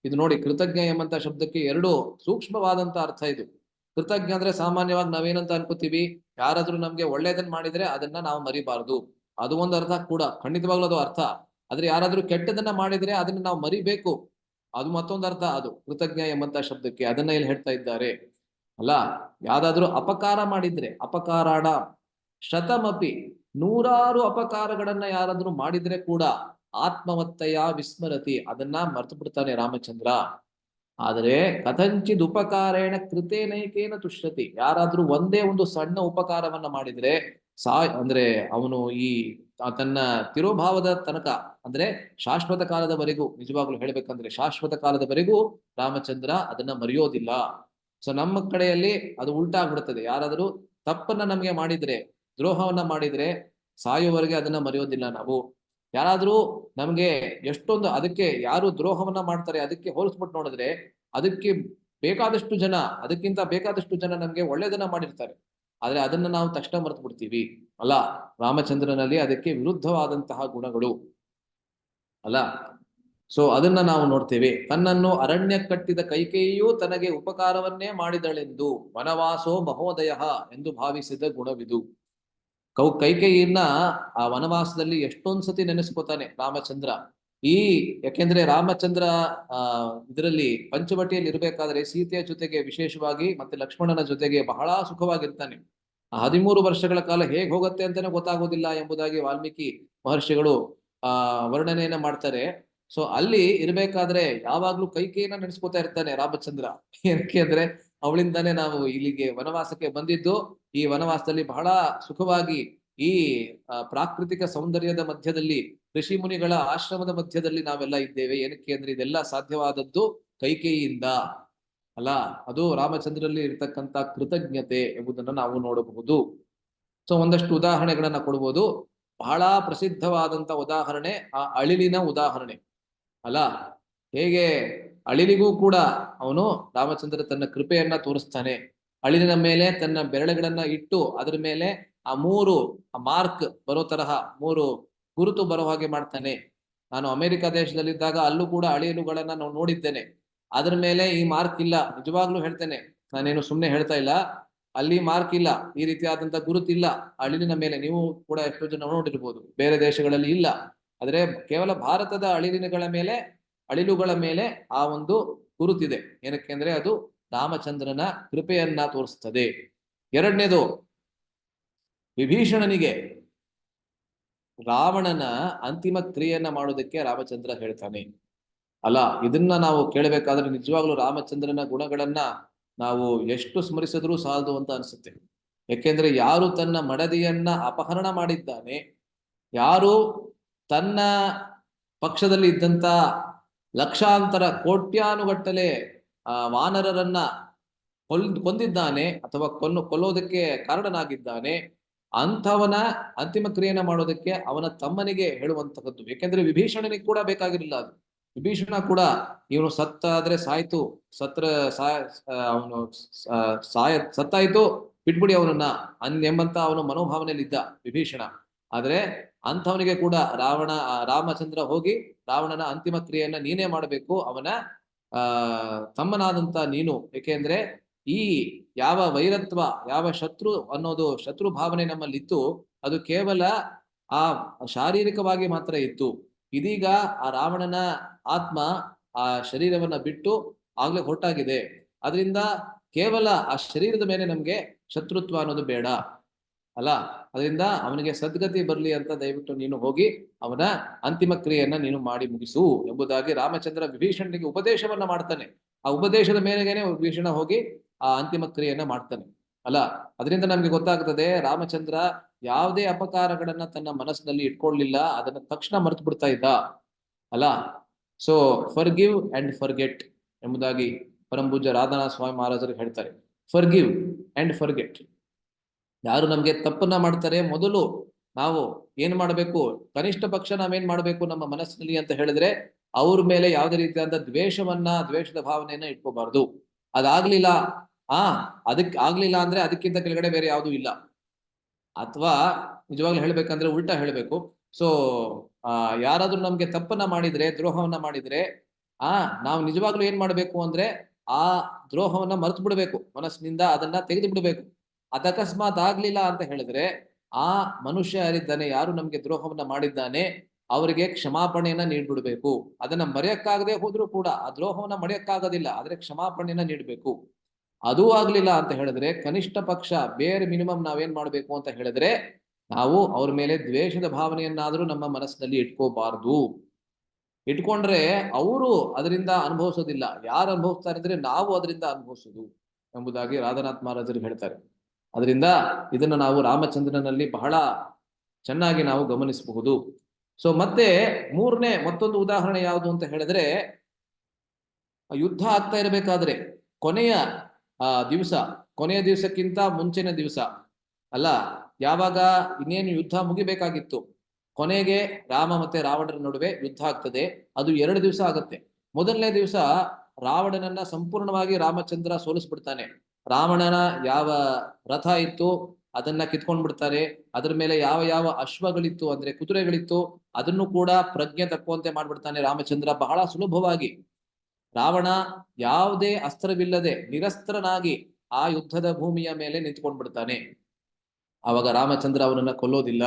ಇದು ನೋಡಿ, ಕೃತಜ್ಞ ಎಂಬಂತ ಶಬ್ದಕ್ಕೆ 2 ಸೂಕ್ಷ್ಮವಾದಂತ ಅರ್ಥ ಇದು. ಕೃತಜ್ಞ ಅಂದ್ರೆ ಸಾಮಾನ್ಯವಾಗಿ ನಾವೇನಂತ ಅನ್ಕೋತೀವಿ, ಯಾರಾದ್ರೂ ನಮ್ಗೆ ಒಳ್ಳೇದನ್ನ ಮಾಡಿದ್ರೆ ಅದನ್ನ ನಾವು ಮರಿಬಾರ್ದು, ಅದು ಒಂದು ಅರ್ಥ ಕೂಡ, ಖಂಡಿತವಾಗ್ಲೂ ಅದು ಅರ್ಥ. ಆದ್ರೆ ಯಾರಾದ್ರೂ ಕೆಟ್ಟದನ್ನ ಮಾಡಿದ್ರೆ ಅದನ್ನ ನಾವು ಮರಿಬೇಕು, ಅದು ಮತ್ತೊಂದು ಅರ್ಥ. ಅದು ಕೃತಜ್ಞ ಎಂಬಂತ ಶಬ್ದಕ್ಕೆ ಅದನ್ನ ಇಲ್ಲಿ ಹೇಳ್ತಾ ಇದ್ದಾರೆ ಅಲ್ಲ. ಯಾವ್ದಾದ್ರು ಅಪಕಾರ ಮಾಡಿದ್ರೆ, ಅಪಕಾರಾಣ ಶತಮಪಿ 100 ಅಪಕಾರಗಳನ್ನ ಯಾರಾದ್ರೂ ಮಾಡಿದ್ರೆ ಕೂಡ ಆತ್ಮವತ್ತಯ ವಿಸ್ಮರತಿ, ಅದನ್ನ ಮರ್ತು ಬಿಡ್ತಾನೆ ರಾಮಚಂದ್ರ. ಆದರೆ ಕಥಂಚಿದ್ ಉಪಕಾರೇಣ ಕೃತೇನೈಕೇನ ತುಷ್ಯತಿ, ಯಾರಾದ್ರೂ ಒಂದೇ ಒಂದು ಸಣ್ಣ ಉಪಕಾರವನ್ನ ಮಾಡಿದ್ರೆ ಅಂದ್ರೆ ಅವನು ಈ ತನ್ನ ತಿರೋಭಾವದ ತನಕ, ಅಂದ್ರೆ ಶಾಶ್ವತ ಕಾಲದವರೆಗೂ, ನಿಜವಾಗ್ಲೂ ಹೇಳ್ಬೇಕಂದ್ರೆ ಶಾಶ್ವತ ಕಾಲದವರೆಗೂ ರಾಮಚಂದ್ರ ಅದನ್ನ ಮರೆಯೋದಿಲ್ಲ. ಸೊ ನಮ್ಮ ಕಡೆಯಲ್ಲಿ ಅದು ಉಲ್ಟಾ ಆಗ್ಬಿಡುತ್ತದೆ. ಯಾರಾದ್ರೂ ತಪ್ಪನ್ನ ನಮ್ಗೆ ಮಾಡಿದ್ರೆ, ದ್ರೋಹವನ್ನ ಮಾಡಿದ್ರೆ ಸಾಯುವವರೆಗೆ ಅದನ್ನ ಮರೆಯೋದಿಲ್ಲ ನಾವು. ಯಾರಾದ್ರೂ ನಮ್ಗೆ ಎಷ್ಟೊಂದು, ಅದಕ್ಕೆ ಯಾರು ದ್ರೋಹವನ್ನ ಮಾಡ್ತಾರೆ ಅದಕ್ಕೆ ಹೋಲಿಸ್ಬಿಟ್ಟು ನೋಡಿದ್ರೆ ಅದಕ್ಕೆ ಬೇಕಾದಷ್ಟು ಜನ, ಅದಕ್ಕಿಂತ ಬೇಕಾದಷ್ಟು ಜನ ನಮ್ಗೆ ಒಳ್ಳೇದನ್ನ ಮಾಡಿರ್ತಾರೆ, ಆದ್ರೆ ಅದನ್ನ ನಾವು ತಕ್ಷಣ ಮರೆತು ಬಿಡ್ತೀವಿ ಅಲ್ಲ. ರಾಮಚಂದ್ರನಲ್ಲಿ ಅದಕ್ಕೆ ವಿರುದ್ಧವಾದಂತಹ ಗುಣಗಳು ಅಲ್ಲ. ಸೊ ಅದನ್ನ ನಾವು ನೋಡ್ತೇವೆ. ತನ್ನನ್ನು ಅರಣ್ಯ ಕಟ್ಟಿದ ಕೈಕೇಯಿಯೂ ತನಗೆ ಉಪಕಾರವನ್ನೇ ಮಾಡಿದಳೆಂದು ವನವಾಸೋ ಮಹೋದಯ ಎಂದು ಭಾವಿಸಿದ ಗುಣವಿದು. ಕೈಕೇಯಿಯನ್ನ ಆ ವನವಾಸದಲ್ಲಿ ಎಷ್ಟೊಂದ್ ಸತಿ ನೆನೆಸ್ಕೋತಾನೆ ರಾಮಚಂದ್ರ. ಯಾಕೆಂದ್ರೆ ರಾಮಚಂದ್ರ ಇದರಲ್ಲಿ ಪಂಚವಟಿಯಲ್ಲಿ ಇರ್ಬೇಕಾದ್ರೆ ಸೀತೆಯ ಜೊತೆಗೆ ವಿಶೇಷವಾಗಿ ಮತ್ತೆ ಲಕ್ಷ್ಮಣನ ಜೊತೆಗೆ ಬಹಳ ಸುಖವಾಗಿರ್ತಾನೆ. 13 ವರ್ಷಗಳ ಕಾಲ ಹೇಗ್ ಹೋಗುತ್ತೆ ಅಂತಾನೆ ಗೊತ್ತಾಗೋದಿಲ್ಲ ಎಂಬುದಾಗಿ ವಾಲ್ಮೀಕಿ ಮಹರ್ಷಿಗಳು ವರ್ಣನೆಯನ್ನ ಮಾಡ್ತಾರೆ. ಸೊ ಅಲ್ಲಿ ಇರ್ಬೇಕಾದ್ರೆ ಯಾವಾಗ್ಲೂ ಕೈಕೇಯಿನ ನೆನೆಸ್ಕೋತಾ ಇರ್ತಾನೆ ರಾಮಚಂದ್ರ. ಏನಕ್ಕೆ ಅಂದ್ರೆ ಅವಳಿಂದಾನೇ ನಾವು ಇಲ್ಲಿಗೆ ವನವಾಸಕ್ಕೆ ಬಂದಿದ್ದು, ಈ ವನವಾಸದಲ್ಲಿ ಬಹಳ ಸುಖವಾಗಿ ಈ ಪ್ರಾಕೃತಿಕ ಸೌಂದರ್ಯದ ಮಧ್ಯದಲ್ಲಿ, ಋಷಿ ಮುನಿಗಳ ಆಶ್ರಮದ ಮಧ್ಯದಲ್ಲಿ ನಾವೆಲ್ಲ ಇದ್ದೇವೆ. ಏನಕ್ಕೆ ಅಂದ್ರೆ ಇದೆಲ್ಲ ಸಾಧ್ಯವಾದದ್ದು ಕೈಕೇಯಿಯಿಂದ ಅಲ್ಲ. ಅದು ರಾಮಚಂದ್ರಲ್ಲಿ ಇರ್ತಕ್ಕಂಥ ಕೃತಜ್ಞತೆ ಎಂಬುದನ್ನು ನಾವು ನೋಡಬಹುದು. ಸೊ ಒಂದಷ್ಟು ಉದಾಹರಣೆಗಳನ್ನ ಕೊಡ್ಬೋದು. ಬಹಳ ಪ್ರಸಿದ್ಧವಾದಂತ ಉದಾಹರಣೆ ಆ ಅಳಿಲಿನ ಉದಾಹರಣೆ ಅಲ್ಲ. ಹೇಗೆ ಅಳಿಲಿಗೂ ಕೂಡ ಅವನು ರಾಮಚಂದ್ರ ತನ್ನ ಕೃಪೆಯನ್ನ ತೋರಿಸ್ತಾನೆ. ಅಳಿಲಿನ ಮೇಲೆ ತನ್ನ ಬೆರಳುಗಳನ್ನ ಇಟ್ಟು ಅದರ ಮೇಲೆ ಆ 3 ಮಾರ್ಕ್ ಬರೋ ತರಹ 3 ಗುರುತು ಬರೋ ಹಾಗೆ ಮಾಡ್ತಾನೆ. ನಾನು ಅಮೆರಿಕ ದೇಶದಲ್ಲಿದ್ದಾಗ ಅಲ್ಲೂ ಕೂಡ ಅಳಿಲುಗಳನ್ನ ನಾವು ನೋಡಿದ್ದೇನೆ. ಅದ್ರ ಮೇಲೆ ಈ ಮಾರ್ಕ್ ಇಲ್ಲ. ನಿಜವಾಗ್ಲೂ ಹೇಳ್ತೇನೆ, ನಾನೇನು ಸುಮ್ಮನೆ ಹೇಳ್ತಾ ಇಲ್ಲ, ಅಲ್ಲಿ ಮಾರ್ಕ್ ಇಲ್ಲ, ಈ ರೀತಿಯಾದಂತ ಗುರುತಿಲ್ಲ ಅಳಿಲಿನ ಮೇಲೆ. ನೀವು ಕೂಡ ಎಷ್ಟೋ ಜನ ನೋಡಿರ್ಬೋದು, ಬೇರೆ ದೇಶಗಳಲ್ಲಿ ಇಲ್ಲ. ಆದ್ರೆ ಕೇವಲ ಭಾರತದ ಅಳಿಲುಗಳ ಮೇಲೆ ಆ ಒಂದು ಗುರುತಿದೆ. ಏನಕ್ಕೆ ಅಂದ್ರೆ ಅದು ರಾಮಚಂದ್ರನ ಕೃಪೆಯನ್ನ ತೋರಿಸ್ತದೆ. 2ನೇದು, ವಿಭೀಷಣನಿಗೆ ರಾವಣನ ಅಂತಿಮ ಕ್ರಿಯೆಯನ್ನ ಮಾಡೋದಕ್ಕೆ ರಾಮಚಂದ್ರ ಹೇಳ್ತಾನೆ ಅಲ್ಲ. ಇದನ್ನ ನಾವು ಕೇಳಬೇಕಾದ್ರೆ ನಿಜವಾಗ್ಲೂ ರಾಮಚಂದ್ರನ ಗುಣಗಳನ್ನ ನಾವು ಎಷ್ಟು ಸ್ಮರಿಸಿದ್ರೂ ಸಾಲದು ಅಂತ ಅನ್ಸುತ್ತೆ ಯಾಕೆಂದ್ರೆ ಯಾರು ತನ್ನ ಮಡದಿಯನ್ನ ಅಪಹರಣ ಮಾಡಿದ್ದಾನೆ, ಯಾರು ತನ್ನ ಪಕ್ಷದಲ್ಲಿ ಇದ್ದಂತ ಲಕ್ಷಾಂತರ ಕೋಟ್ಯಾನುಗಟ್ಟಲೆ ವಾನರರನ್ನ ಕೊಂದಿದ್ದಾನೆ ಅಥವಾ ಕೊಲ್ಲೋದಕ್ಕೆ ಕಾರಣನಾಗಿದ್ದಾನೆ, ಅಂಥವನ ಅಂತಿಮ ಕ್ರಿಯೆಯನ್ನ ಮಾಡೋದಕ್ಕೆ ಅವನ ತಮ್ಮನಿಗೆ ಹೇಳುವಂತಹದ್ದು. ಯಾಕೆಂದ್ರೆ ವಿಭೀಷಣನಿಗೆ ಕೂಡ ಬೇಕಾಗಿರಲಿಲ್ಲ ಅದು. ವಿಭೀಷಣ ಕೂಡ ಇವನು ಸತ್ತಾದ್ರೆ ಸಾಯ್ತು, ಅವನು ಸತ್ತಾಯ್ತು ಬಿಟ್ಬಿಡಿ ಅವನನ್ನ ಎಂಬಂತ ಅವನು ಮನೋಭಾವನೆಯಲ್ಲಿ ಇದ್ದ ವಿಭೀಷಣ. ಆದ್ರೆ ಅಂಥವನಿಗೆ ಕೂಡ ರಾಮಚಂದ್ರ ಹೋಗಿ ರಾವಣನ ಅಂತಿಮ ಕ್ರಿಯೆಯನ್ನ ನೀನೇ ಮಾಡಬೇಕು, ಅವನ ತಮ್ಮನಾದಂತ ನೀನು. ಏಕೆಂದ್ರೆ ಈ ಯಾವ ವೈರತ್ವ, ಯಾವ ಶತ್ರು ಅನ್ನೋದು ಶತ್ರು ಭಾವನೆ ನಮ್ಮಲ್ಲಿತ್ತು, ಅದು ಕೇವಲ ಆ ಶಾರೀರಿಕವಾಗಿ ಮಾತ್ರ ಇತ್ತು. ಇದೀಗ ಆ ರಾವಣನ ಆತ್ಮ ಆ ಶರೀರವನ್ನ ಬಿಟ್ಟು ಆಗ್ಲೇ ಹೊರಟಾಗಿದೆ. ಅದರಿಂದ ಕೇವಲ ಆ ಶರೀರದ ಮೇಲೆ ನಮ್ಗೆ ಶತ್ರುತ್ವ ಅನ್ನೋದು ಬೇಡ ಅಲ್ಲ. ಅದರಿಂದ ಅವನಿಗೆ ಸದ್ಗತಿ ಬರ್ಲಿ ಅಂತ ದಯವಿಟ್ಟು ನೀನು ಹೋಗಿ ಅವನ ಅಂತಿಮ ಕ್ರಿಯೆಯನ್ನ ನೀನು ಮಾಡಿ ಮುಗಿಸು ಎಂಬುದಾಗಿ ರಾಮಚಂದ್ರ ವಿಭೀಷಣನಿಗೆ ಉಪದೇಶವನ್ನ ಮಾಡ್ತಾನೆ. ಆ ಉಪದೇಶದ ಮೇಲೆಗೇನೆ ವಿಭೀಷಣ ಹೋಗಿ ಆ ಅಂತಿಮ ಕ್ರಿಯೆಯನ್ನ ಮಾಡ್ತಾನೆ ಅಲ್ಲ. ಅದರಿಂದ ನಮ್ಗೆ ಗೊತ್ತಾಗ್ತದೆ ರಾಮಚಂದ್ರ ಯಾವುದೇ ಅಪಕಾರಗಳನ್ನ ತನ್ನ ಮನಸ್ಸಿನಲ್ಲಿ ಇಟ್ಕೊಳ್ಳಿಲ್ಲ, ಅದನ್ನ ತಕ್ಷಣ ಮರೆತು ಬಿಡ್ತಾ ಇದ್ದ ಅಲ್ಲ. ಸೊ ಫರ್ಗಿವ್ ಅಂಡ್ ಫರ್ಗೆಟ್ ಎಂಬುದಾಗಿ ಪರಮಪೂಜ್ಯ ರಾಧಾನಾಥ ಸ್ವಾಮಿ ಮಹಾರಾಜರು ಹೇಳ್ತಾರೆ. Forgive and forget. ಯಾರು ನಮ್ಗೆ ತಪ್ಪನ್ನ ಮಾಡ್ತಾರೆ, ಮೊದಲು ನಾವು ಏನ್ ಮಾಡ್ಬೇಕು, ಕನಿಷ್ಠ ಪಕ್ಷ ನಾವೇನ್ ಮಾಡ್ಬೇಕು ನಮ್ಮ ಮನಸ್ಸಿನಲ್ಲಿ ಅಂತ ಹೇಳಿದ್ರೆ ಅವ್ರ ಮೇಲೆ ಯಾವುದೇ ರೀತಿಯಾದ ದ್ವೇಷದ ಭಾವನೆಯನ್ನ ಇಟ್ಕೋಬಾರ್ದು. ಅದಾಗ್ಲಿಲ್ಲ ಆಗ್ಲಿಲ್ಲ ಅಂದ್ರೆ ಅದಕ್ಕಿಂತ ಕೆಳಗಡೆ ಬೇರೆ ಯಾವುದೂ ಇಲ್ಲ. ಅಥವಾ ನಿಜವಾಗ್ಲೂ ಹೇಳ್ಬೇಕಂದ್ರೆ ಉಲ್ಟಾ ಹೇಳ್ಬೇಕು. ಸೊ ಯಾರಾದ್ರೂ ನಮ್ಗೆ ತಪ್ಪನ್ನ ಮಾಡಿದ್ರೆ, ದ್ರೋಹವನ್ನ ಮಾಡಿದ್ರೆ ನಾವು ನಿಜವಾಗ್ಲೂ ಏನ್ ಮಾಡ್ಬೇಕು ಅಂದ್ರೆ ಆ ದ್ರೋಹವನ್ನ ಮರೆತು ಬಿಡ್ಬೇಕು, ಮನಸ್ಸಿನಿಂದ ಅದನ್ನ ತೆಗೆದು ಬಿಡ್ಬೇಕು. ಅದಕಸ್ಮಾತ್ ಆಗ್ಲಿಲ್ಲ ಅಂತ ಹೇಳಿದ್ರೆ ಆ ಮನುಷ್ಯ ಯಾರಿದ್ದಾನೆ, ಯಾರು ನಮ್ಗೆ ದ್ರೋಹವನ್ನ ಮಾಡಿದ್ದಾನೆ, ಅವರಿಗೆ ಕ್ಷಮಾಪಣೆಯನ್ನ ನೀಡ್ಬಿಡ್ಬೇಕು. ಅದನ್ನ ಮರೆಯಕ್ಕಾಗದೆ ಹೋದ್ರೂ ಕೂಡ, ಆ ದ್ರೋಹವನ್ನ ಮರೆಯಕ್ಕಾಗೋದಿಲ್ಲ, ಆದ್ರೆ ಕ್ಷಮಾಪಣೆಯನ್ನ ನೀಡ್ಬೇಕು. ಅದೂ ಆಗ್ಲಿಲ್ಲ ಅಂತ ಹೇಳಿದ್ರೆ ಕನಿಷ್ಠ ಪಕ್ಷ ಬೇರೆ ಮಿನಿಮಮ್ ನಾವೇನ್ ಮಾಡ್ಬೇಕು ಅಂತ ಹೇಳಿದ್ರೆ ನಾವು ಅವ್ರ ಮೇಲೆ ದ್ವೇಷದ ಭಾವನೆಯನ್ನಾದ್ರೂ ನಮ್ಮ ಮನಸ್ಸಿನಲ್ಲಿ ಇಟ್ಕೋಬಾರ್ದು. ಇಟ್ಕೊಂಡ್ರೆ ಅವರು ಅದರಿಂದ ಅನುಭವಿಸೋದಿಲ್ಲ. ಯಾರು ಅನುಭವಿಸ್ತಾರೆ ಅಂದ್ರೆ ನಾವು ಅದರಿಂದ ಅನುಭವಿಸೋದು ಎಂಬುದಾಗಿ ರಾಧಾನಾಥ್ ಮಹಾರಾಜರು ಹೇಳ್ತಾರೆ. ಅದರಿಂದ ಇದನ್ನು ನಾವು ರಾಮಚಂದ್ರನಲ್ಲಿ ಬಹಳ ಚೆನ್ನಾಗಿ ನಾವು ಗಮನಿಸಬಹುದು. ಸೊ ಮತ್ತೆ ಮತ್ತೊಂದು ಉದಾಹರಣೆ ಯಾವುದು ಅಂತ ಹೇಳಿದ್ರೆ, ಯುದ್ಧ ಆಗ್ತಾ ಇರಬೇಕಾದ್ರೆ ಕೊನೆಯ ದಿವಸಕ್ಕಿಂತ ಮುಂಚಿನ ದಿವಸ ಅಲ್ಲ, ಯಾವಾಗ ಇನ್ನೇನು ಯುದ್ಧ ಮುಗಿಬೇಕಾಗಿತ್ತು, ಕೊನೆಗೆ ರಾಮ ಮತ್ತೆ ರಾವಣರ ನಡುವೆ ಯುದ್ಧ ಆಗ್ತದೆ. ಅದು 2 ದಿವಸ ಆಗುತ್ತೆ. ಮೊದಲನೇ ದಿವಸ ರಾವಣನನ್ನ ಸಂಪೂರ್ಣವಾಗಿ ರಾಮಚಂದ್ರ ಸೋಲಿಸ್ಬಿಡ್ತಾನೆ. ರಾವಣನ ಯಾವ ರಥ ಇತ್ತು ಅದನ್ನ ಕಿತ್ಕೊಂಡ್ ಬಿಡ್ತಾರೆ. ಅದ್ರ ಮೇಲೆ ಯಾವ ಅಶ್ವಗಳಿತ್ತು ಅಂದ್ರೆ ಕುದುರೆಗಳಿತ್ತು ಅದನ್ನು ಕೂಡ ಪ್ರಜ್ಞೆ ತಪ್ಪುವಂತೆ ಮಾಡ್ಬಿಡ್ತಾನೆ ರಾಮಚಂದ್ರ ಬಹಳ ಸುಲಭವಾಗಿ. ರಾವಣ ಯಾವುದೇ ಅಸ್ತ್ರವಿಲ್ಲದೆ ನಿರಸ್ತ್ರನಾಗಿ ಆ ಯುದ್ಧದ ಭೂಮಿಯ ಮೇಲೆ ನಿಂತ್ಕೊಂಡ್ಬಿಡ್ತಾನೆ. ಆವಾಗ ರಾಮಚಂದ್ರ ಅವನನ್ನ ಕೊಲ್ಲೋದಿಲ್ಲ.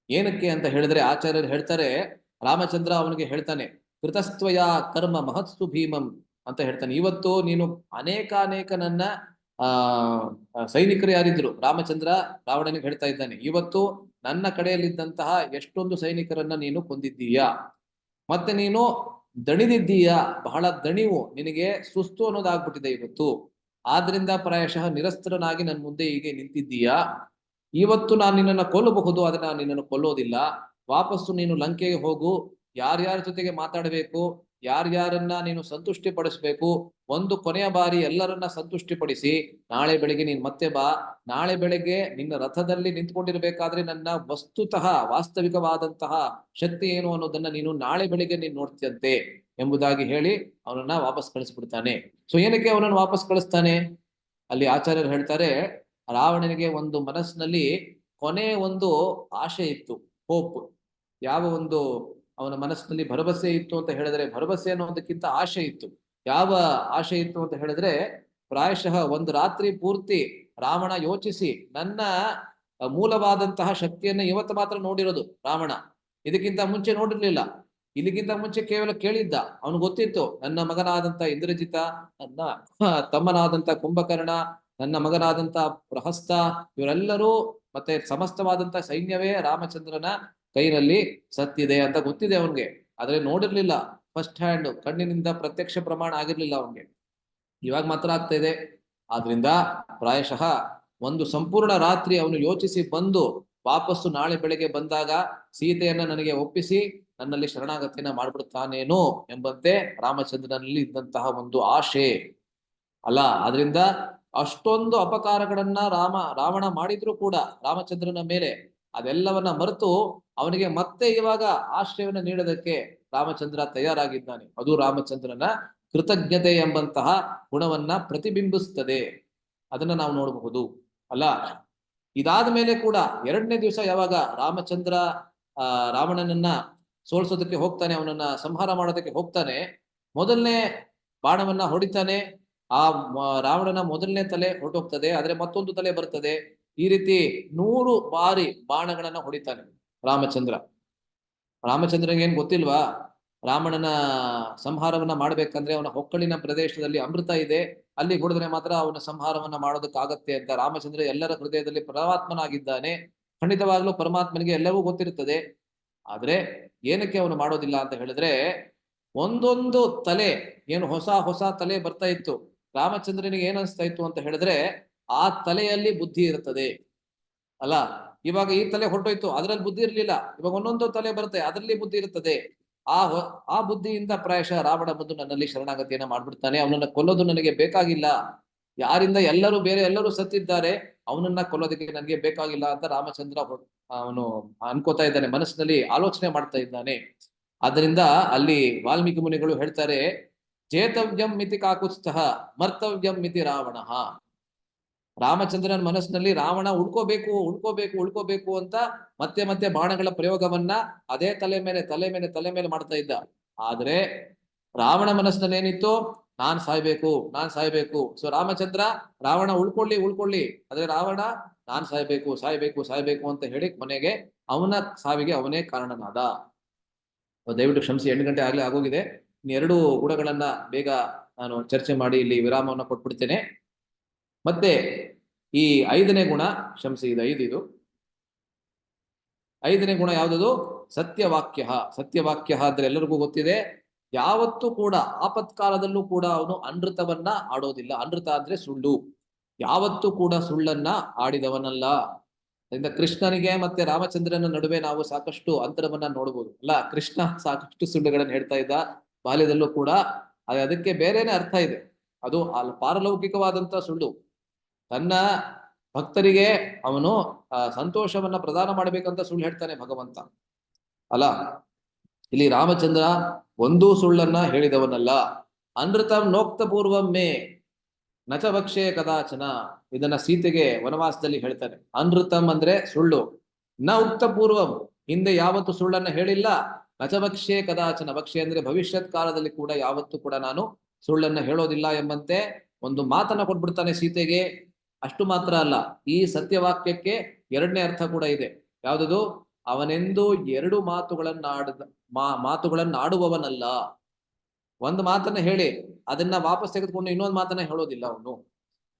ಏನಕ್ಕೆ ಅಂತ ಹೇಳಿದ್ರೆ ಆಚಾರ್ಯರು ಹೇಳ್ತಾರೆ, ರಾಮಚಂದ್ರ ಅವನಿಗೆ ಹೇಳ್ತಾನೆ, ಕೃತಸ್ತ್ವಯ ಕರ್ಮ ಮಹತ್ಸು ಭೀಮಂ ಅಂತ ಹೇಳ್ತಾನೆ. ಇವತ್ತು ನೀನು ಅನೇಕ ನನ್ನ ಸೈನಿಕರು ಯಾರಿದ್ರು, ರಾಮಚಂದ್ರ ರಾವಣನಿಗೆ ಹೇಳ್ತಾ ಇದ್ದಾನೆ, ಇವತ್ತು ನನ್ನ ಕಡೆಯಲ್ಲಿದ್ದಂತಹ ಎಷ್ಟೊಂದು ಸೈನಿಕರನ್ನ ನೀನು ಕೊಂದಿದ್ದೀಯಾ, ಮತ್ತೆ ನೀನು ದಣಿದಿದ್ದೀಯಾ, ಬಹಳ ದಣಿವು, ನಿನಗೆ ಸುಸ್ತು ಅನ್ನೋದಾಗ್ಬಿಟ್ಟಿದೆ ಇವತ್ತು. ಆದ್ರಿಂದ ಪ್ರಾಯಶಃ ನಿರಸ್ತ್ರನಾಗಿ ನನ್ನ ಮುಂದೆ ಹೀಗೆ ನಿಂತಿದ್ದೀಯಾ. ಇವತ್ತು ನಾನು ನಿನ್ನನ್ನು ಕೊಲ್ಲಬಹುದು, ಆದ್ರೆ ನಾನು ನಿನ್ನನ್ನು ಕೊಲ್ಲೋದಿಲ್ಲ. ವಾಪಸ್ಸು ನೀನು ಲಂಕೆಗೆ ಹೋಗು, ಯಾರ್ಯಾರ ಜೊತೆಗೆ ಮಾತಾಡಬೇಕು, ಯಾರ್ಯಾರನ್ನ ನೀನು ಸಂತುಷ್ಟಿ ಪಡಿಸ್ಬೇಕು, ಒಂದು ಕೊನೆಯ ಬಾರಿ ಎಲ್ಲರನ್ನ ಸಂತುಷ್ಟಿ ಪಡಿಸಿ ನಾಳೆ ಬೆಳಿಗ್ಗೆ ನೀನ್ ಮತ್ತೆ ಬಾ. ನಾಳೆ ಬೆಳಗ್ಗೆ ನಿನ್ನ ರಥದಲ್ಲಿ ನಿಂತ್ಕೊಂಡಿರ್ಬೇಕಾದ್ರೆ ನನ್ನ ವಾಸ್ತವಿಕವಾದಂತಹ ಶಕ್ತಿ ಏನು ಅನ್ನೋದನ್ನ ನೀನು ನಾಳೆ ಬೆಳಿಗ್ಗೆ ನೀನು ನೋಡ್ತೀಯಂತೆ ಎಂಬುದಾಗಿ ಹೇಳಿ ಅವನನ್ನ ವಾಪಸ್ ಕಳಿಸ್ಬಿಡ್ತಾನೆ. ಸೊ ಏನಕ್ಕೆ ಅವನನ್ನು ವಾಪಸ್ ಕಳಿಸ್ತಾನೆ? ಅಲ್ಲಿ ಆಚಾರ್ಯರು ಹೇಳ್ತಾರೆ, ರಾವಣನಿಗೆ ಒಂದು ಮನಸ್ಸಿನಲ್ಲಿ ಕೊನೆ ಒಂದು ಆಶೆ ಇತ್ತು, ಹೋಪ್. ಯಾವ ಒಂದು ಅವನ ಮನಸ್ಸಿನಲ್ಲಿ ಭರವಸೆ ಇತ್ತು ಅಂತ ಹೇಳಿದ್ರೆ, ಭರವಸೆ ಅನ್ನೋದಕ್ಕಿಂತ ಆಶೆ ಇತ್ತು. ಯಾವ ಆಶೆ ಇತ್ತು ಅಂತ ಹೇಳಿದ್ರೆ, ಪ್ರಾಯಶಃ ಒಂದು ರಾತ್ರಿ ಪೂರ್ತಿ ರಾವಣ ಯೋಚಿಸಿ ನನ್ನ ಮೂಲವಾದಂತಹ ಶಕ್ತಿಯನ್ನ ಇವತ್ತು ಮಾತ್ರ ನೋಡಿರೋದು ರಾವಣ, ಇದಕ್ಕಿಂತ ಮುಂಚೆ ನೋಡಿರ್ಲಿಲ್ಲ. ಇದಕ್ಕಿಂತ ಮುಂಚೆ ಕೇವಲ ಕೇಳಿದ್ದ. ಅವನು ಗೊತ್ತಿತ್ತು ನನ್ನ ಮಗನಾದಂತ ಇಂದ್ರಜಿತ, ನನ್ನ ತಮ್ಮನಾದಂತ ಕುಂಭಕರ್ಣ, ನನ್ನ ಮಗನಾದಂತ ಪ್ರಹಸ್ತ, ಇವರೆಲ್ಲರೂ ಮತ್ತೆ ಸಮಸ್ತವಾದಂತ ಸೈನ್ಯವೇ ರಾಮಚಂದ್ರನ ಕೈನಲ್ಲಿ ಸತ್ತಿದೆ ಅಂತ ಗೊತ್ತಿದೆ ಅವನ್ಗೆ. ಆದ್ರೆ ನೋಡಿರ್ಲಿಲ್ಲ, ಫಸ್ಟ್ ಹ್ಯಾಂಡ್ ಕಣ್ಣಿನಿಂದ ಪ್ರತ್ಯಕ್ಷ ಪ್ರಮಾಣ ಆಗಿರ್ಲಿಲ್ಲ ಅವನ್ಗೆ. ಇವಾಗ ಮಾತ್ರ ಆಗ್ತಾ ಇದೆ. ಆದ್ರಿಂದ ಪ್ರಾಯಶಃ ಒಂದು ಸಂಪೂರ್ಣ ರಾತ್ರಿ ಅವನು ಯೋಚಿಸಿ ಬಂದು ವಾಪಸ್ಸು ನಾಳೆ ಬೆಳಗ್ಗೆ ಬಂದಾಗ ಸೀತೆಯನ್ನ ನನಗೆ ಒಪ್ಪಿಸಿ ನನ್ನಲ್ಲಿ ಶರಣಾಗತಿಯನ್ನ ಮಾಡ್ಬಿಡ್ತಾನೇನೋ ಎಂಬಂತೆ ರಾಮಚಂದ್ರನಲ್ಲಿ ಇದ್ದಂತಹ ಒಂದು ಆಶೆ. ಅಲ್ಲ, ಆದ್ರಿಂದ ಅಷ್ಟೊಂದು ಅಪಕಾರಗಳನ್ನ ರಾವಣ ಮಾಡಿದ್ರು ಕೂಡ ರಾಮಚಂದ್ರನ ಮೇಲೆ ಅದೆಲ್ಲವನ್ನ ಮರೆತು ಅವನಿಗೆ ಮತ್ತೆ ಇವಾಗ ಆಶ್ರಯವನ್ನ ನೀಡೋದಕ್ಕೆ ರಾಮಚಂದ್ರ ತಯಾರಾಗಿದ್ದಾನೆ. ಅದು ರಾಮಚಂದ್ರನ ಕೃತಜ್ಞತೆ ಎಂಬಂತಹ ಗುಣವನ್ನ ಪ್ರತಿಬಿಂಬಿಸ್ತದೆ. ಅದನ್ನ ನಾವು ನೋಡಬಹುದು. ಅಲ್ಲ, ಇದಾದ ಮೇಲೆ ಕೂಡ 2ನೇ ದಿವಸ ಯಾವಾಗ ರಾಮಚಂದ್ರ ರಾವಣನನ್ನ ಸೋಲ್ಸೋದಕ್ಕೆ ಹೋಗ್ತಾನೆ, ಅವನನ್ನ ಸಂಹಾರ ಮಾಡೋದಕ್ಕೆ ಹೋಗ್ತಾನೆ, ಮೊದಲನೇ ಬಾಣವನ್ನ ಹೊಡಿತಾನೆ. ಆ ರಾವಣನ ಮೊದಲನೇ ತಲೆ ಹೊರಟೋಗ್ತದೆ, ಆದ್ರೆ ಮತ್ತೊಂದು ತಲೆ ಬರ್ತದೆ. ಈ ರೀತಿ 100 ಬಾರಿ ಬಾಣಗಳನ್ನ ಹೊಡಿತಾನೆ ರಾಮಚಂದ್ರ. ರಾಮಚಂದ್ರನಿಗೆ ಏನ್ ಗೊತ್ತಿಲ್ವಾ, ರಾವಣನ ಸಂಹಾರವನ್ನ ಮಾಡ್ಬೇಕಂದ್ರೆ ಅವನ ಹೊಕ್ಕಳಿನ ಪ್ರದೇಶದಲ್ಲಿ ಅಮೃತ ಇದೆ, ಅಲ್ಲಿ ಹೊಡೆದ್ರೆ ಮಾತ್ರ ಅವನ ಸಂಹಾರವನ್ನ ಮಾಡೋದಕ್ಕಾಗತ್ತೆ ಅಂತ. ರಾಮಚಂದ್ರ ಎಲ್ಲರ ಹೃದಯದಲ್ಲಿ ಪರಮಾತ್ಮನಾಗಿದ್ದಾನೆ, ಖಂಡಿತವಾಗ್ಲೂ ಪರಮಾತ್ಮನಿಗೆ ಎಲ್ಲವೂ ಗೊತ್ತಿರುತ್ತದೆ. ಆದ್ರೆ ಏನಕ್ಕೆ ಅವನು ಮಾಡೋದಿಲ್ಲ ಅಂತ ಹೇಳಿದ್ರೆ, ಒಂದೊಂದು ತಲೆ ಏನು ಹೊಸ ಹೊಸ ತಲೆ ಬರ್ತಾ ಇತ್ತು, ರಾಮಚಂದ್ರನಿಗೆ ಏನ್ ಅನಿಸ್ತಾ ಇತ್ತು ಅಂತ ಹೇಳಿದ್ರೆ, ಆ ತಲೆಯಲ್ಲಿ ಬುದ್ಧಿ ಇರುತ್ತದೆ. ಅಲ್ಲ, ಇವಾಗ ಈ ತಲೆ ಹೊರಟೋಯ್ತು, ಅದ್ರಲ್ಲಿ ಬುದ್ಧಿ ಇರ್ಲಿಲ್ಲ, ಇವಾಗ ಒಂದೊಂದು ತಲೆ ಬರುತ್ತೆ, ಅದರಲ್ಲಿ ಬುದ್ಧಿ ಇರುತ್ತದೆ. ಆ ಬುದ್ಧಿಯಿಂದ ಪ್ರಾಯಶಃ ರಾವಣ ಬಂದು ನನ್ನಲ್ಲಿ ಶರಣಾಗತಿಯನ್ನ ಮಾಡ್ಬಿಡ್ತಾನೆ. ಅವನನ್ನ ಕೊಲ್ಲೋದು ನನಗೆ ಬೇಕಾಗಿಲ್ಲ, ಯಾರಿಂದ ಎಲ್ಲರೂ ಸತ್ತಿದ್ದಾರೆ, ಅವನನ್ನ ಕೊಲ್ಲೋದಕ್ಕೆ ನನಗೆ ಬೇಕಾಗಿಲ್ಲ ಅಂತ ರಾಮಚಂದ್ರ ಅವನು ಅನ್ಕೋತಾ ಇದ್ದಾನೆ, ಮನಸ್ಸಿನಲ್ಲಿ ಆಲೋಚನೆ ಮಾಡ್ತಾ ಇದ್ದಾನೆ. ಆದ್ದರಿಂದ ಅಲ್ಲಿ ವಾಲ್ಮೀಕಿ ಮುನಿಗಳು ಹೇಳ್ತಾರೆ, ಜೇತವ್ಯಂ ಮಿತಿ ಕಾಕುತ್ಸ್ಥಃ ಮರ್ತವ್ಯಂ ಮಿತಿ ರಾವಣ. ರಾಮಚಂದ್ರನ ಮನಸ್ಸಿನಲ್ಲಿ ರಾವಣ ಉಳ್ಕೋಬೇಕು ಅಂತ ಮತ್ತೆ ಮತ್ತೆ ಬಾಣಗಳ ಪ್ರಯೋಗವನ್ನ ಅದೇ ತಲೆ ಮೇಲೆ ಮಾಡ್ತಾ ಇದ್ದ. ಆದ್ರೆ ರಾವಣ ಮನಸ್ಸಿನಲ್ಲಿ ಏನಿತ್ತು, ನಾನ್ ಸಾಯ್ಬೇಕು. ಸೊ ರಾಮಚಂದ್ರ ರಾವಣ ಉಳ್ಕೊಳ್ಳಿ, ಆದ್ರೆ ರಾವಣ ನಾನ್ ಸಾಯ್ಬೇಕು ಅಂತ ಹೇಳಿ ಕೊನೆಗೆ ಅವನ ಸಾವಿಗೆ ಅವನೇ ಕಾರಣನಾದ. ದಯವಿಟ್ಟು ಕ್ಷಮಿಸಿ, 8 ಗಂಟೆ ಆಗ್ಲೇ ಆಗೋಗಿದೆ. ಇನ್ನು 2 ಗುಣಗಳನ್ನ ಬೇಗ ನಾನು ಚರ್ಚೆ ಮಾಡಿ ಇಲ್ಲಿ ವಿರಾಮವನ್ನ ಕೊಟ್ಬಿಡ್ತೇನೆ. ಮತ್ತೆ ಈ 5ನೇ ಗುಣ, ಕ್ಷಮಿಸಿ, ಇದು 5 ಇದು 5ನೇ ಗುಣ ಯಾವುದದು? ಸತ್ಯವಾಕ್ಯ ಅಂದ್ರೆ ಎಲ್ಲರಿಗೂ ಗೊತ್ತಿದೆ, ಯಾವತ್ತೂ ಕೂಡ ಆಪತ್ಕಾಲದಲ್ಲೂ ಕೂಡ ಅವನು ಅನೃತವನ್ನ ಆಡೋದಿಲ್ಲ. ಅನೃತ ಅಂದ್ರೆ ಸುಳ್ಳು, ಯಾವತ್ತೂ ಕೂಡ ಸುಳ್ಳನ್ನ ಆಡಿದವನಲ್ಲ. ಅದರಿಂದ ಕೃಷ್ಣನಿಗೆ ಮತ್ತೆ ರಾಮಚಂದ್ರನ ನಡುವೆ ನಾವು ಸಾಕಷ್ಟು ಅಂತರವನ್ನ ನೋಡಬಹುದು. ಅಲ್ಲ, ಕೃಷ್ಣ ಸಾಕಷ್ಟು ಸುಳ್ಳುಗಳನ್ನ ಹೇಳ್ತಾ ಇದ್ದ ಬಾಲ್ಯದಲ್ಲೂ ಕೂಡ, ಅದಕ್ಕೆ ಬೇರೆನೆ ಅರ್ಥ ಇದೆ. ಅದು ಪಾರಲೌಕಿಕವಾದಂತ ಸುಳ್ಳು. ತನ್ನ ಭಕ್ತರಿಗೆ ಅವನು ಸಂತೋಷವನ್ನ ಪ್ರದಾನ ಮಾಡ್ಬೇಕಂತ ಸುಳ್ಳು ಹೇಳ್ತಾನೆ ಭಗವಂತ. ಅಲ್ಲ, ಇಲ್ಲಿ ರಾಮಚಂದ್ರ ಒಂದೂ ಸುಳ್ಳನ್ನ ಹೇಳಿದವನಲ್ಲ. ಅನೃತಂ ನೋಕ್ತ ಪೂರ್ವಮ್ಮೆ ನಚ ಭಕ್ಷೇ ಕದಾಚನ, ಇದನ್ನ ಸೀತೆಗೆ ವನವಾಸದಲ್ಲಿ ಹೇಳ್ತಾನೆ. ಅನೃತಂ ಅಂದ್ರೆ ಸುಳ್ಳು, ನ ಉಕ್ತ ಪೂರ್ವಂ, ಹಿಂದೆ ಯಾವತ್ತು ಸುಳ್ಳನ್ನ ಹೇಳಿಲ್ಲ. ನಚ ಭಕ್ಷೇ ಕದಾಚನ, ಭಕ್ಷೆ ಅಂದ್ರೆ ಭವಿಷ್ಯತ್ ಕಾಲದಲ್ಲಿ ಕೂಡ ಯಾವತ್ತೂ ಕೂಡ ನಾನು ಸುಳ್ಳನ್ನ ಹೇಳೋದಿಲ್ಲ ಎಂಬಂತೆ ಒಂದು ಮಾತನ್ನ ಕೊಟ್ಬಿಡ್ತಾನೆ ಸೀತೆಗೆ. ಅಷ್ಟು ಮಾತ್ರ ಅಲ್ಲ, ಈ ಸತ್ಯವಾಕ್ಯಕ್ಕೆ 2ನೇ ಅರ್ಥ ಕೂಡ ಇದೆ. ಯಾವುದದು? ಅವನೆಂದು 2 ಮಾತುಗಳನ್ನಾಡುವವನಲ್ಲ. ಒಂದು ಮಾತನ್ನ ಹೇಳಿ ಅದನ್ನ ವಾಪಸ್ ತೆಗೆದುಕೊಂಡು ಇನ್ನೊಂದು ಮಾತನ್ನ ಹೇಳೋದಿಲ್ಲ ಅವನು.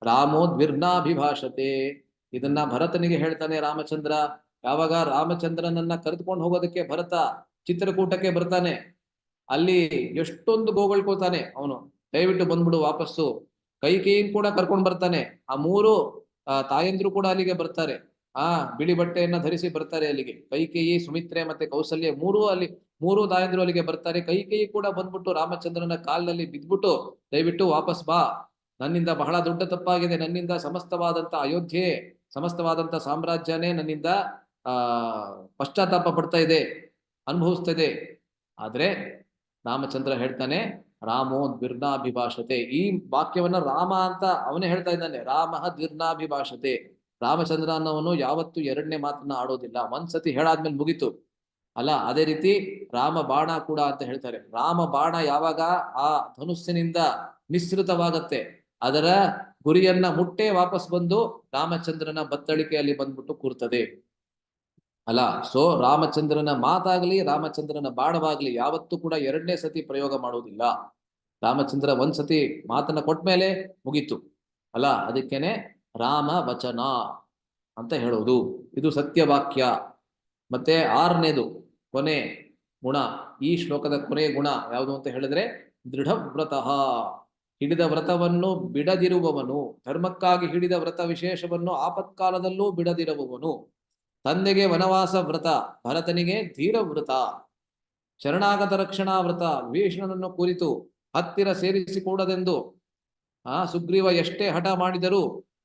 ರಾಮೋ ದ್ವಿರ್ನಾಭಿಭಾಷತೆ, ಇದನ್ನ ಭರತನಿಗೆ ಹೇಳ್ತಾನೆ ರಾಮಚಂದ್ರ. ಯಾವಾಗ ರಾಮಚಂದ್ರನನ್ನ ಕರೆದುಕೊಂಡು ಹೋಗೋದಕ್ಕೆ ಭರತ ಚಿತ್ರಕೂಟಕ್ಕೆ ಬರ್ತಾನೆ, ಅಲ್ಲಿ ಎಷ್ಟೊಂದು ಗೋಗಳ್ಕೋತಾನೆ ಅವನು, ದಯವಿಟ್ಟು ಬಂದ್ಬಿಡು ವಾಪಸ್ಸು. ಕೈಕೇಯಿನ್ ಕೂಡ ಕರ್ಕೊಂಡು ಬರ್ತಾನೆ. ಆ 3 ತಾಯಂದ್ರು ಕೂಡ ಅಲ್ಲಿಗೆ ಬರ್ತಾರೆ. ಬಿಳಿ ಬಟ್ಟೆಯನ್ನ ಧರಿಸಿ ಬರ್ತಾರೆ ಅಲ್ಲಿಗೆ. ಕೈಕೇಯಿ, ಸುಮಿತ್ರೆ ಮತ್ತೆ ಕೌಸಲ್ಯ 3 ತಾಯಂದ್ರು ಅಲ್ಲಿಗೆ ಬರ್ತಾರೆ. ಕೈಕೇಯಿ ಕೂಡ ಬಂದ್ಬಿಟ್ಟು ರಾಮಚಂದ್ರನ ಕಾಲಿನಲ್ಲಿ ಬಿದ್ದ್ಬಿಟ್ಟು, ದಯವಿಟ್ಟು ವಾಪಸ್ ಬಾ, ನನ್ನಿಂದ ಬಹಳ ದೊಡ್ಡ ತಪ್ಪಾಗಿದೆ, ನನ್ನಿಂದ ಸಮಸ್ತವಾದಂತ ಅಯೋಧ್ಯೆ, ಸಮಸ್ತವಾದಂತ ಸಾಮ್ರಾಜ್ಯನೇ ನನ್ನಿಂದ ಪಶ್ಚಾತ್ತಾಪ ಪಡ್ತಾ ಇದೆ, ಅನುಭವಿಸ್ತಾ ಇದೆ. ಆದ್ರೆ ರಾಮಚಂದ್ರ ಹೇಳ್ತಾನೆ, ರಾಮೋ ದ್ವಿರ್ನಾಭಿಭಾಷತೆ. ಈ ವಾಕ್ಯವನ್ನ ರಾಮ ಅಂತ ಅವನೇ ಹೇಳ್ತಾ ಇದ್ದಾನೆ. ರಾಮ ದ್ವಿರ್ನಾಭಿಭಾಷತೆ, ರಾಮಚಂದ್ರ ಅನ್ನೋವನು ಯಾವತ್ತು 2ನೇ ಮಾತನ್ನ ಆಡೋದಿಲ್ಲ. ಒಂದ್ಸತಿ ಹೇಳಾದ್ಮೇಲೆ ಮುಗೀತು. ಅಲ್ಲ, ಅದೇ ರೀತಿ ರಾಮ ಬಾಣ ಕೂಡ ಅಂತ ಹೇಳ್ತಾರೆ. ರಾಮ ಬಾಣ ಯಾವಾಗ ಆ ಧನುಸ್ಸಿನಿಂದ ನಿಸೃತವಾಗತ್ತೆ, ಅದರ ಗುರಿಯನ್ನ ಮುಟ್ಟೆ ವಾಪಸ್ ಬಂದು ರಾಮಚಂದ್ರನ ಬತ್ತಳಿಕೆಯಲ್ಲಿ ಬಂದ್ಬಿಟ್ಟು ಕೂರ್ತದೆ. ಅಲ್ಲ, ಸೊ ರಾಮಚಂದ್ರನ ಮಾತಾಗ್ಲಿ ರಾಮಚಂದ್ರನ ಬಾಣವಾಗ್ಲಿ ಯಾವತ್ತೂ ಕೂಡ 2ನೇ ಸತಿ ಪ್ರಯೋಗ ಮಾಡೋದಿಲ್ಲ. ರಾಮಚಂದ್ರ ಒಂದ್ಸತಿ ಮಾತನ್ನ ಕೊಟ್ಮೇಲೆ ಮುಗೀತು. ಅಲ್ಲ, ಅದಕ್ಕೇನೆ ರಾಮ ವಚನ ಅಂತ ಹೇಳೋದು. ಇದು ಸತ್ಯವಾಕ್ಯ. ಮತ್ತೆ 6ನೇದು ಕೊನೆ ಗುಣ, ಈ ಶ್ಲೋಕದ ಕೊನೆ ಗುಣ ಯಾವುದು ಅಂತ ಹೇಳಿದ್ರೆ ದೃಢವ್ರತಃ. ಹಿಡಿದ ವ್ರತವನ್ನು ಬಿಡದಿರುವವನು, ಧರ್ಮಕ್ಕಾಗಿ ಹಿಡಿದ ವ್ರತ ವಿಶೇಷವನ್ನು ಆಪತ್ಕಾಲದಲ್ಲೂ ಬಿಡದಿರುವವನು, ತಂದೆಗೆ ವನವಾಸ ವ್ರತ, ಭರತನಿಗೆ ಧೀರ ವ್ರತ, ಶರಣಾಗತ ರಕ್ಷಣಾ ವ್ರತ, ವಿಭೀಷಣನನ್ನು ಕುರಿತು ಹತ್ತಿರ ಸೇರಿಸಿಕೊಡದೆಂದು ಸುಗ್ರೀವ ಎಷ್ಟೇ ಹಠ ಮಾಡಿದರೂ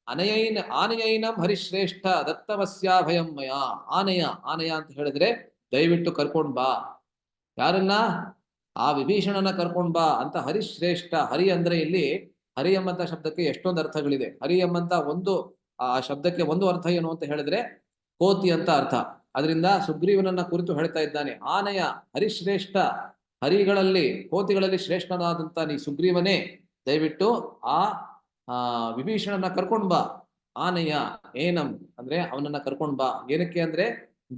ಆನೆಯೈನಂ ಹರಿಶ್ರೇಷ್ಠ ದತ್ತವಸ್ಯಾಭಯಮ್ಮಯ. ಆನೆಯ ಅಂತ ಹೇಳಿದ್ರೆ ದಯವಿಟ್ಟು ಕರ್ಕೊಂಡ್ ಬಾ. ಯಾರನ್ನ? ಆ ವಿಭೀಷಣನ ಕರ್ಕೊಂಡ್ ಬಾ ಅಂತ ಹರಿಶ್ರೇಷ್ಠ. ಹರಿ ಅಂದ್ರೆ ಇಲ್ಲಿ ಹರಿ ಎಂಬಂತ ಶಬ್ದಕ್ಕೆ ಎಷ್ಟೊಂದು ಅರ್ಥಗಳಿದೆ. ಹರಿ ಎಂಬಂತ ಆ ಶಬ್ದಕ್ಕೆ ಒಂದು ಅರ್ಥ ಏನು ಅಂತ ಹೇಳಿದ್ರೆ ಕೋತಿ ಅಂತ ಅರ್ಥ. ಅದರಿಂದ ಸುಗ್ರೀವನನ್ನ ಕುರಿತು ಹೇಳ್ತಾ ಇದ್ದಾನೆ, ಆನೆಯ ಹರಿಶ್ರೇಷ್ಠ, ಹರಿಗಳಲ್ಲಿ ಕೋತಿಗಳಲ್ಲಿ ಶ್ರೇಷ್ಠನಾದಂತ ನೀ ಸುಗ್ರೀವನೇ, ದಯವಿಟ್ಟು ಆ ವಿಭೀಷಣನ ಕರ್ಕೊಂಡ್ ಬಾ. ಆನೆಯ ಏನಂ ಅಂದ್ರೆ ಅವನನ್ನ ಕರ್ಕೊಂಡ್ ಬಾ. ಏನಕ್ಕೆ ಅಂದ್ರೆ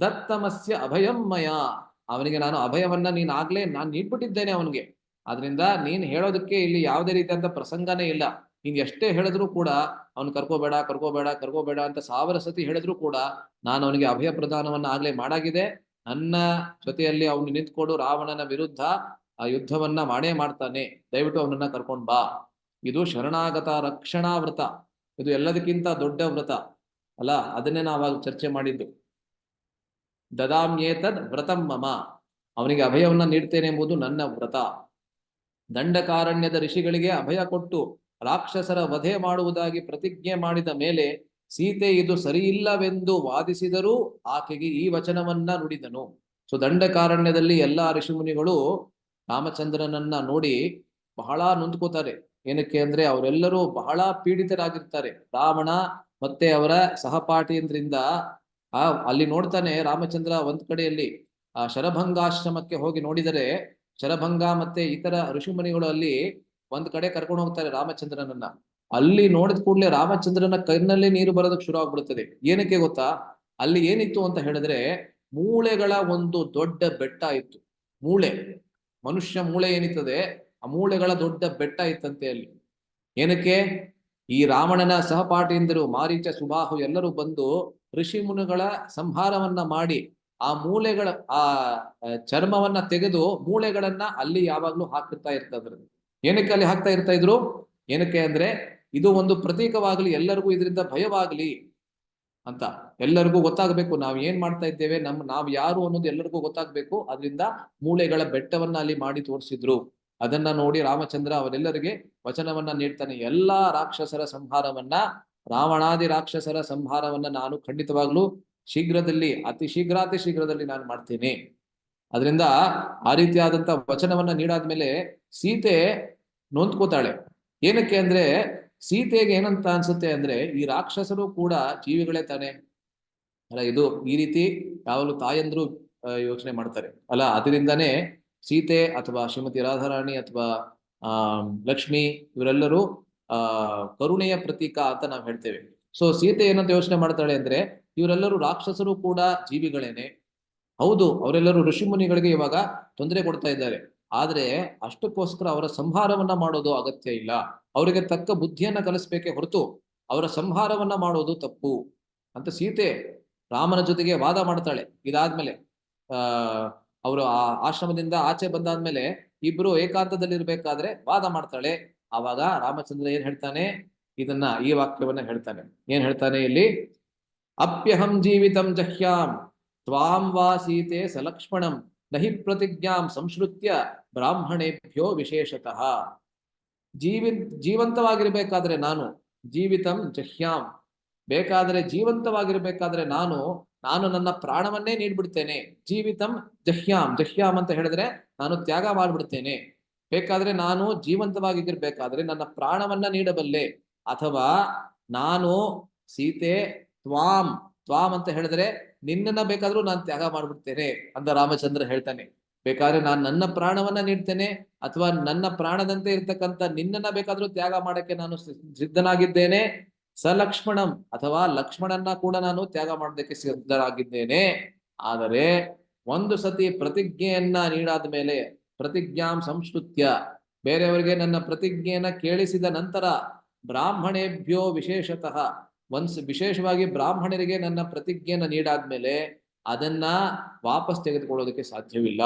ದತ್ತಮಸ್ಯ ಅಭಯಮ್ಮಯ, ಅವನಿಗೆ ನಾನು ಅಭಯವನ್ನ ನಾನು ನೀಡ್ಬಿಟ್ಟಿದ್ದೇನೆ ಅವನಿಗೆ. ಆದ್ರಿಂದ ನೀನ್ ಹೇಳೋದಕ್ಕೆ ಇಲ್ಲಿ ಯಾವುದೇ ರೀತಿಯಾದ ಪ್ರಸಂಗನೇ ಇಲ್ಲ. ನೀನ್ ಎಷ್ಟೇ ಹೇಳಿದ್ರು ಕೂಡ ಅವ್ನು ಕರ್ಕೋಬೇಡ ಕರ್ಕೋಬೇಡ ಕರ್ಕೋಬೇಡ ಅಂತ 1000 ಸತಿ ಹೇಳಿದ್ರು ಕೂಡ ನಾನು ಅವನಿಗೆ ಅಭಯ ಪ್ರದಾನವನ್ನ ಆಗ್ಲೇ ಮಾಡಾಗಿದೆ. ನನ್ನ ಜೊತೆಯಲ್ಲಿ ಅವನು ನಿಂತ್ಕೊಂಡು ರಾವಣನ ವಿರುದ್ಧ ಆ ಯುದ್ಧವನ್ನ ಮಾಡೇ ಮಾಡ್ತಾನೆ, ದಯವಿಟ್ಟು ಅವನನ್ನ ಕರ್ಕೊಂಡ್ ಬಾ. ಇದು ಶರಣಾಗತ ರಕ್ಷಣಾ ವ್ರತ. ಇದು ಎಲ್ಲದಕ್ಕಿಂತ ದೊಡ್ಡ ವ್ರತ ಅಲ್ಲ, ಅದನ್ನೇ ನಾವಾಗ ಚರ್ಚೆ ಮಾಡಿದ್ದು. ದದಾಮ್ಯೇತದ್ ವ್ರತಂ ಮಮ, ಅವನಿಗೆ ಅಭಯವನ್ನ ನೀಡ್ತೇನೆ ಎಂಬುದು ನನ್ನ ವ್ರತ. ದಂಡಕಾರಣ್ಯದ ಋಷಿಗಳಿಗೆ ಅಭಯ ಕೊಟ್ಟು ರಾಕ್ಷಸರ ವಧೆ ಮಾಡುವುದಾಗಿ ಪ್ರತಿಜ್ಞೆ ಮಾಡಿದ ಮೇಲೆ ಸೀತೆ ಇದು ಸರಿಯಿಲ್ಲವೆಂದು ವಾದಿಸಿದರೂ ಆಕೆಗೆ ಈ ವಚನವನ್ನ ನುಡಿದನು. ಸೊ ದಂಡಕಾರಣ್ಯದಲ್ಲಿ ಎಲ್ಲಾ ಋಷಿಮುನಿಗಳು ರಾಮಚಂದ್ರನನ್ನ ನೋಡಿ ಬಹಳ ನೊಂದ್ಕೋತಾರೆ. ಏನಕ್ಕೆ ಅಂದ್ರೆ ಅವರೆಲ್ಲರೂ ಬಹಳ ಪೀಡಿತರಾಗಿರ್ತಾರೆ. ರಾವಣ ಮತ್ತೆ ಅವರ ಸಹಪಾಠಿಯಂದ್ರಿಂದ ಅಲ್ಲಿ ನೋಡ್ತಾನೆ ರಾಮಚಂದ್ರ ಒಂದ್ ಕಡೆಯಲ್ಲಿ ಶರಭಂಗಾಶ್ರಮಕ್ಕೆ ಹೋಗಿ ನೋಡಿದರೆ ಶರಭಂಗ ಮತ್ತೆ ಇತರ ಋಷಿಮುನಿಗಳು ಅಲ್ಲಿ ಒಂದ್ ಕಡೆ ಕರ್ಕೊಂಡು ಹೋಗ್ತಾರೆ ರಾಮಚಂದ್ರನನ್ನ. ಅಲ್ಲಿ ನೋಡಿದ ಕೂಡಲೇ ರಾಮಚಂದ್ರನ ಕೈನಲ್ಲಿ ನೀರು ಬರೋದಕ್ಕೆ ಶುರು ಆಗ್ಬಿಡುತ್ತದೆ. ಏನಕ್ಕೆ ಗೊತ್ತಾ? ಅಲ್ಲಿ ಏನಿತ್ತು ಅಂತ ಹೇಳಿದ್ರೆ ಮೂಳೆಗಳ ಒಂದು ದೊಡ್ಡ ಬೆಟ್ಟ ಇತ್ತು. ಮೂಳೆ, ಮನುಷ್ಯ ಮೂಳೆ ಏನಿರ್ತದೆ ಆ ಮೂಳೆಗಳ ದೊಡ್ಡ ಬೆಟ್ಟ ಇತ್ತಂತೆ ಅಲ್ಲಿ. ಏನಕ್ಕೆ? ಈ ರಾವಣನ ಸಹಪಾಠಿಯಂದರು ಮಾರೀಚ ಸುಬಾಹು ಎಲ್ಲರೂ ಬಂದು ಋಷಿ ಮುನಿಗಳ ಸಂಹಾರವನ್ನ ಮಾಡಿ ಆ ಮೂಳೆಗಳ ಆ ಚರ್ಮವನ್ನ ತೆಗೆದು ಮೂಳೆಗಳನ್ನ ಅಲ್ಲಿ ಯಾವಾಗ್ಲೂ ಹಾಕ್ತಾ ಇರ್ತಾದ್ರು. ಏನಕ್ಕೆ ಅಲ್ಲಿ ಹಾಕ್ತಾ ಇರ್ತಾ ಇದ್ರು? ಏನಕ್ಕೆ ಅಂದ್ರೆ ಇದು ಒಂದು ಪ್ರತೀಕವಾಗ್ಲಿ, ಎಲ್ಲರಿಗೂ ಇದರಿಂದ ಭಯವಾಗ್ಲಿ ಅಂತ, ಎಲ್ಲರಿಗೂ ಗೊತ್ತಾಗ್ಬೇಕು ನಾವು ಏನ್ ಮಾಡ್ತಾ ಇದ್ದೇವೆ, ನಾವು ಯಾರು ಅನ್ನೋದು ಎಲ್ಲರಿಗೂ ಗೊತ್ತಾಗ್ಬೇಕು. ಅದರಿಂದ ಮೂಳೆಗಳ ಬೆಟ್ಟವನ್ನ ಅಲ್ಲಿ ಮಾಡಿ ತೋರಿಸಿದ್ರು. ಅದನ್ನ ನೋಡಿ ರಾಮಚಂದ್ರ ಅವರೆಲ್ಲರಿಗೆ ವಚನವನ್ನ ನೀಡ್ತಾನೆ, ಎಲ್ಲಾ ರಾಕ್ಷಸರ ಸಂಹಾರವನ್ನ, ರಾವಣಾದಿ ರಾಕ್ಷಸರ ಸಂಹಾರವನ್ನ ನಾನು ಖಂಡಿತವಾಗ್ಲೂ ಶೀಘ್ರದಲ್ಲಿ, ಅತಿ ಶೀಘ್ರದಲ್ಲಿ ನಾನು ಮಾಡ್ತೇನೆ. ಅದರಿಂದ ಆ ರೀತಿಯಾದಂತ ವಚನವನ್ನ ನೀಡಾದ್ಮೇಲೆ ಸೀತೆ ನೊಂದ್ಕೋತಾಳೆ. ಏನಕ್ಕೆ ಅಂದ್ರೆ ಸೀತೆಗೆ ಏನಂತ ಅನ್ಸುತ್ತೆ ಅಂದ್ರೆ ಈ ರಾಕ್ಷಸರು ಕೂಡ ಜೀವಿಗಳೇ ತಾನೆ ಅಲ್ಲ, ಇದು ಈ ರೀತಿ ಯಾವಾಗಲೂ ತಾಯಂದ್ರು ಯೋಚನೆ ಮಾಡ್ತಾರೆ ಅಲ್ಲ. ಅದರಿಂದಾನೇ ಸೀತೆ ಅಥವಾ ಶ್ರೀಮತಿ ರಾಧಾರಾಣಿ ಅಥವಾ ಲಕ್ಷ್ಮಿ ಇವರೆಲ್ಲರೂ ಕರುಣೆಯ ಪ್ರತೀಕ ಅಂತ ನಾವು ಹೇಳ್ತೇವೆ. ಸೊ ಸೀತೆ ಏನಂತ ಯೋಚನೆ ಮಾಡ್ತಾಳೆ ಅಂದ್ರೆ ಇವರೆಲ್ಲರೂ ರಾಕ್ಷಸರು ಕೂಡ ಜೀವಿಗಳೇನೆ, ಹೌದು ಅವರೆಲ್ಲರೂ ಋಷಿಮುನಿಗಳಿಗೆ ಇವಾಗ ತೊಂದರೆ ಕೊಡ್ತಾ ಇದ್ದಾರೆ, ಆದ್ರೆ ಅಷ್ಟಕ್ಕೋಸ್ಕರ ಅವರ ಸಂಹಾರವನ್ನ ಮಾಡೋದು ಅಗತ್ಯ ಇಲ್ಲ. ಅವರಿಗೆ ತಕ್ಕ ಬುದ್ಧಿಯನ್ನ ಕಲಿಸ್ಬೇಕೆ ಹೊರತು ಅವರ ಸಂಹಾರವನ್ನ ಮಾಡೋದು ತಪ್ಪು ಅಂತ ಸೀತೆ ರಾಮನ ಜೊತೆಗೆ ವಾದ ಮಾಡ್ತಾಳೆ. ಇದಾದ್ಮೇಲೆ ಅವರು ಆ ಆಶ್ರಮದಿಂದ ಆಚೆ ಬಂದಾದ್ಮೇಲೆ ಇಬ್ರು ಏಕಾಂತದಲ್ಲಿರ್ಬೇಕಾದ್ರೆ ವಾದ ಮಾಡ್ತಾಳೆ. ಆವಾಗ ರಾಮಚಂದ್ರ ಏನ್ ಹೇಳ್ತಾನೆ, ಈ ವಾಕ್ಯವನ್ನ ಹೇಳ್ತಾನೆ. ಏನ್ ಹೇಳ್ತಾನೆ ಇಲ್ಲಿ? ಅಪ್ಯಹಂ ಜೀವಿತಂ ಜಹ್ಯಾಂ ತ್ವಾಂ ವಾ ಸೀತೆ ಸಲಕ್ಷ್ಮಣಂ ನಹಿ ಪ್ರತಿಜ್ಞಾಂ ಸಂಶ್ರುತ್ಯ ಬ್ರಾಹ್ಮಣೇಭ್ಯೋ ವಿಶೇಷತಃ. ಜೀವಂತವಾಗಿರ್ಬೇಕಾದ್ರೆ ನಾನು ಜೀವಿತಂ ಜಹ್ಯಾಂ, ಬೇಕಾದ್ರೆ ಜೀವಂತವಾಗಿರ್ಬೇಕಾದ್ರೆ ನಾನು ನನ್ನ ಪ್ರಾಣವನ್ನೇ ನೀಡ್ಬಿಡ್ತೇನೆ. ಜೀವಿತಂ ಜಹ್ಯಾಂ ಅಂತ ಹೇಳಿದ್ರೆ ನಾನು ತ್ಯಾಗ ಮಾಡ್ಬಿಡ್ತೇನೆ. ಬೇಕಾದ್ರೆ ನಾನು ಜೀವಂತವಾಗಿರ್ಬೇಕಾದ್ರೆ ನನ್ನ ಪ್ರಾಣವನ್ನ ನೀಡಬಲ್ಲೆ. ಅಥವಾ ನಾನು ಸೀತೆ ತ್ವಾಂ ಅಂತ ಹೇಳಿದ್ರೆ ನಿನ್ನನ್ನ ಬೇಕಾದ್ರೂ ನಾನು ತ್ಯಾಗ ಮಾಡ್ಬಿಡ್ತೇನೆ ಅಂತ ರಾಮಚಂದ್ರ ಹೇಳ್ತಾನೆ. ಬೇಕಾದ್ರೆ ನಾನು ನನ್ನ ಪ್ರಾಣವನ್ನ ನೀಡ್ತೇನೆ, ಅಥವಾ ನನ್ನ ಪ್ರಾಣದಂತೆ ಇರ್ತಕ್ಕಂಥ ನಿನ್ನನ್ನ ಬೇಕಾದ್ರೂ ತ್ಯಾಗ ಮಾಡಕ್ಕೆ ನಾನು ಸಿದ್ಧನಾಗಿದ್ದೇನೆ. ಸಲಕ್ಷ್ಮಣಂ, ಅಥವಾ ಲಕ್ಷ್ಮಣನ್ನ ಕೂಡ ನಾನು ತ್ಯಾಗ ಮಾಡೋದಕ್ಕೆ ಸಿದ್ಧರಾಗಿದ್ದೇನೆ. ಆದರೆ ಒಂದು ಸತಿ ಪ್ರತಿಜ್ಞೆಯನ್ನ ನೀಡಾದ ಮೇಲೆ, ಪ್ರತಿಜ್ಞಾಂ ಸಂಶ್ರುತ್ಯ, ಬೇರೆಯವರಿಗೆ ನನ್ನ ಪ್ರತಿಜ್ಞೆಯನ್ನ ಕೇಳಿಸಿದ ನಂತರ, ಬ್ರಾಹ್ಮಣೇಭ್ಯೋ ವಿಶೇಷತಃ, ವಿಶೇಷವಾಗಿ ಬ್ರಾಹ್ಮಣರಿಗೆ ನನ್ನ ಪ್ರತಿಜ್ಞೆಯನ್ನ ನೀಡಾದ್ಮೇಲೆ ಅದನ್ನ ವಾಪಸ್ ತೆಗೆದುಕೊಳ್ಳೋದಕ್ಕೆ ಸಾಧ್ಯವಿಲ್ಲ.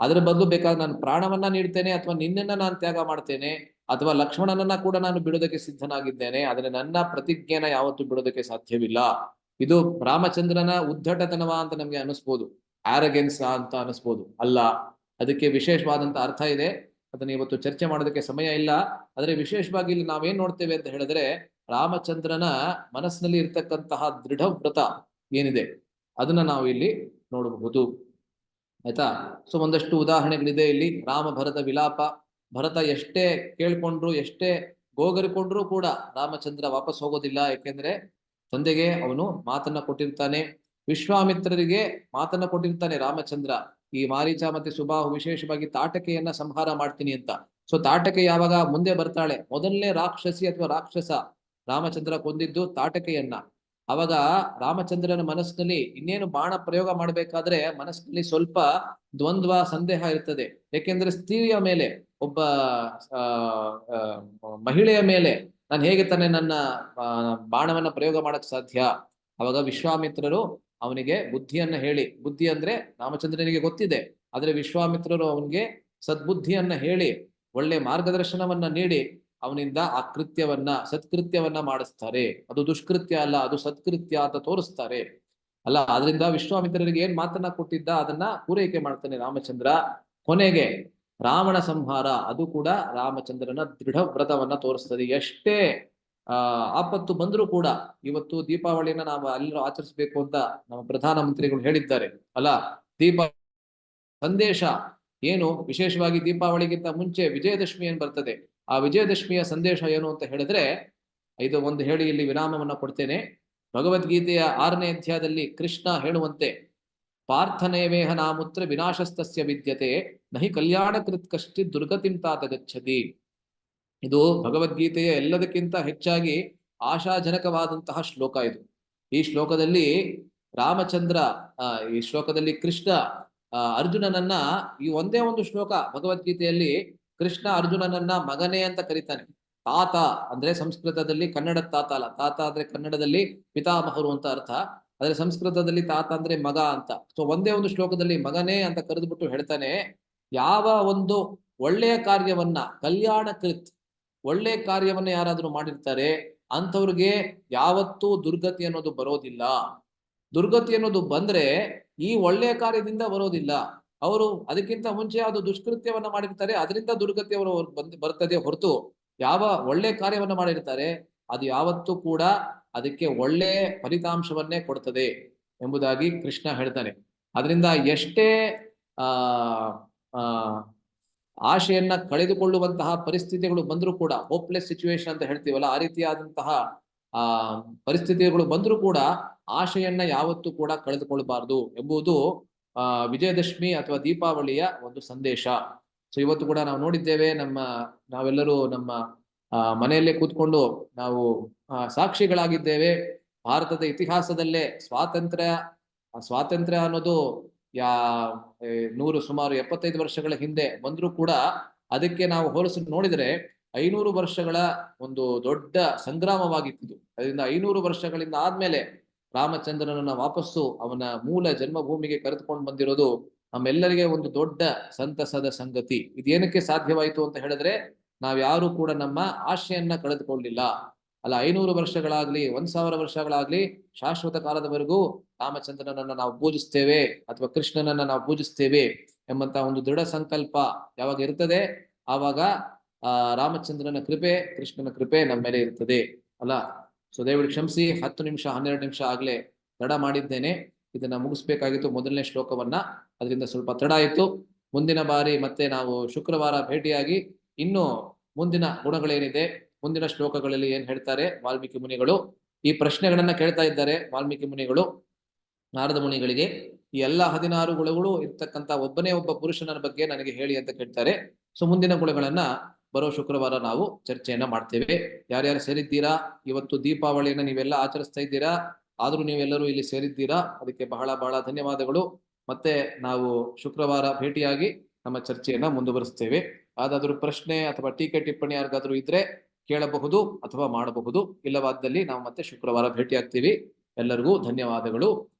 ಅದರ ಬದಲು ಬೇಕಾದ್ರೆ ನಾನು ಪ್ರಾಣವನ್ನ ನೀಡ್ತೇನೆ ಅಥವಾ ನಿನ್ನನ್ನ ನಾನು ತ್ಯಾಗ ಮಾಡ್ತೇನೆ. ಅಥವಾ ಲಕ್ಷ್ಮಣನನ್ನ ಕೂಡ ನಾನು ಬಿಡೋದಕ್ಕೆ ಸಿದ್ಧನಾಗಿದ್ದೇನೆ, ಆದರೆ ನನ್ನ ಪ್ರತಿಜ್ಞೆನ ಯಾವತ್ತೂ ಬಿಡೋದಕ್ಕೆ ಸಾಧ್ಯವಿಲ್ಲ. ಇದು ರಾಮಚಂದ್ರನ ಉದ್ದಟತನವ ಅಂತ ನಮ್ಗೆ ಅನಿಸ್ಬೋದು, ಆರಗೆನ್ಸ್ ಅಂತ ಅನಿಸ್ಬೋದು. ಅಲ್ಲ, ಅದಕ್ಕೆ ವಿಶೇಷವಾದಂತ ಅರ್ಥ ಇದೆ. ಅದನ್ನ ಇವತ್ತು ಚರ್ಚೆ ಮಾಡೋದಕ್ಕೆ ಸಮಯ ಇಲ್ಲ. ಆದರೆ ವಿಶೇಷವಾಗಿ ಇಲ್ಲಿ ನಾವೇನ್ ನೋಡ್ತೇವೆ ಅಂತ ಹೇಳಿದ್ರೆ, ರಾಮಚಂದ್ರನ ಮನಸ್ಸಿನಲ್ಲಿ ಇರ್ತಕ್ಕಂತಹ ದೃಢ ವ್ರತ ಏನಿದೆ ಅದನ್ನ ನಾವು ಇಲ್ಲಿ ನೋಡಬಹುದು. ಆಯ್ತಾ? ಸೊ ಒಂದಷ್ಟು ಉದಾಹರಣೆಗಳಿದೆ ಇಲ್ಲಿ. ರಾಮ ಭರತ ವಿಲಾಪ. ಭರತ ಎಷ್ಟೇ ಕೇಳ್ಕೊಂಡ್ರು, ಎಷ್ಟೇ ಗೋಗರಿಕೊಂಡ್ರು ಕೂಡ ರಾಮಚಂದ್ರ ವಾಪಸ್ ಹೋಗೋದಿಲ್ಲ. ಯಾಕೆಂದ್ರೆ ತಂದೆಗೆ ಅವನು ಮಾತನ್ನ ಕೊಟ್ಟಿರ್ತಾನೆ, ವಿಶ್ವಾಮಿತ್ರರಿಗೆ ಮಾತನ್ನ ಕೊಟ್ಟಿರ್ತಾನೆ ರಾಮಚಂದ್ರ, ಈ ಮಾರೀಚ ಮತ್ತೆ ಸುಬಾಹು ವಿಶೇಷವಾಗಿ ತಾಟಕೆಯನ್ನ ಸಂಹಾರ ಮಾಡ್ತೀನಿ ಅಂತ. ಸೊ ತಾಟಕೆ ಯಾವಾಗ ಮುಂದೆ ಬರ್ತಾಳೆ, ಮೊದಲನೇ ರಾಕ್ಷಸಿ ಅಥವಾ ರಾಕ್ಷಸ ರಾಮಚಂದ್ರ ಕೊಂದಿದ್ದು ತಾಟಕೆಯನ್ನ. ಅವಾಗ ರಾಮಚಂದ್ರನ ಮನಸ್ಸಿನಲ್ಲಿ ಇನ್ನೇನು ಬಾಣ ಪ್ರಯೋಗ ಮಾಡಬೇಕಾದ್ರೆ ಮನಸ್ಸಿನಲ್ಲಿ ಸ್ವಲ್ಪ ದ್ವಂದ್ವ ಸಂದೇಹ ಇರ್ತದೆ. ಯಾಕೆಂದ್ರೆ ಸ್ತ್ರೀಯ ಮೇಲೆ, ಒಬ್ಬ ಮಹಿಳೆಯ ಮೇಲೆ ನಾನು ಹೇಗೆ ತಾನೆ ನನ್ನ ಬಾಣವನ್ನ ಪ್ರಯೋಗ ಮಾಡಕ್ ಸಾಧ್ಯ? ಅವಾಗ ವಿಶ್ವಾಮಿತ್ರರು ಅವನಿಗೆ ಬುದ್ಧಿಯನ್ನ ಹೇಳಿ, ಬುದ್ಧಿ ಅಂದ್ರೆ ರಾಮಚಂದ್ರನಿಗೆ ಗೊತ್ತಿದೆ, ಆದ್ರೆ ವಿಶ್ವಾಮಿತ್ರರು ಅವನಿಗೆ ಸದ್ಬುದ್ಧಿಯನ್ನ ಹೇಳಿ ಒಳ್ಳೆ ಮಾರ್ಗದರ್ಶನವನ್ನ ನೀಡಿ ಅವನಿಂದ ಆ ಕೃತ್ಯವನ್ನ, ಸತ್ಕೃತ್ಯವನ್ನ ಮಾಡಿಸ್ತಾರೆ. ಅದು ದುಷ್ಕೃತ್ಯ ಅಲ್ಲ, ಅದು ಸತ್ಕೃತ್ಯ ಅಂತ ತೋರಿಸ್ತಾರೆ ಅಲ್ಲ. ಆದ್ರಿಂದ ವಿಶ್ವಾಮಿತ್ರರಿಗೆ ಏನ್ ಮಾತನ್ನ ಕೊಟ್ಟಿದ್ದ ಅದನ್ನ ಪೂರೈಕೆ ಮಾಡ್ತಾನೆ ರಾಮಚಂದ್ರ. ಕೊನೆಗೆ ರಾವಣ ಸಂಹಾರ, ಅದು ಕೂಡ ರಾಮಚಂದ್ರನ ದೃಢ ವ್ರತವನ್ನ ತೋರಿಸ್ತದೆ. ಎಷ್ಟೇ ಆಪತ್ತು ಬಂದರೂ ಕೂಡ ಇವತ್ತು ದೀಪಾವಳಿಯನ್ನ ನಾವು ಎಲ್ಲರೂ ಆಚರಿಸಬೇಕು ಅಂತ ನಮ್ಮ ಪ್ರಧಾನ ಮಂತ್ರಿಗಳು ಹೇಳಿದ್ದಾರೆ ಅಲ್ಲ. ಸಂದೇಶ ಏನು? ವಿಶೇಷವಾಗಿ ದೀಪಾವಳಿಗಿಂತ ಮುಂಚೆ ವಿಜಯದಶಮಿ ಏನ್ ಬರ್ತದೆ, ಆ ವಿಜಯದಶಮಿಯ ಸಂದೇಶ ಏನು ಅಂತ ಹೇಳಿದ್ರೆ, ಇದು ಒಂದು ಹೇಳಿ ಇಲ್ಲಿ ವಿರಾಮವನ್ನ ಕೊಡ್ತೇನೆ. ಭಗವದ್ಗೀತೆಯ 6ನೇ ಅಧ್ಯಾಯದಲ್ಲಿ ಕೃಷ್ಣ ಹೇಳುವಂತೆ, ಪಾರ್ಥನೇವೇಹ ನಾಮುತ್ರ ವಿನಾಶಸ್ತಸ್ಯ ವಿದ್ಯತೆ ನಹಿ ಕಲ್ಯಾಣ ಕೃತ್ ಕಶ್ಚಿತ್ ದುರ್ಗತಿಂ ತಾತ ಗಚ್ಚತಿ. ಇದು ಭಗವದ್ಗೀತೆಯ ಎಲ್ಲದಕ್ಕಿಂತ ಹೆಚ್ಚಾಗಿ ಆಶಾಜನಕವಾದಂತಹ ಶ್ಲೋಕ ಇದು. ಈ ಶ್ಲೋಕದಲ್ಲಿ ರಾಮಚಂದ್ರ, ಈ ಶ್ಲೋಕದಲ್ಲಿ ಕೃಷ್ಣ ಅರ್ಜುನನನ್ನ, ಈ ಒಂದೇ ಒಂದು ಶ್ಲೋಕ ಭಗವದ್ಗೀತೆಯಲ್ಲಿ ಕೃಷ್ಣ ಅರ್ಜುನನನ್ನ ಮಗನೇ ಅಂತ ಕರೀತಾನೆ. ತಾತ ಅಂದ್ರೆ ಸಂಸ್ಕೃತದಲ್ಲಿ, ಕನ್ನಡದ ತಾತ ಅಲ್ಲ, ತಾತ ಅಂದ್ರೆ ಕನ್ನಡದಲ್ಲಿ ಪಿತಾಮಹರು ಅಂತ ಅರ್ಥ, ಆದ್ರೆ ಸಂಸ್ಕೃತದಲ್ಲಿ ತಾತ ಅಂದ್ರೆ ಮಗ ಅಂತ. ಸೊ ಒಂದೇ ಒಂದು ಶ್ಲೋಕದಲ್ಲಿ ಮಗನೇ ಅಂತ ಕರೆದ್ಬಿಟ್ಟು ಹೇಳ್ತಾನೆ, ಯಾವ ಒಂದು ಒಳ್ಳೆಯ ಕಾರ್ಯವನ್ನ, ಕಲ್ಯಾಣ ಕೃತ್, ಒಳ್ಳೆ ಕಾರ್ಯವನ್ನ ಯಾರಾದ್ರೂ ಮಾಡಿರ್ತಾರೆ ಅಂಥವ್ರಿಗೆ ಯಾವತ್ತೂ ದುರ್ಗತಿ ಅನ್ನೋದು ಬರೋದಿಲ್ಲ. ದುರ್ಗತಿ ಅನ್ನೋದು ಬಂದ್ರೆ ಈ ಒಳ್ಳೆಯ ಕಾರ್ಯದಿಂದ ಬರೋದಿಲ್ಲ. ಅವರು ಅದಕ್ಕಿಂತ ಮುಂಚೆ ಯಾವುದು ದುಷ್ಕೃತ್ಯವನ್ನ ಮಾಡಿರ್ತಾರೆ ಅದರಿಂದ ದುರ್ಗತಿ ಅವರು ಬರ್ತದೆ ಹೊರತು, ಯಾವ ಒಳ್ಳೆ ಕಾರ್ಯವನ್ನ ಮಾಡಿರ್ತಾರೆ ಅದು ಯಾವತ್ತೂ ಕೂಡ ಅದಕ್ಕೆ ಒಳ್ಳೆ ಫಲಿತಾಂಶವನ್ನೇ ಕೊಡ್ತದೆ ಎಂಬುದಾಗಿ ಕೃಷ್ಣ ಹೇಳ್ತಾನೆ. ಅದರಿಂದ ಎಷ್ಟೇ ಆಶೆಯನ್ನ ಕಳೆದುಕೊಳ್ಳುವಂತಹ ಪರಿಸ್ಥಿತಿಗಳು ಬಂದರೂ ಕೂಡ, ಹೋಪ್ಲೆಸ್ ಸಿಚುವೇಶನ್ ಅಂತ ಹೇಳ್ತೀವಲ್ಲ, ಆ ರೀತಿಯಾದಂತಹ ಪರಿಸ್ಥಿತಿಗಳು ಬಂದರೂ ಕೂಡ ಆಶೆಯನ್ನ ಯಾವತ್ತೂ ಕೂಡ ಕಳೆದುಕೊಳ್ಬಾರ್ದು ಎಂಬುದು ವಿಜಯದಶಮಿ ಅಥವಾ ದೀಪಾವಳಿಯ ಒಂದು ಸಂದೇಶ. ಸೊ ಇವತ್ತು ಕೂಡ ನಾವು ನೋಡಿದ್ದೇವೆ, ನಾವೆಲ್ಲರೂ ನಮ್ಮ ಮನೆಯಲ್ಲೇ ಕೂತ್ಕೊಂಡು ನಾವು ಸಾಕ್ಷಿಗಳಾಗಿದ್ದೇವೆ. ಭಾರತದ ಇತಿಹಾಸದಲ್ಲೇ ಸ್ವಾತಂತ್ರ್ಯ ಅನ್ನೋದು ಸುಮಾರು 75 ವರ್ಷಗಳ ಹಿಂದೆ ಬಂದರೂ ಕೂಡ ಅದಕ್ಕೆ ನಾವು ಹೋಲಿಸಿ ನೋಡಿದರೆ 500 ವರ್ಷಗಳ ಒಂದು ದೊಡ್ಡ ಸಂಗ್ರಾಮವಾಗಿತ್ತು. ಅದರಿಂದ 500 ವರ್ಷಗಳಿಂದ ಆದ್ಮೇಲೆ ರಾಮಚಂದ್ರನನ್ನ ವಾಪಸ್ಸು ಅವನ ಮೂಲ ಜನ್ಮಭೂಮಿಗೆ ಕರೆದುಕೊಂಡು ಬಂದಿರೋದು ನಮ್ಮೆಲ್ಲರಿಗೆ ಒಂದು ದೊಡ್ಡ ಸಂತಸದ ಸಂಗತಿ. ಇದೇನಕ್ಕೆ ಸಾಧ್ಯವಾಯಿತು ಅಂತ ಹೇಳಿದ್ರೆ, ನಾವ್ಯಾರು ಕೂಡ ನಮ್ಮ ಆಶೆಯನ್ನ ಕಳೆದುಕೊಳ್ಳಿಲ್ಲ ಅಲ್ಲ. 500 ವರ್ಷಗಳಾಗ್ಲಿ 1000 ವರ್ಷಗಳಾಗ್ಲಿ ಶಾಶ್ವತ ಕಾಲದವರೆಗೂ ರಾಮಚಂದ್ರನನ್ನ ನಾವು ಪೂಜಿಸ್ತೇವೆ ಅಥವಾ ಕೃಷ್ಣನನ್ನ ನಾವು ಪೂಜಿಸ್ತೇವೆ ಎಂಬಂತ ಒಂದು ದೃಢ ಸಂಕಲ್ಪ ಯಾವಾಗ ಇರ್ತದೆ, ಆವಾಗ ರಾಮಚಂದ್ರನ ಕೃಪೆ, ಕೃಷ್ಣನ ಕೃಪೆ ನಮ್ಮ ಮೇಲೆ ಇರ್ತದೆ ಅಲ್ಲ. ಸೊ ದಯವಿಟ್ಟು ಕ್ಷಮಿಸಿ, 10 ನಿಮಿಷ 12 ನಿಮಿಷ ಆಗ್ಲೇ ತಡ ಮಾಡಿದ್ದೇನೆ. ಇದನ್ನ ಮುಗಿಸ್ಬೇಕಾಗಿತ್ತು ಮೊದಲನೇ ಶ್ಲೋಕವನ್ನ, ಅದರಿಂದ ಸ್ವಲ್ಪ ತಡ ಆಯಿತು. ಮುಂದಿನ ಬಾರಿ ಮತ್ತೆ ನಾವು ಶುಕ್ರವಾರ ಭೇಟಿಯಾಗಿ ಇನ್ನು ಮುಂದಿನ ಗುಣಗಳೇನಿದೆ, ಮುಂದಿನ ಶ್ಲೋಕಗಳಲ್ಲಿ ಏನ್ ಹೇಳ್ತಾರೆ ವಾಲ್ಮೀಕಿ ಮುನಿಗಳು, ಈ ಪ್ರಶ್ನೆಗಳನ್ನ ಕೇಳ್ತಾ ಇದ್ದಾರೆ ವಾಲ್ಮೀಕಿ ಮುನಿಗಳು ನಾರದ ಮುನಿಗಳಿಗೆ. ಈ ಎಲ್ಲ 16 ಗುಣಗಳು ಇರ್ತಕ್ಕಂಥ ಒಬ್ಬನೇ ಒಬ್ಬ ಪುರುಷನ ಬಗ್ಗೆ ನನಗೆ ಹೇಳಿ ಅಂತ ಕೇಳ್ತಾರೆ. ಸೊ ಮುಂದಿನ ಗುಣಗಳನ್ನ ಬರೋ ಶುಕ್ರವಾರ ನಾವು ಚರ್ಚೆಯನ್ನ ಮಾಡ್ತೇವೆ. ಯಾರ್ಯಾರು ಸೇರಿದ್ದೀರಾ, ಇವತ್ತು ದೀಪಾವಳಿಯನ್ನ ನೀವೆಲ್ಲ ಆಚರಿಸ್ತಾ ಇದ್ದೀರಾ, ಆದ್ರೂ ನೀವೆಲ್ಲರೂ ಇಲ್ಲಿ ಸೇರಿದ್ದೀರಾ, ಅದಕ್ಕೆ ಬಹಳ ಬಹಳ ಧನ್ಯವಾದಗಳು. ಮತ್ತೆ ನಾವು ಶುಕ್ರವಾರ ಭೇಟಿಯಾಗಿ ನಮ್ಮ ಚರ್ಚೆಯನ್ನ ಮುಂದುವರಿಸ್ತೇವೆ. ಯಾವ್ದಾದ್ರು ಪ್ರಶ್ನೆ ಅಥವಾ ಟೀಕೆ ಟಿಪ್ಪಣಿ ಯಾರಿಗಾದ್ರೂ ಇದ್ರೆ ಕೇಳಬಹುದು ಅಥವಾ ಮಾಡಬಹುದು. ಇಲ್ಲವಾದಲ್ಲಿ ನಾವು ಮತ್ತೆ ಶುಕ್ರವಾರ ಭೇಟಿಯಾಗ್ತೀವಿ. ಎಲ್ಲರಿಗೂ ಧನ್ಯವಾದಗಳು.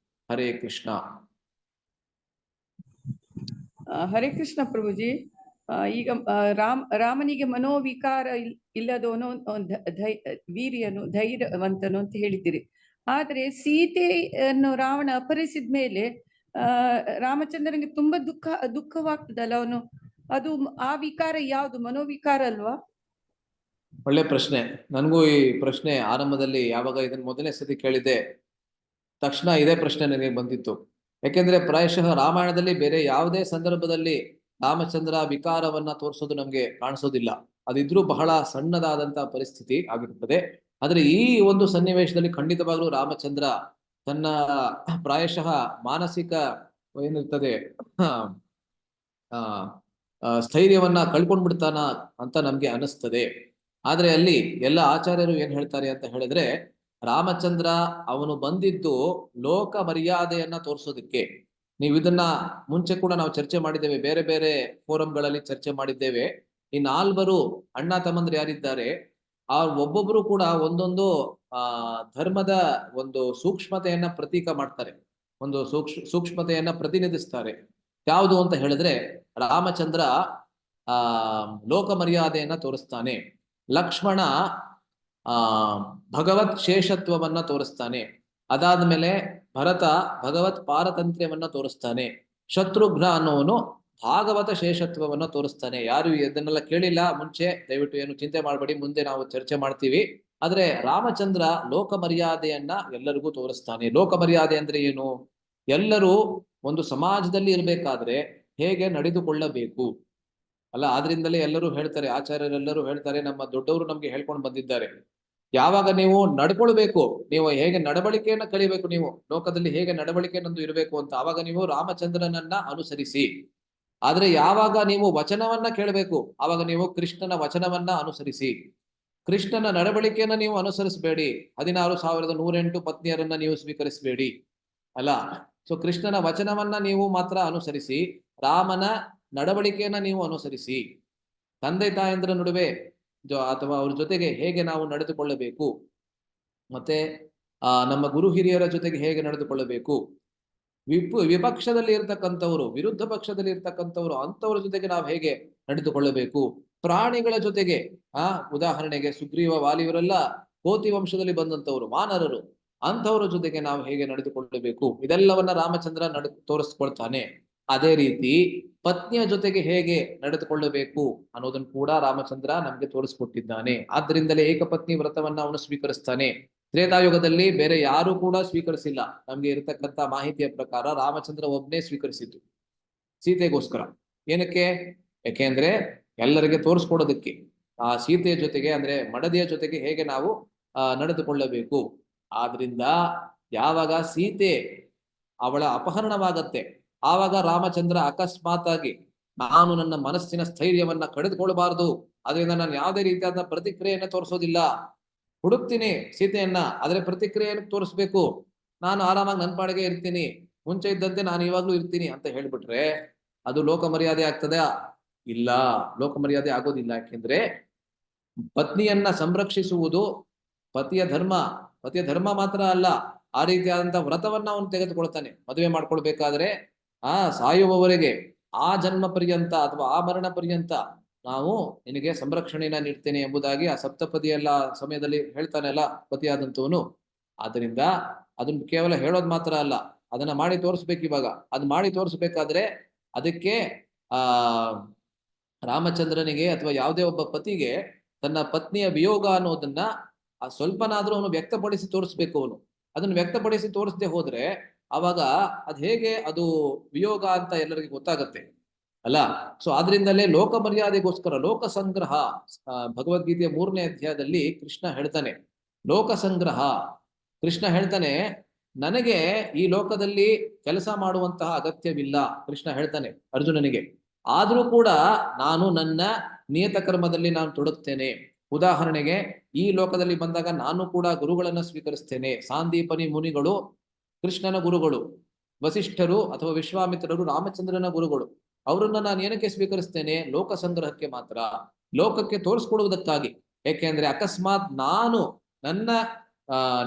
ಹರೇ ಕೃಷ್ಣ. हरे कृष्ण प्रभु जी। ಈಗ ರಾಮನಿಗೆ ಮನೋವಿಕಾರ ಇಲ್ಲದವನು ವೀರ್ಯನು ಧೈರ್ಯವಂತನು ಅಂತ ಹೇಳಿದ್ದೀರಿ. ಆದ್ರೆ ಸೀತೆಯನ್ನು ರಾವಣ ಅಪಹರಿಸಿದ ಮೇಲೆ ರಾಮಚಂದ್ರನಿಗೆ ತುಂಬಾ ದುಃಖವಾಗ್ತದಲ್ಲ. ಅವನು ಅದು ಆ ವಿಕಾರ ಯಾವುದು? ಮನೋವಿಕಾರ ಅಲ್ವಾ? ಒಳ್ಳೆ ಪ್ರಶ್ನೆ. ನನಗೂ ಈ ಪ್ರಶ್ನೆ ಆರಂಭದಲ್ಲಿ ಯಾವಾಗ ಇದನ್ನ ಮೊದಲನೇ ಸತಿ ಕೇಳಿದೆ ತಕ್ಷಣ ಇದೇ ಪ್ರಶ್ನೆ ನನಗೆ ಬಂದಿತ್ತು. ಯಾಕೆಂದ್ರೆ ಪ್ರಾಯಶಃ ರಾಮಾಯಣದಲ್ಲಿ ಬೇರೆ ಯಾವುದೇ ಸಂದರ್ಭದಲ್ಲಿ ರಾಮಚಂದ್ರ ವಿಕಾರವನ್ನ ತೋರಿಸೋದು ನಮ್ಗೆ ಕಾಣಿಸೋದಿಲ್ಲ. ಅದಿದ್ರೂ ಬಹಳ ಸಣ್ಣದಾದಂತ ಪರಿಸ್ಥಿತಿ ಆಗಿರುತ್ತದೆ. ಆದ್ರೆ ಈ ಒಂದು ಸನ್ನಿವೇಶದಲ್ಲಿ ಖಂಡಿತವಾಗ್ಲೂ ರಾಮಚಂದ್ರ ತನ್ನ ಪ್ರಾಯಶಃ ಮಾನಸಿಕ ಏನಿರ್ತದೆ ಸ್ಥೈರ್ಯವನ್ನ ಕಳ್ಕೊಂಡ್ಬಿಡ್ತಾನ ಅಂತ ನಮ್ಗೆ ಅನಿಸ್ತದೆ. ಆದ್ರೆ ಅಲ್ಲಿ ಎಲ್ಲ ಆಚಾರ್ಯರು ಏನ್ ಹೇಳ್ತಾರೆ ಅಂತ ಹೇಳಿದ್ರೆ, ರಾಮಚಂದ್ರ ಅವನು ಬಂದಿದ್ದು ಲೋಕ ಮರ್ಯಾದೆಯನ್ನ ತೋರಿಸೋದಕ್ಕೆ. ನೀವು ಇದನ್ನ ಮುಂಚೆ ಕೂಡ ನಾವು ಚರ್ಚೆ ಮಾಡಿದ್ದೇವೆ, ಬೇರೆ ಬೇರೆ ಫೋರಂಗಳಲ್ಲಿ ಚರ್ಚೆ ಮಾಡಿದ್ದೇವೆ. ಈ 4 ಅಣ್ಣ ತಮ್ಮಂದ್ರು ಯಾರಿದ್ದಾರೆ ಆ ಒಬ್ಬೊಬ್ರು ಕೂಡ ಒಂದೊಂದು ಧರ್ಮದ ಒಂದು ಸೂಕ್ಷ್ಮತೆಯನ್ನ ಪ್ರತೀಕ ಮಾಡ್ತಾರೆ, ಒಂದು ಸೂಕ್ಷ್ಮತೆಯನ್ನ ಪ್ರತಿನಿಧಿಸ್ತಾರೆ. ಯಾವುದು ಅಂತ ಹೇಳಿದ್ರೆ, ರಾಮಚಂದ್ರ ಲೋಕ ಮರ್ಯಾದೆಯನ್ನ ತೋರಿಸ್ತಾನೆ, ಲಕ್ಷ್ಮಣ ಭಗವತ್ ಶೇಷತ್ವವನ್ನ ತೋರಿಸ್ತಾನೆ, ಅದಾದ್ಮೇಲೆ ಭರತ ಭಗವತ್ ಪಾರತಂತ್ರ್ಯವನ್ನ ತೋರಿಸ್ತಾನೆ, ಶತ್ರುಘ್ನ ಅನ್ನೋನು ಭಾಗವತ ಶೇಷತ್ವವನ್ನ ತೋರಿಸ್ತಾನೆ. ಯಾರು ಇದನ್ನೆಲ್ಲ ಕೇಳಿಲ್ಲ ಮುಂಚೆ ದಯವಿಟ್ಟು ಏನು ಚಿಂತೆ ಮಾಡಬೇಡಿ, ಮುಂದೆ ನಾವು ಚರ್ಚೆ ಮಾಡ್ತೀವಿ. ಆದ್ರೆ ರಾಮಚಂದ್ರ ಲೋಕ ಮರ್ಯಾದೆಯನ್ನ ಎಲ್ಲರಿಗೂ ತೋರಿಸ್ತಾನೆ. ಲೋಕ ಮರ್ಯಾದೆ ಅಂದ್ರೆ ಏನು? ಎಲ್ಲರೂ ಒಂದು ಸಮಾಜದಲ್ಲಿ ಇರಬೇಕಾದ್ರೆ ಹೇಗೆ ನಡೆದುಕೊಳ್ಳಬೇಕು ಅಲ್ಲ. ಆದ್ರಿಂದಲೇ ಎಲ್ಲರೂ ಹೇಳ್ತಾರೆ, ಆಚಾರ್ಯರೆಲ್ಲರೂ ಹೇಳ್ತಾರೆ, ನಮ್ಮ ದೊಡ್ಡವರು ನಮ್ಗೆ ಹೇಳ್ಕೊಂಡು ಬಂದಿದ್ದಾರೆ, ಯಾವಾಗ ನೀವು ನಡ್ಕೊಳ್ಬೇಕು, ನೀವು ಹೇಗೆ ನಡವಳಿಕೆಯನ್ನ ಕಲಿಬೇಕು, ನೀವು ಲೋಕದಲ್ಲಿ ಹೇಗೆ ನಡವಳಿಕೆಯನ್ನೊಂದು ಇರಬೇಕು ಅಂತ, ಆವಾಗ ನೀವು ರಾಮಚಂದ್ರನನ್ನ ಅನುಸರಿಸಿ. ಆದ್ರೆ ಯಾವಾಗ ನೀವು ವಚನವನ್ನ ಕೇಳಬೇಕು, ಆವಾಗ ನೀವು ಕೃಷ್ಣನ ವಚನವನ್ನ ಅನುಸರಿಸಿ. ಕೃಷ್ಣನ ನಡವಳಿಕೆಯನ್ನ ನೀವು ಅನುಸರಿಸಬೇಡಿ, 16,108 ಪತ್ನಿಯರನ್ನ ನೀವು ಸ್ವೀಕರಿಸಬೇಡಿ ಅಲ್ಲ. ಸೊ ಕೃಷ್ಣನ ವಚನವನ್ನ ನೀವು ಮಾತ್ರ ಅನುಸರಿಸಿ, ರಾಮನ ನಡವಳಿಕೆಯನ್ನ ನೀವು ಅನುಸರಿಸಿ. ತಂದೆ ತಾಯಂದ್ರ ನಡುವೆ ಅಥವಾ ಅವ್ರ ಜೊತೆಗೆ ಹೇಗೆ ನಾವು ನಡೆದುಕೊಳ್ಳಬೇಕು, ಮತ್ತೆ ನಮ್ಮ ಗುರು ಹಿರಿಯರ ಜೊತೆಗೆ ಹೇಗೆ ನಡೆದುಕೊಳ್ಳಬೇಕು, ವಿಪಕ್ಷದಲ್ಲಿ ಇರ್ತಕ್ಕಂಥವ್ರು, ವಿರುದ್ಧ ಪಕ್ಷದಲ್ಲಿ ಇರ್ತಕ್ಕಂಥವ್ರು, ಅಂಥವ್ರ ಜೊತೆಗೆ ನಾವು ಹೇಗೆ ನಡೆದುಕೊಳ್ಳಬೇಕು, ಪ್ರಾಣಿಗಳ ಜೊತೆಗೆ ಉದಾಹರಣೆಗೆ ಸುಗ್ರೀವ ವಾಲಿಯವರೆಲ್ಲ ಕೋತಿ ವಂಶದಲ್ಲಿ ಬಂದಂಥವ್ರು, ವಾನರರು, ಅಂಥವ್ರ ಜೊತೆಗೆ ನಾವು ಹೇಗೆ ನಡೆದುಕೊಳ್ಳಬೇಕು, ಇದೆಲ್ಲವನ್ನ ರಾಮಚಂದ್ರ ತೋರಿಸ್ಕೊಳ್ತಾನೆ. ಅದೇ ರೀತಿ ಪತ್ನಿಯ ಜೊತೆಗೆ ಹೇಗೆ ನಡೆದುಕೊಳ್ಳಬೇಕು ಅನ್ನೋದನ್ನು ಕೂಡ ರಾಮಚಂದ್ರ ನಮ್ಗೆ ತೋರಿಸ್ಕೊಟ್ಟಿದ್ದಾನೆ. ಆದ್ರಿಂದಲೇ ಏಕಪತ್ನಿ ವ್ರತವನ್ನ ಅವನು ಸ್ವೀಕರಿಸ್ತಾನೆ. ತ್ರೇತಾಯುಗದಲ್ಲಿ ಬೇರೆ ಯಾರು ಕೂಡ ಸ್ವೀಕರಿಸಿಲ್ಲ. ನಮ್ಗೆ ಇರತಕ್ಕಂತ ಮಾಹಿತಿಯ ಪ್ರಕಾರ ರಾಮಚಂದ್ರ ಒಬ್ಬನೇ ಸ್ವೀಕರಿಸಿದ್ದು ಸೀತೆಗೋಸ್ಕರ. ಏನಕ್ಕೆ? ಯಾಕೆಂದ್ರೆ ಎಲ್ಲರಿಗೆ ತೋರಿಸ್ಕೊಡೋದಕ್ಕೆ, ಆ ಸೀತೆಯ ಜೊತೆಗೆ ಅಂದ್ರೆ ಮಡದಿಯ ಜೊತೆಗೆ ಹೇಗೆ ನಾವು ನಡೆದುಕೊಳ್ಳಬೇಕು. ಆದ್ರಿಂದ ಯಾವಾಗ ಸೀತೆ ಅವಳ ಅಪಹರಣವಾಗತ್ತೆ, ಆವಾಗ ರಾಮಚಂದ್ರ ಅಕಸ್ಮಾತ್ ಆಗಿ ನಾನು ನನ್ನ ಮನಸ್ಸಿನ ಸ್ಥೈರ್ಯವನ್ನ ಕಳೆದುಕೊಳ್ಬಾರ್ದು, ಅದರಿಂದ ನಾನು ಯಾವುದೇ ರೀತಿಯಾದ ಪ್ರತಿಕ್ರಿಯೆಯನ್ನ ತೋರಿಸೋದಿಲ್ಲ, ಹುಡುಕ್ತೀನಿ ಸೀತೆಯನ್ನ, ಆದ್ರೆ ಪ್ರತಿಕ್ರಿಯೆಯನ್ನು ತೋರಿಸ್ಬೇಕು, ನಾನು ಆರಾಮಾಗಿ ನನ್ನ ಪಾಡಿಗೆ ಇರ್ತೀನಿ, ಮುಂಚೆ ಇದ್ದಂತೆ ನಾನು ಇವಾಗ್ಲೂ ಇರ್ತೀನಿ ಅಂತ ಹೇಳ್ಬಿಟ್ರೆ ಅದು ಲೋಕ ಮರ್ಯಾದೆ ಆಗ್ತದ? ಇಲ್ಲ, ಲೋಕ ಮರ್ಯಾದೆ ಆಗೋದಿಲ್ಲ. ಯಾಕೆಂದ್ರೆ ಪತ್ನಿಯನ್ನ ಸಂರಕ್ಷಿಸುವುದು ಪತಿಯ ಧರ್ಮ. ಪತಿಯ ಧರ್ಮ ಮಾತ್ರ ಅಲ್ಲ, ಆ ರೀತಿಯಾದಂತ ವ್ರತವನ್ನ ಅವನು ತೆಗೆದುಕೊಳ್ತಾನೆ. ಮದುವೆ ಮಾಡ್ಕೊಳ್ಬೇಕಾದ್ರೆ ಸಾಯುವವರೆಗೆ, ಆ ಜನ್ಮ ಪರ್ಯಂತ ಅಥವಾ ಆ ಮರಣ ಪರ್ಯಂತ ನಾವು ನಿನಗೆ ಸಂರಕ್ಷಣೆಯನ್ನ ನೀಡ್ತೇನೆ ಎಂಬುದಾಗಿ ಆ ಸಪ್ತಪದಿಯೆಲ್ಲ ಸಮಯದಲ್ಲಿ ಹೇಳ್ತಾನೆಲ್ಲ ಪತಿಯಾದಂತವನು. ಆದ್ದರಿಂದ ಅದನ್ನ ಕೇವಲ ಹೇಳೋದು ಮಾತ್ರ ಅಲ್ಲ, ಅದನ್ನ ಮಾಡಿ ತೋರಿಸ್ಬೇಕು. ಇವಾಗ ಅದು ಮಾಡಿ ತೋರಿಸ್ಬೇಕಾದ್ರೆ ಅದಕ್ಕೆ ರಾಮಚಂದ್ರನಿಗೆ ಅಥವಾ ಯಾವುದೇ ಒಬ್ಬ ಪತಿಗೆ ತನ್ನ ಪತ್ನಿಯ ವಿಯೋಗ ಅನ್ನೋದನ್ನ ಸ್ವಲ್ಪನಾದ್ರೂ ಅವನು ವ್ಯಕ್ತಪಡಿಸಿ ತೋರಿಸ್ಬೇಕು. ಅವನು ಅದನ್ನು ವ್ಯಕ್ತಪಡಿಸಿ ತೋರಿಸದೆ ಹೋದ್ರೆ ಅವಾಗ ಅದ್ ಹೇಗೆ ಅದು ವಿಯೋಗ ಅಂತ ಎಲ್ಲರಿಗೂ ಗೊತ್ತಾಗತ್ತೆ ಅಲ್ಲ. ಸೊ ಆದ್ರಿಂದಲೇ ಲೋಕ ಮರ್ಯಾದೆಗೋಸ್ಕರ ಲೋಕ ಸಂಗ್ರಹ, ಭಗವದ್ಗೀತೆಯ 3ನೇ ಅಧ್ಯಾಯದಲ್ಲಿ ಕೃಷ್ಣ ಹೇಳ್ತಾನೆ ಲೋಕ ಸಂಗ್ರಹ. ಕೃಷ್ಣ ಹೇಳ್ತಾನೆ, ನನಗೆ ಈ ಲೋಕದಲ್ಲಿ ಕೆಲಸ ಮಾಡುವಂತಹ ಅಗತ್ಯವಿಲ್ಲ, ಕೃಷ್ಣ ಹೇಳ್ತಾನೆ ಅರ್ಜುನನಿಗೆ. ಆದ್ರೂ ಕೂಡ ನಾನು ನನ್ನ ನಿಯತ ಕರ್ಮದಲ್ಲಿ ನಾನು ತೊಡಗ್ತೇನೆ. ಉದಾಹರಣೆಗೆ ಈ ಲೋಕದಲ್ಲಿ ಬಂದಾಗ ನಾನು ಕೂಡ ಗುರುಗಳನ್ನ ಸ್ವೀಕರಿಸ್ತೇನೆ. ಸಾಂದೀಪನಿ ಮುನಿಗಳು ಕೃಷ್ಣನ ಗುರುಗಳು, ವಸಿಷ್ಠರು ಅಥವಾ ವಿಶ್ವಾಮಿತ್ರರು ರಾಮಚಂದ್ರನ ಗುರುಗಳು. ಅವರನ್ನ ನಾನು ಏನಕ್ಕೆ ಸ್ವೀಕರಿಸ್ತೇನೆ? ಲೋಕ ಸಂಗ್ರಹಕ್ಕೆ ಮಾತ್ರ, ಲೋಕಕ್ಕೆ ತೋರಿಸ್ಕೊಡುವುದಕ್ಕಾಗಿ. ಯಾಕೆಂದ್ರೆ ಅಕಸ್ಮಾತ್ ನಾನು ನನ್ನ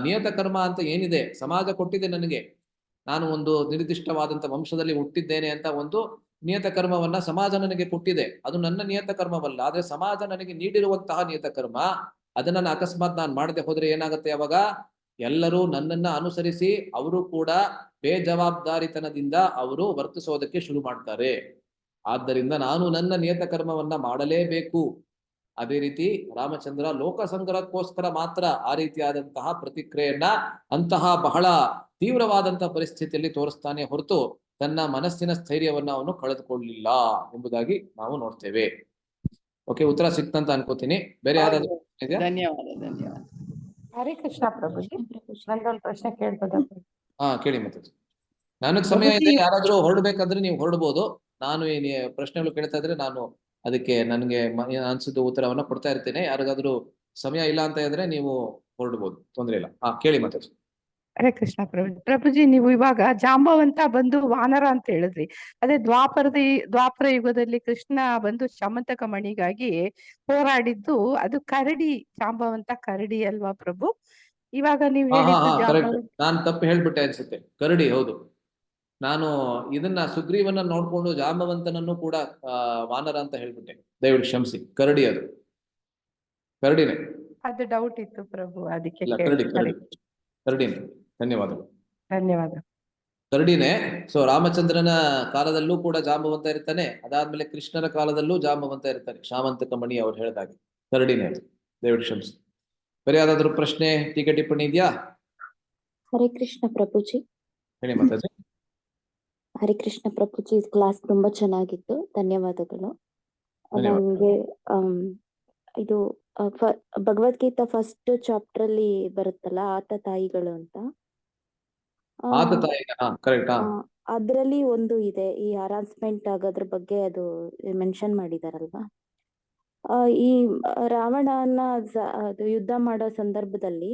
ನಿಯತ ಕರ್ಮ ಅಂತ ಏನಿದೆ, ಸಮಾಜ ಕೊಟ್ಟಿದೆ ನನಗೆ, ನಾನು ಒಂದು ನಿರ್ದಿಷ್ಟವಾದಂತ ವಂಶದಲ್ಲಿ ಹುಟ್ಟಿದ್ದೇನೆ ಅಂತ ಒಂದು ನಿಯತ ಕರ್ಮವನ್ನ ಸಮಾಜ ನನಗೆ ಕೊಟ್ಟಿದೆ, ಅದು ನನ್ನ ನಿಯತ ಕರ್ಮವಲ್ಲ. ಆದ್ರೆ ಸಮಾಜ ನನಗೆ ನೀಡಿರುವಂತಹ ನಿಯತ ಕರ್ಮ, ಅದನ್ನ ಅಕಸ್ಮಾತ್ ನಾನು ಮಾಡದೆ ಹೋದ್ರೆ ಏನಾಗುತ್ತೆ? ಅವಾಗ ಎಲ್ಲರೂ ನನ್ನನ್ನ ಅನುಸರಿಸಿ ಅವರು ಕೂಡ ಬೇಜವಾಬ್ದಾರಿತನದಿಂದ ಅವರು ವರ್ತಿಸೋದಕ್ಕೆ ಶುರು ಮಾಡ್ತಾರೆ. ಆದ್ದರಿಂದ ನಾನು ನನ್ನ ನಿಯತ ಕರ್ಮವನ್ನ ಮಾಡಲೇಬೇಕು. ಅದೇ ರೀತಿ ರಾಮಚಂದ್ರ ಲೋಕ ಸಂಗ್ರಹಕ್ಕೋಸ್ಕರ ಮಾತ್ರ ಆ ರೀತಿಯಾದಂತಹ ಪ್ರತಿಕ್ರಿಯೆಯನ್ನ ಅಂತಹ ಬಹಳ ತೀವ್ರವಾದಂತಹ ಪರಿಸ್ಥಿತಿಯಲ್ಲಿ ತೋರಿಸ್ತಾನೆ ಹೊರತು ತನ್ನ ಮನಸ್ಸಿನ ಸ್ಥೈರ್ಯವನ್ನ ಅವನು ಕಳೆದುಕೊಳ್ಳಲಿಲ್ಲ ಎಂಬುದಾಗಿ ನಾವು ನೋಡ್ತೇವೆ. ಓಕೆ, ಉತ್ತರ ಸಿಕ್ತಂತ ಅನ್ಕೋತೀನಿ. ಬೇರೆ ಯಾರಾದ್ರೂ ಇದೆಯಾ? ಧನ್ಯವಾದ. ಹರೇ ಕೃಷ್ಣ ಪ್ರಭುಜಿ, ನಂದೊಂದು ಪ್ರಶ್ನೆ ಕೇಳ್ಬೋದಾ? ಕೇಳಿ. ಮತ್ತೆ ನನಗ್ ಸಮಯ ಇದೆ, ಯಾರಾದ್ರೂ ಹೊರಡ್ಬೇಕಾದ್ರೆ ನೀವು ಹೊರಡ್ಬೋದು. ನಾನು ಈ ಪ್ರಶ್ನೆಗಳು ಕೇಳ್ತಾ ಇದ್ರೆ ನಾನು ಅದಕ್ಕೆ ನನಗೆ ಅನ್ಸಿದ ಉತ್ತರವನ್ನ ಕೊಡ್ತಾ ಇರ್ತೇನೆ. ಯಾರಿಗಾದ್ರೂ ಸಮಯ ಇಲ್ಲ ಅಂತ ಇದ್ರೆ ನೀವು ಹೊರಡ್ಬೋದು, ತೊಂದ್ರೆ ಇಲ್ಲ. ಕೇಳಿ ಮತ್ತೆ. ಹರೇ ಕೃಷ್ಣ ಪ್ರಭುಜಿ, ನೀವು ಇವಾಗ ಜಾಂಬವಂತ ಬಂದು ವಾನರ ಅಂತ ಹೇಳಿದ್ರಿ. ಅದೇ ದ್ವಾಪರ ಯುಗದಲ್ಲಿ ಕೃಷ್ಣ ಬಂದು ಶಮಂತಕ ಮಣಿಗಾಗಿ ಹೋರಾಡಿದ್ದು ಅದು ಕರಡಿ, ಜಾಂಬವಂತ ಕರಡಿ ಅಲ್ವಾ ಪ್ರಭು? ಇವಾಗ ನೀವು ಹೇಳಿದ್ದು ನಾನು ತಪ್ಪು ಹೇಳ್ಬಿಟ್ಟೆ ಅನ್ಸುತ್ತೆ. ಕರಡಿ, ಹೌದು. ನಾನು ಇದನ್ನ ಸುಗ್ರೀವನ್ನ ನೋಡ್ಕೊಂಡು ಜಾಂಬವಂತನನ್ನು ಕೂಡ ವಾನರ ಅಂತ ಹೇಳ್ಬಿಟ್ಟೆ. ದಯವಿಟ್ಟು ಕ್ಷಮಿಸಿ. ಕರಡಿ, ಅದು ಕರಡಿನೇ. ಅದು ಡೌಟ್ ಇತ್ತು ಪ್ರಭು, ಅದಕ್ಕೆ ಕರಡಿನೇ. ಧನ್ಯವಾದಗಳು. ಧನ್ಯವಾದ. ಕರಡಿನೇ. ಸೊ ರಾಮಚಂದ್ರನ ಕಾಲದಲ್ಲೂ ಕೂಡ ಜಾಂಬವಂತ ಇರ್ತಾನೆ, ಅದಾದ್ಮೇಲೆ ಕೃಷ್ಣನ ಕಾಲದಲ್ಲೂ ಜಾಂಬವಂತ ಇರ್ತಾನೆ. ಶಾಮಂತಕ ಮಣಿ ಅವ್ರು ಹೇಳಿದಾಗೆ ಕರಡಿನೇ ಅದು. ದಯವಿಟ್ಟು ಕ್ಷಮಿಸಿ. ಬೇರೆ ಯಾವ್ದಾದ್ರು ಪ್ರಶ್ನೆ, ಟೀಕೆ, ಟಿಪ್ಪಣಿ ಇದೆಯಾ? ಹರೇ ಕೃಷ್ಣ ಪ್ರಭುಜಿ. ಹೇಳಿ ಮಾತಾಜಿ. ಹರೇ ಕೃಷ್ಣ ಪ್ರಭುಜಿ, ಕ್ಲಾಸ್ ತುಂಬಾ ಚೆನ್ನಾಗಿತ್ತು, ಧನ್ಯವಾದಗಳು. ನಮ್ಗೆ ಇದು ಭಗವದ್ಗೀತಾ ಫಸ್ಟ್ ಚಾಪ್ಟರ್ ಅಲ್ಲಿ ಬರುತ್ತಲ್ಲ, ಆತ ತಾಯಿಗಳು ಅಂತ, ಅದ್ರಲ್ಲಿ ಒಂದು ಇದೆ, ಈ ಹರಾಸ್ಮೆಂಟ್ ಆಗೋದ್ರ ಬಗ್ಗೆ ಅದು ಮೆನ್ಷನ್ ಮಾಡಿದಾರಲ್ವಾ. ಈ ರಾವಣನ ಅದು ಯುದ್ಧ ಮಾಡೋ ಸಂದರ್ಭದಲ್ಲಿ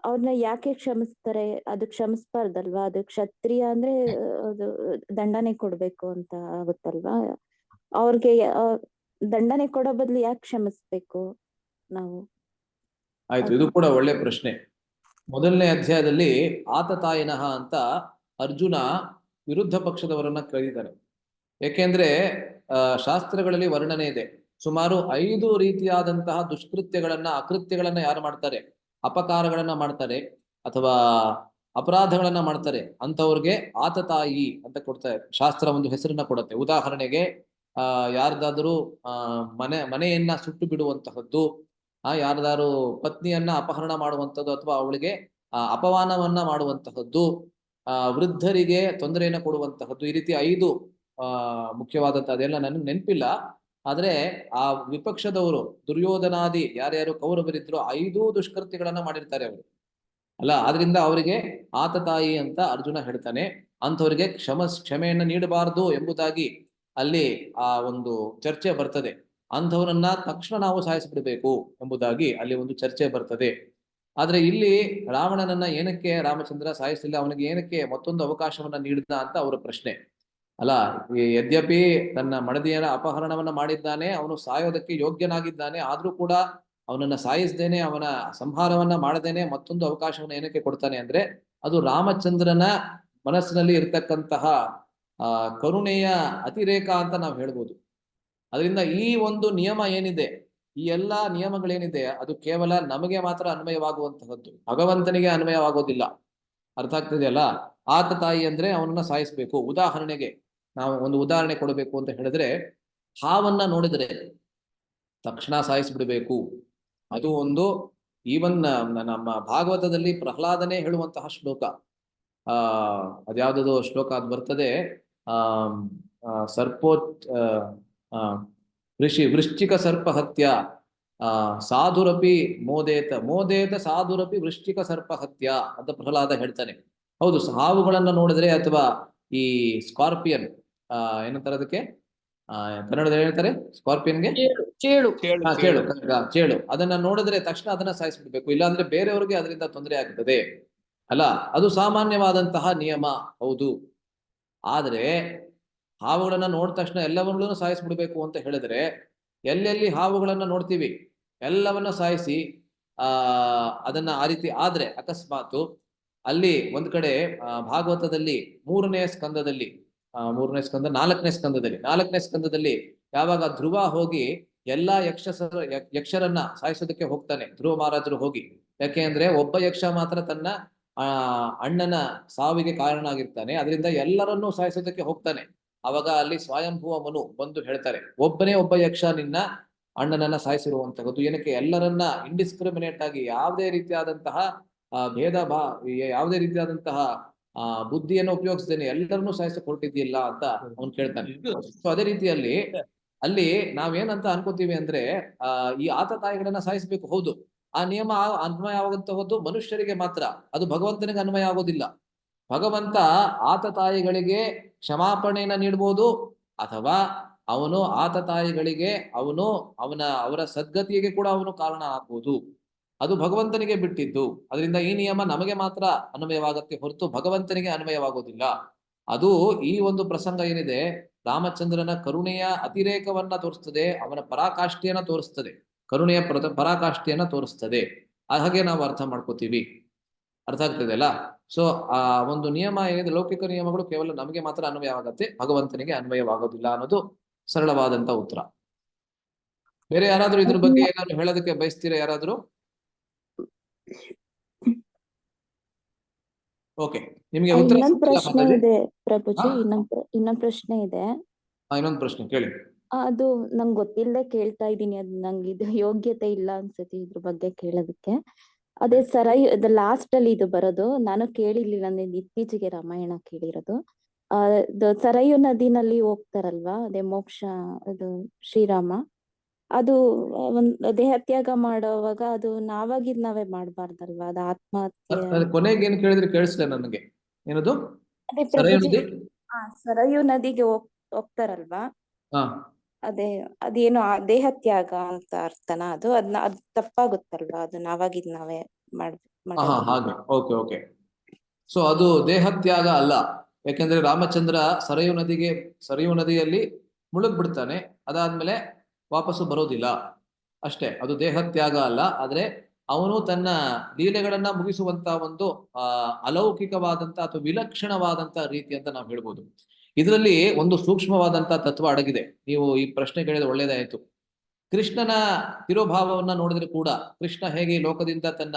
ಅವ್ರನ್ನ ಯಾಕೆ ಕ್ಷಮಿಸ್ತಾರೆ? ಅದು ಕ್ಷಮಿಸ್ಬಾರ್ದಲ್ವಾ? ಅದು ಕ್ಷತ್ರಿಯ ಅಂದ್ರೆ ಅದು ದಂಡನೆ ಕೊಡ್ಬೇಕು ಅಂತ ಆಗುತ್ತಲ್ವಾ? ಅವ್ರಿಗೆ ದಂಡನೆ ಕೊಡೋ ಬದ್ಲು ಯಾಕೆ ಕ್ಷಮಿಸ್ಬೇಕು ನಾವು? ಆಯ್ತು, ಇದು ಕೂಡ ಒಳ್ಳೆ ಪ್ರಶ್ನೆ. ಮೊದಲನೇ ಅಧ್ಯಾಯದಲ್ಲಿ ಆತತಾಯಿನಃ ಅಂತ ಅರ್ಜುನ ವಿರುದ್ಧ ಪಕ್ಷದವರನ್ನ ಕರೀತಾರೆ. ಯಾಕೆಂದ್ರೆ ಶಾಸ್ತ್ರಗಳಲ್ಲಿ ವರ್ಣನೆ ಇದೆ, ಸುಮಾರು 5 ರೀತಿಯಾದಂತಹ ದುಷ್ಕೃತ್ಯಗಳನ್ನ, ಅಕೃತ್ಯಗಳನ್ನ ಯಾರು ಮಾಡ್ತಾರೆ, ಅಪಕಾರಗಳನ್ನ ಮಾಡ್ತಾರೆ ಅಥವಾ ಅಪರಾಧಗಳನ್ನ ಮಾಡ್ತಾರೆ, ಅಂತವ್ರಿಗೆ ಆತತಾಯಿ ಅಂತ ಕೊಡ್ತಾರೆ. ಶಾಸ್ತ್ರ ಒಂದು ಹೆಸರನ್ನ ಕೊಡುತ್ತೆ. ಉದಾಹರಣೆಗೆ ಯಾರ್ದಾದ್ರೂ ಮನೆಯನ್ನ ಸುಟ್ಟು ಬಿಡುವಂತಹದ್ದು, ಯಾರ್ದಾರು ಪತ್ನಿಯನ್ನ ಅಪಹರಣ ಮಾಡುವಂಥದ್ದು ಅಥವಾ ಅವಳಿಗೆ ಅಪಮಾನವನ್ನ ಮಾಡುವಂತಹದ್ದು, ವೃದ್ಧರಿಗೆ ತೊಂದರೆಯನ್ನ ಕೊಡುವಂತಹದ್ದು, ಈ ರೀತಿ 5 ಮುಖ್ಯವಾದಂತಹ, ಅದೆಲ್ಲ ನನಗೆ ನೆನಪಿಲ್ಲ. ಆದ್ರೆ ಆ ವಿಪಕ್ಷದವರು ದುರ್ಯೋಧನಾದಿ ಯಾರ್ಯಾರು ಕೌರವರಿದ್ರು 5 ದುಷ್ಕೃತ್ಯಗಳನ್ನ ಮಾಡಿರ್ತಾರೆ ಅವರು ಅಲ್ಲ. ಆದ್ರಿಂದ ಅವರಿಗೆ ಆತತಾಯಿ ಅಂತ ಅರ್ಜುನ ಹೇಳ್ತಾನೆ. ಅಂಥವ್ರಿಗೆ ಕ್ಷಮೆಯನ್ನ ನೀಡಬಾರದು ಎಂಬುದಾಗಿ ಅಲ್ಲಿ ಆ ಒಂದು ಚರ್ಚೆ ಬರ್ತದೆ. ಅಂಥವರನ್ನ ತಕ್ಷಣ ನಾವು ಸಾಯಿಸಿಬಿಡ್ಬೇಕು ಎಂಬುದಾಗಿ ಅಲ್ಲಿ ಒಂದು ಚರ್ಚೆ ಬರ್ತದೆ. ಆದ್ರೆ ಇಲ್ಲಿ ರಾವಣನನ್ನ ಏನಕ್ಕೆ ರಾಮಚಂದ್ರ ಸಾಯಿಸಲಿಲ್ಲ, ಅವನಿಗೆ ಏನಕ್ಕೆ ಮತ್ತೊಂದು ಅವಕಾಶವನ್ನ ನೀಡಿದ ಅಂತ ಅವರ ಪ್ರಶ್ನೆ ಅಲ್ಲ. ಯದ್ಯಪಿ ತನ್ನ ಮಡದಿಯರ ಅಪಹರಣವನ್ನ ಮಾಡಿದ್ದಾನೆ, ಅವನು ಸಾಯೋದಕ್ಕೆ ಯೋಗ್ಯನಾಗಿದ್ದಾನೆ, ಆದ್ರೂ ಕೂಡ ಅವನನ್ನ ಸಾಯಿಸ್ದೇನೆ, ಅವನ ಸಂಹಾರವನ್ನ ಮಾಡದೇನೆ ಮತ್ತೊಂದು ಅವಕಾಶವನ್ನ ಏನಕ್ಕೆ ಕೊಡ್ತಾನೆ ಅಂದ್ರೆ, ಅದು ರಾಮಚಂದ್ರನ ಮನಸ್ಸಿನಲ್ಲಿ ಇರ್ತಕ್ಕಂತಹ ಕರುಣೆಯ ಅತಿರೇಕ ಅಂತ ನಾವು ಹೇಳ್ಬೋದು. ಅದರಿಂದ ಈ ಒಂದು ನಿಯಮ ಏನಿದೆ, ಈ ಎಲ್ಲಾ ನಿಯಮಗಳೇನಿದೆ, ಅದು ಕೇವಲ ನಮಗೆ ಮಾತ್ರ ಅನ್ವಯವಾಗುವಂತಹದ್ದು, ಭಗವಂತನಿಗೆ ಅನ್ವಯವಾಗೋದಿಲ್ಲ. ಅರ್ಥ ಆಗ್ತಿದೆಯಲ್ಲ? ಆತ ತಾಯಿ ಅಂದ್ರೆ ಅವನನ್ನ ಸಾಯಿಸ್ಬೇಕು. ಉದಾಹರಣೆಗೆ ನಾವು ಒಂದು ಉದಾಹರಣೆ ಕೊಡಬೇಕು ಅಂತ ಹೇಳಿದ್ರೆ, ಹಾವನ್ನ ನೋಡಿದ್ರೆ ತಕ್ಷಣ ಸಾಯಿಸ್ಬಿಡ್ಬೇಕು. ಅದು ಒಂದು ಈವನ್ ನಮ್ಮ ಭಾಗವತದಲ್ಲಿ ಪ್ರಹ್ಲಾದನೇ ಹೇಳುವಂತಹ ಶ್ಲೋಕ. ಅದ್ಯಾವ್ದು ಶ್ಲೋಕ ಅದು ಬರ್ತದೆ, ವೃಶ್ಚಿಕ ಸರ್ಪ ಹತ್ಯ ಸಾಧುರಪಿ ಮೋದೇತ ಸಾಧುರಪಿ ವೃಶ್ಚಿಕ ಸರ್ಪ ಹತ್ಯ ಅಂತ ಪ್ರಹ್ಲಾದ ಹೇಳ್ತಾನೆ. ಹೌದು, ಹಾವುಗಳನ್ನ ನೋಡಿದ್ರೆ ಅಥವಾ ಈ ಸ್ಕಾರ್ಪಿಯನ್ ಏನಂತಾರೆ ಅದಕ್ಕೆ ಕನ್ನಡದಲ್ಲಿ ಹೇಳ್ತಾರೆ, ಸ್ಕಾರ್ಪಿಯನ್ಗೆ ಚೇಳು, ಅದನ್ನ ನೋಡಿದ್ರೆ ತಕ್ಷಣ ಅದನ್ನ ಸಾಯಿಸ್ಬಿಡ್ಬೇಕು, ಇಲ್ಲಾಂದ್ರೆ ಬೇರೆಯವ್ರಿಗೆ ಅದರಿಂದ ತೊಂದರೆ ಆಗ್ತದೆ ಅಲ್ಲ. ಅದು ಸಾಮಾನ್ಯವಾದಂತಹ ನಿಯಮ, ಹೌದು. ಆದ್ರೆ ಹಾವುಗಳನ್ನ ನೋಡಿದ ತಕ್ಷಣ ಎಲ್ಲವನ್ನೂ ಸಾಯಿಸ್ಬಿಡ್ಬೇಕು ಅಂತ ಹೇಳಿದ್ರೆ, ಎಲ್ಲೆಲ್ಲಿ ಹಾವುಗಳನ್ನ ನೋಡ್ತೀವಿ ಎಲ್ಲವನ್ನ ಸಾಯಿಸಿ ಅದನ್ನ ಆ ರೀತಿ ಆದ್ರೆ ಅಕಸ್ಮಾತ್ ಅಲ್ಲಿ ಒಂದ್ ಕಡೆ ಭಾಗವತದಲ್ಲಿ 3ನೇ ಸ್ಕಂದದಲ್ಲಿ ಮೂರನೇ ಸ್ಕಂದ, ನಾಲ್ಕನೇ ಸ್ಕಂದದಲ್ಲಿ ಯಾವಾಗ ಧ್ರುವ ಹೋಗಿ ಎಲ್ಲಾ ಯಕ್ಷರನ್ನ ಸಾಯಿಸೋದಕ್ಕೆ ಹೋಗ್ತಾನೆ, ಧ್ರುವ ಮಹಾರಾಜರು ಹೋಗಿ. ಯಾಕೆ ಅಂದ್ರೆ ಒಬ್ಬ ಯಕ್ಷ ಮಾತ್ರ ತನ್ನ ಅಣ್ಣನ ಸಾವಿಗೆ ಕಾರಣ ಆಗಿರ್ತಾನೆ, ಅದರಿಂದ ಎಲ್ಲರನ್ನೂ ಸಾಯಿಸೋದಕ್ಕೆ ಹೋಗ್ತಾನೆ. ಅವಾಗ ಅಲ್ಲಿ ಸ್ವಯಂಭುವ ಮನು ಬಂದು ಹೇಳ್ತಾರೆ, ಒಬ್ಬ ಯಕ್ಷ ನಿನ್ನ ಅಣ್ಣನನ್ನ ಸಾಯಿಸಿರುವಂತಹದ್ದು, ಏನಕ್ಕೆ ಎಲ್ಲರನ್ನ ಇಂಡಿಸ್ಕ್ರಿಮಿನೇಟ್ ಆಗಿ ಯಾವುದೇ ರೀತಿಯಾದಂತಹ ಯಾವುದೇ ರೀತಿಯಾದಂತಹ ಬುದ್ಧಿಯನ್ನು ಉಪಯೋಗಿಸ್ತೇನೆ, ಎಲ್ಲರನ್ನೂ ಸಾಯಿಸಕ್ಕೆ ಹೊರಟಿದ್ದಿಲ್ಲ ಅಂತ ಅವನು ಕೇಳ್ತಾನೆ. ಸೊ ಅದೇ ರೀತಿಯಲ್ಲಿ ಅಲ್ಲಿ ನಾವೇನಂತ ಅನ್ಕೋತೀವಿ ಅಂದ್ರೆ ಈ ಆತ ತಾಯಿಗಳನ್ನ ಸಾಯಿಸ್ಬೇಕು, ಹೌದು. ಆ ನಿಯಮ ಅನ್ವಯ ಆಗುವಂತಹದ್ದು ಮನುಷ್ಯರಿಗೆ ಮಾತ್ರ, ಅದು ಭಗವಂತನಿಗೆ ಅನ್ವಯ ಆಗೋದಿಲ್ಲ. ಭಗವಂತ ಆತ ತಾಯಿಗಳಿಗೆ ಕ್ಷಮಾಪಣೆಯನ್ನ ನೀಡ್ಬೋದು, ಅಥವಾ ಅವನು ಆತ ತಾಯಿಗಳಿಗೆ ಅವರ ಸದ್ಗತಿಗೆ ಕೂಡ ಅವನು ಕಾರಣ ಆಗ್ಬೋದು. ಅದು ಭಗವಂತನಿಗೆ ಬಿಟ್ಟಿದ್ದು. ಅದರಿಂದ ಈ ನಿಯಮ ನಮಗೆ ಮಾತ್ರ ಅನ್ವಯವಾಗತ್ತೆ ಹೊರತು ಭಗವಂತನಿಗೆ ಅನ್ವಯವಾಗೋದಿಲ್ಲ. ಅದು ಈ ಒಂದು ಪ್ರಸಂಗ ಏನಿದೆ, ರಾಮಚಂದ್ರನ ಕರುಣೆಯ ಅತಿರೇಕವನ್ನ ತೋರಿಸ್ತದೆ, ಅವನ ಪರಾಕಾಷ್ಠೆಯನ್ನ ತೋರಿಸ್ತದೆ, ಕರುಣೆಯ ಪರಾಕಾಷ್ಠೆಯನ್ನ ತೋರಿಸ್ತದೆ. ಹಾಗೆ ನಾವು ಅರ್ಥ ಮಾಡ್ಕೋತೀವಿ. ಅರ್ಥ ಆಗ್ತದೆ ಅಲ್ಲ? ಸೊ ಆ ಒಂದು ನಿಯಮ ಏನಿದೆ, ಲೌಕಿಕ ನಿಯಮಗಳು ಕೇವಲ ನಮಗೆ ಮಾತ್ರ ಅನ್ವಯವಾಗತ್ತೆ, ಭಗವಂತನಿಗೆ ಅನ್ವಯವಾಗೋದಿಲ್ಲ ಅನ್ನೋದು ಸರಳವಾದಂತ ಉತ್ತರ. ಬೇರೆ ಯಾರಾದ್ರೂ ಇದ್ರ ಬಗ್ಗೆ ಏನಾದ್ರು ಹೇಳೋದಕ್ಕೆ ಬಯಸ್ತೀರಾ ಯಾರಾದ್ರೂ? ಓಕೆ, ನಿಮ್ಗೆ ಉತ್ತರ ಇನ್ನೊಂದು ಪ್ರಶ್ನೆ ಇದೆ ಪ್ರಭುಜಿ, ಇನ್ನೊಂದು ಪ್ರಶ್ನೆ ಇದೆ. ಇನ್ನೊಂದು ಪ್ರಶ್ನೆ ಕೇಳಿ. ಅದು ನಂಗೆ ಗೊತ್ತಿಲ್ಲದೆ ಕೇಳ್ತಾ ಇದ್ದೀನಿ, ಅದು ನಂಗೆ ಇದು ಯೋಗ್ಯತೆ ಇಲ್ಲ ಅನ್ಸುತ್ತೆ ಇದ್ರ ಬಗ್ಗೆ ಕೇಳೋದಕ್ಕೆ. ಅದೇ ಅದು ಲಾಸ್ಟ್ ಅಲ್ಲಿ ಇದು ಬರೋದು, ನಾನು ಕೇಳಿರ್ಲಿಲ್ಲ, ನಾನು ಇತ್ತೀಚೆಗೆ ರಾಮಾಯಣ ಕೇಳಿರೋದು. ಸರಯು ನದಿನಲ್ಲಿ ಹೋಗ್ತಾರಲ್ವಾ, ಅದೇ ಮೋಕ್ಷ, ಅದು ಶ್ರೀರಾಮ, ಅದು ದೇಹತ್ಯಾಗ ಮಾಡೋವಾಗ ಅದು ನಾವಾಗಿದ್ ನಾವೇ ಮಾಡ್ಬಾರ್ದಲ್ವಾ, ಅದು ಆತ್ಮಹತ್ಯೆ. ಕೊನೆಗೆ ಏನ್ ಕೇಳಿದ್ರೆ ಕೇಳಿಸ್ಲ ನನಗೆ, ಏನದು? ಅದೇ ಪ್ರಭುಜಿ, ಸರಯು ನದಿಗೆ ಹೋಗ್ತಾರಲ್ವಾ, ಅದೇನು ದೇಹತ್ಯಾಗ ಅಂತ ಅರ್ಥನಾ ಅದು? ಅದ್ ತಪ್ಪಾಗುತ್ತಲ್ವಾ, ಅದು ನಾವಾಗಿದ್ ನಾವೇ ಹಾಗೆ. ಓಕೆ. ಸೊ ಅದು ದೇಹತ್ಯಾಗ ಅಲ್ಲ. ಯಾಕೆಂದ್ರೆ ರಾಮಚಂದ್ರ ಸರಯು ನದಿಯಲ್ಲಿ ಮುಳುಗ್ ಬಿಡ್ತಾನೆ, ಅದಾದ್ಮೇಲೆ ವಾಪಸ್ಸು ಬರೋದಿಲ್ಲ ಅಷ್ಟೇ. ಅದು ದೇಹತ್ಯಾಗ ಅಲ್ಲ. ಆದ್ರೆ ಅವನು ತನ್ನ ಲೀಲೆಗಳನ್ನ ಮುಗಿಸುವಂತ ಒಂದು ಅಲೌಕಿಕವಾದಂತ ಅಥವಾ ವಿಲಕ್ಷಣವಾದಂತ ರೀತಿ ಅಂತ ನಾವು ಹೇಳ್ಬೋದು. ಇದರಲ್ಲಿ ಒಂದು ಸೂಕ್ಷ್ಮವಾದಂತ ತತ್ವ ಅಡಗಿದೆ. ನೀವು ಈ ಪ್ರಶ್ನೆ ಕೇಳಿದ್ರೆ ಒಳ್ಳೇದಾಯ್ತು. ಕೃಷ್ಣನ ತಿರೋಭಾವವನ್ನ ನೋಡಿದ್ರೆ ಕೂಡ, ಕೃಷ್ಣ ಹೇಗೆ ಲೋಕದಿಂದ ತನ್ನ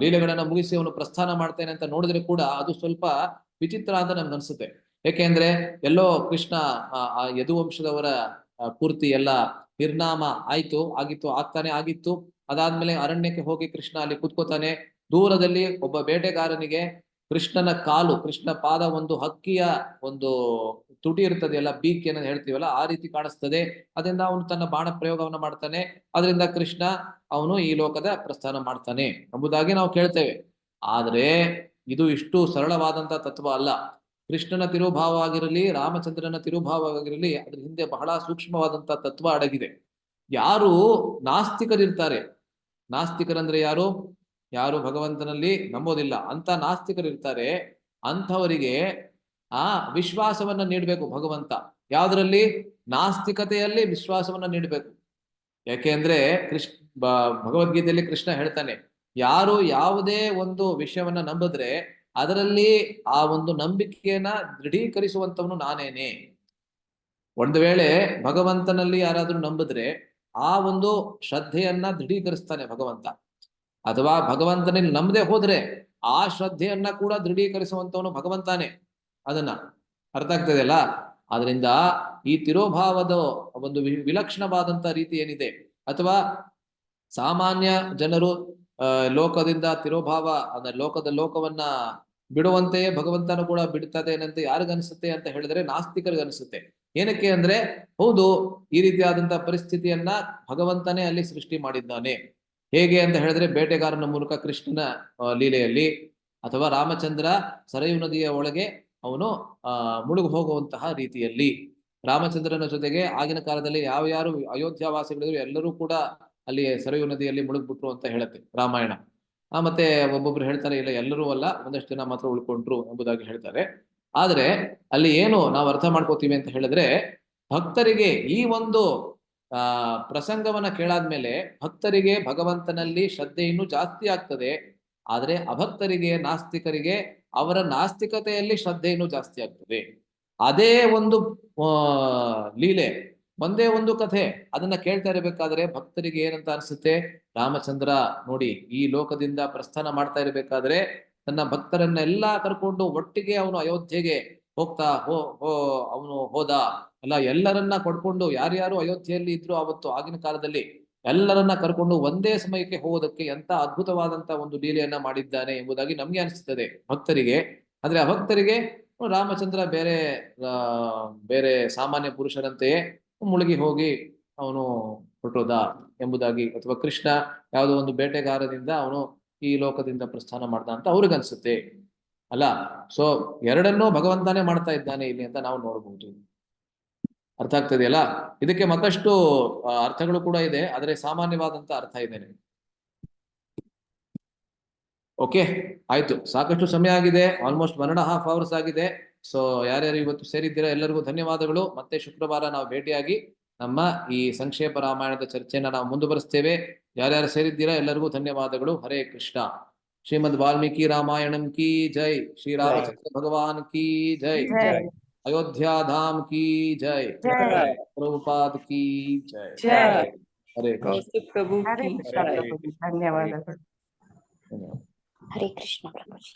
ಲೀಲೆಗಳನ್ನ ಮುಗಿಸಿ ಅವನು ಪ್ರಸ್ಥಾನ ಮಾಡ್ತೇನೆ ಅಂತ ನೋಡಿದ್ರೆ ಕೂಡ ಅದು ಸ್ವಲ್ಪ ವಿಚಿತ್ರ ಅಂತ ನಮ್ಗೆ ಅನ್ಸುತ್ತೆ. ಯಾಕೆಂದ್ರೆ ಎಲ್ಲೋ ಕೃಷ್ಣ ಯದುವಂಶದವರ ಪೂರ್ತಿ ಎಲ್ಲ ನಿರ್ನಾಮ ಆಗಿತ್ತು. ಅದಾದ್ಮೇಲೆ ಅರಣ್ಯಕ್ಕೆ ಹೋಗಿ ಕೃಷ್ಣ ಅಲ್ಲಿ ಕೂತ್ಕೋತಾನೆ. ದೂರದಲ್ಲಿ ಒಬ್ಬ ಬೇಟೆಗಾರನಿಗೆ ಕೃಷ್ಣ ಪಾದ ಒಂದು ಹಕ್ಕಿಯ ಒಂದು ತುಟಿ ಇರ್ತದೆಯಲ್ಲ, ಬೀಕ್ ಏನಂತ ಹೇಳ್ತೀವಲ್ಲ, ಆ ರೀತಿ ಕಾಣಿಸ್ತದೆ. ಅದರಿಂದ ಅವನು ತನ್ನ ಬಾಣ ಪ್ರಯೋಗವನ್ನ ಮಾಡ್ತಾನೆ. ಅದರಿಂದ ಕೃಷ್ಣ ಅವನು ಈ ಲೋಕದ ಪ್ರಸ್ಥಾನ ಮಾಡ್ತಾನೆ ಎಂಬುದಾಗಿ ನಾವು ಕೇಳ್ತೇವೆ. ಆದ್ರೆ ಇದು ಇಷ್ಟು ಸರಳವಾದಂತ ತತ್ವ ಅಲ್ಲ. ಕೃಷ್ಣನ ತಿರುಭಾವ ಆಗಿರಲಿ, ರಾಮಚಂದ್ರನ ತಿರುಭಾವ ಆಗಿರಲಿ, ಅದ್ರ ಹಿಂದೆ ಬಹಳ ಸೂಕ್ಷ್ಮವಾದಂತ ತತ್ವ ಅಡಗಿದೆ. ಯಾರು ನಾಸ್ತಿಕರಿರ್ತಾರೆ, ನಾಸ್ತಿಕರಂದ್ರೆ ಯಾರು ಭಗವಂತನಲ್ಲಿ ನಂಬೋದಿಲ್ಲ ಅಂತ ನಾಸ್ತಿಕರಿರ್ತಾರೆ, ಅಂಥವರಿಗೆ ಆ ವಿಶ್ವಾಸವನ್ನ ನೀಡಬೇಕು ಭಗವಂತ. ಯಾವ್ದ್ರಲ್ಲಿ? ನಾಸ್ತಿಕತೆಯಲ್ಲಿ ವಿಶ್ವಾಸವನ್ನ ನೀಡಬೇಕು. ಯಾಕೆಂದ್ರೆ ಭಗವದ್ಗೀತೆಯಲ್ಲಿ ಕೃಷ್ಣ ಹೇಳ್ತಾನೆ, ಯಾರು ಯಾವುದೇ ಒಂದು ವಿಷಯವನ್ನ ನಂಬಿದ್ರೆ ಅದರಲ್ಲಿ ಆ ಒಂದು ನಂಬಿಕೆಯನ್ನ ದೃಢೀಕರಿಸುವಂತವನು ನಾನೇನೆ. ಒಂದು ವೇಳೆ ಭಗವಂತನಲ್ಲಿ ಯಾರಾದ್ರೂ ನಂಬಿದ್ರೆ ಆ ಒಂದು ಶ್ರದ್ಧೆಯನ್ನ ದೃಢೀಕರಿಸ್ತಾನೆ ಭಗವಂತ. ಅಥವಾ ಭಗವಂತನಲ್ಲಿ ನಂಬದೆ ಹೋದ್ರೆ ಆ ಶ್ರದ್ಧೆಯನ್ನ ಕೂಡ ದೃಢೀಕರಿಸುವಂತವನು ಭಗವಂತಾನೆ. ಅದನ್ನ ಅರ್ಥ ಆಗ್ತದೆ ಅಲ್ಲ? ಆದ್ರಿಂದ ಈ ತಿರೋಭಾವದ ಒಂದು ವಿಲಕ್ಷಣವಾದಂತ ರೀತಿ ಏನಿದೆ, ಅಥವಾ ಸಾಮಾನ್ಯ ಜನರು ಲೋಕದಿಂದ ತಿರೋಭಾವ ಲೋಕವನ್ನ ಬಿಡುವಂತೆಯೇ ಭಗವಂತನು ಕೂಡ ಬಿಡ್ತದೆ ಅಂತ ಯಾರಿಗನ್ಸುತ್ತೆ ಅಂತ ಹೇಳಿದ್ರೆ ನಾಸ್ತಿಕರಿಗನ್ಸುತ್ತೆ. ಏನಕ್ಕೆ ಅಂದ್ರೆ, ಹೌದು, ಈ ರೀತಿಯಾದಂತಹ ಪರಿಸ್ಥಿತಿಯನ್ನ ಭಗವಂತನೇ ಅಲ್ಲಿ ಸೃಷ್ಟಿ ಮಾಡಿದ್ದಾನೆ. ಹೇಗೆ ಅಂತ ಹೇಳಿದ್ರೆ, ಬೇಟೆಗಾರನ ಮೂಲಕ ಕೃಷ್ಣನ ಲೀಲೆಯಲ್ಲಿ, ಅಥವಾ ರಾಮಚಂದ್ರ ಸರಯು ನದಿಯ ಒಳಗೆ ಅವನು ಮುಳುಗು ಹೋಗುವಂತಹ ರೀತಿಯಲ್ಲಿ, ರಾಮಚಂದ್ರನ ಜೊತೆಗೆ ಆಗಿನ ಕಾಲದಲ್ಲಿ ಯಾರು ಅಯೋಧ್ಯಾವಾಸಿಗಳಿದ್ರು ಎಲ್ಲರೂ ಕೂಡ ಅಲ್ಲಿ ಸರಯು ನದಿಯಲ್ಲಿ ಮುಳುಗ್ಬಿಟ್ರು ಅಂತ ಹೇಳುತ್ತೆ ರಾಮಾಯಣ. ಮತ್ತೆ ಒಬ್ಬೊಬ್ರು ಹೇಳ್ತಾರೆ, ಇಲ್ಲ ಎಲ್ಲರೂ ಅಲ್ಲ, ಒಂದಷ್ಟು ಜನ ಮಾತ್ರ ಉಳ್ಕೊಂಡ್ರು ಎಂಬುದಾಗಿ ಹೇಳ್ತಾರೆ. ಆದ್ರೆ ಅಲ್ಲಿ ಏನು ನಾವು ಅರ್ಥ ಮಾಡ್ಕೋತೀವಿ ಅಂತ ಹೇಳಿದ್ರೆ, ಭಕ್ತರಿಗೆ ಈ ಒಂದು ಪ್ರಸಂಗವನ್ನ ಕೇಳಾದ್ಮೇಲೆ ಭಕ್ತರಿಗೆ ಭಗವಂತನಲ್ಲಿ ಶ್ರದ್ಧೆ ಇನ್ನೂ ಜಾಸ್ತಿ ಆಗ್ತದೆ. ಆದ್ರೆ ಅಭಕ್ತರಿಗೆ, ನಾಸ್ತಿಕರಿಗೆ ಅವರ ನಾಸ್ತಿಕತೆಯಲ್ಲಿ ಶ್ರದ್ಧೆ ಇನ್ನೂ ಜಾಸ್ತಿ ಆಗ್ತದೆ. ಅದೇ ಒಂದು ಲೀಲೆ, ಒಂದೇ ಒಂದು ಕಥೆ, ಅದನ್ನ ಕೇಳ್ತಾ ಇರಬೇಕಾದ್ರೆ ಭಕ್ತರಿಗೆ ಏನಂತ ಅನ್ಸುತ್ತೆ, ರಾಮಚಂದ್ರ ನೋಡಿ ಈ ಲೋಕದಿಂದ ಪ್ರಸ್ಥಾನ ಮಾಡ್ತಾ ಇರಬೇಕಾದ್ರೆ ತನ್ನ ಭಕ್ತರನ್ನೆಲ್ಲ ಕರ್ಕೊಂಡು ಒಟ್ಟಿಗೆ ಅವನು ಅಯೋಧ್ಯೆಗೆ ಹೋಗ್ತಾ ಅವನು ಹೋದ ಅಲ್ಲ, ಎಲ್ಲರನ್ನ ಕೊಡ್ಕೊಂಡು ಯಾರ್ಯಾರು ಅಯೋಧ್ಯೆಯಲ್ಲಿ ಇದ್ರು ಅವತ್ತು ಆಗಿನ ಕಾಲದಲ್ಲಿ ಎಲ್ಲರನ್ನ ಕರ್ಕೊಂಡು ಒಂದೇ ಸಮಯಕ್ಕೆ ಹೋಗೋದಕ್ಕೆ ಎಂತ ಅದ್ಭುತವಾದಂತ ಒಂದು ಲೀಲೆಯನ್ನ ಮಾಡಿದ್ದಾನೆ ಎಂಬುದಾಗಿ ನಮ್ಗೆ ಅನಿಸ್ತದೆ ಭಕ್ತರಿಗೆ. ಆದ್ರೆ ಅಭಕ್ತರಿಗೆ ರಾಮಚಂದ್ರ ಬೇರೆ ಬೇರೆ ಸಾಮಾನ್ಯ ಪುರುಷರಂತೆಯೇ ಮುಳುಗಿ ಹೋಗಿ ಅವನು ಹೊರಟೋದ ಎಂಬುದಾಗಿ, ಅಥವಾ ಕೃಷ್ಣ ಯಾವುದೋ ಒಂದು ಬೇಟೆಗಾರದಿಂದ ಅವನು ಈ ಲೋಕದಿಂದ ಪ್ರಸ್ಥಾನ ಮಾಡ್ದ ಅಂತ ಅವ್ರಿಗನ್ಸುತ್ತೆ ಅಲ್ಲ. ಸೊ ಎರಡನ್ನೂ ಭಗವಂತನೇ ಮಾಡ್ತಾ ಇದ್ದಾನೆ ಇಲ್ಲಿ ಅಂತ ನಾವು ನೋಡಬಹುದು. ಅರ್ಥ ಆಗ್ತದೆಯಲ್ಲ? ಇದಕ್ಕೆ ಮತ್ತಷ್ಟು ಅರ್ಥಗಳು ಕೂಡ ಇದೆ, ಆದರೆ ಸಾಮಾನ್ಯವಾದಂತ ಅರ್ಥ ಇದೆ. ಓಕೆ, ಆಯ್ತು, ಸಾಕಷ್ಟು ಸಮಯ ಆಗಿದೆ, ಆಲ್ಮೋಸ್ಟ್ 1.5 hours ಆಗಿದೆ. ಸೊ ಯಾರ್ಯಾರು ಇವತ್ತು ಸೇರಿದ್ದೀರಾ ಎಲ್ಲರಿಗೂ ಧನ್ಯವಾದಗಳು. ಮತ್ತೆ ಶುಕ್ರವಾರ ನಾವು ಭೇಟಿಯಾಗಿ ನಮ್ಮ ಈ ಸಂಕ್ಷೇಪ ರಾಮಾಯಣದ ಚರ್ಚೆಯನ್ನ ನಾವು ಮುಂದುವರಿಸ್ತೇವೆ. ಯಾರ್ಯಾರು ಸೇರಿದ್ದೀರಾ ಎಲ್ಲರಿಗೂ ಧನ್ಯವಾದಗಳು. ಹರೇ ಕೃಷ್ಣ. ಶ್ರೀಮದ್ ವಾಲ್ಮೀಕಿ ರಾಮಾಯಣಂ ಕಿ ಜೈ, ಶ್ರೀ ರಾಮಚಂದ್ರ ಭಗವಾನ್ ಕಿ ಜೈ, ಅಯೋಧ್ಯ ಧಾಮ್ ಕಿ ಜೈ, ಪ್ರಭುಪಾದ್ ಕಿ ಜೈ. ಹರೇ ಕೃಷ್ಣ. ಪ್ರಭು ಹರೇ ಕೃಷ್ಣ ಪ್ರಭುಜಿ, ಧನ್ಯವಾದಗಳು. ಹರೇ ಕೃಷ್ಣ ಪ್ರಭುಜಿ.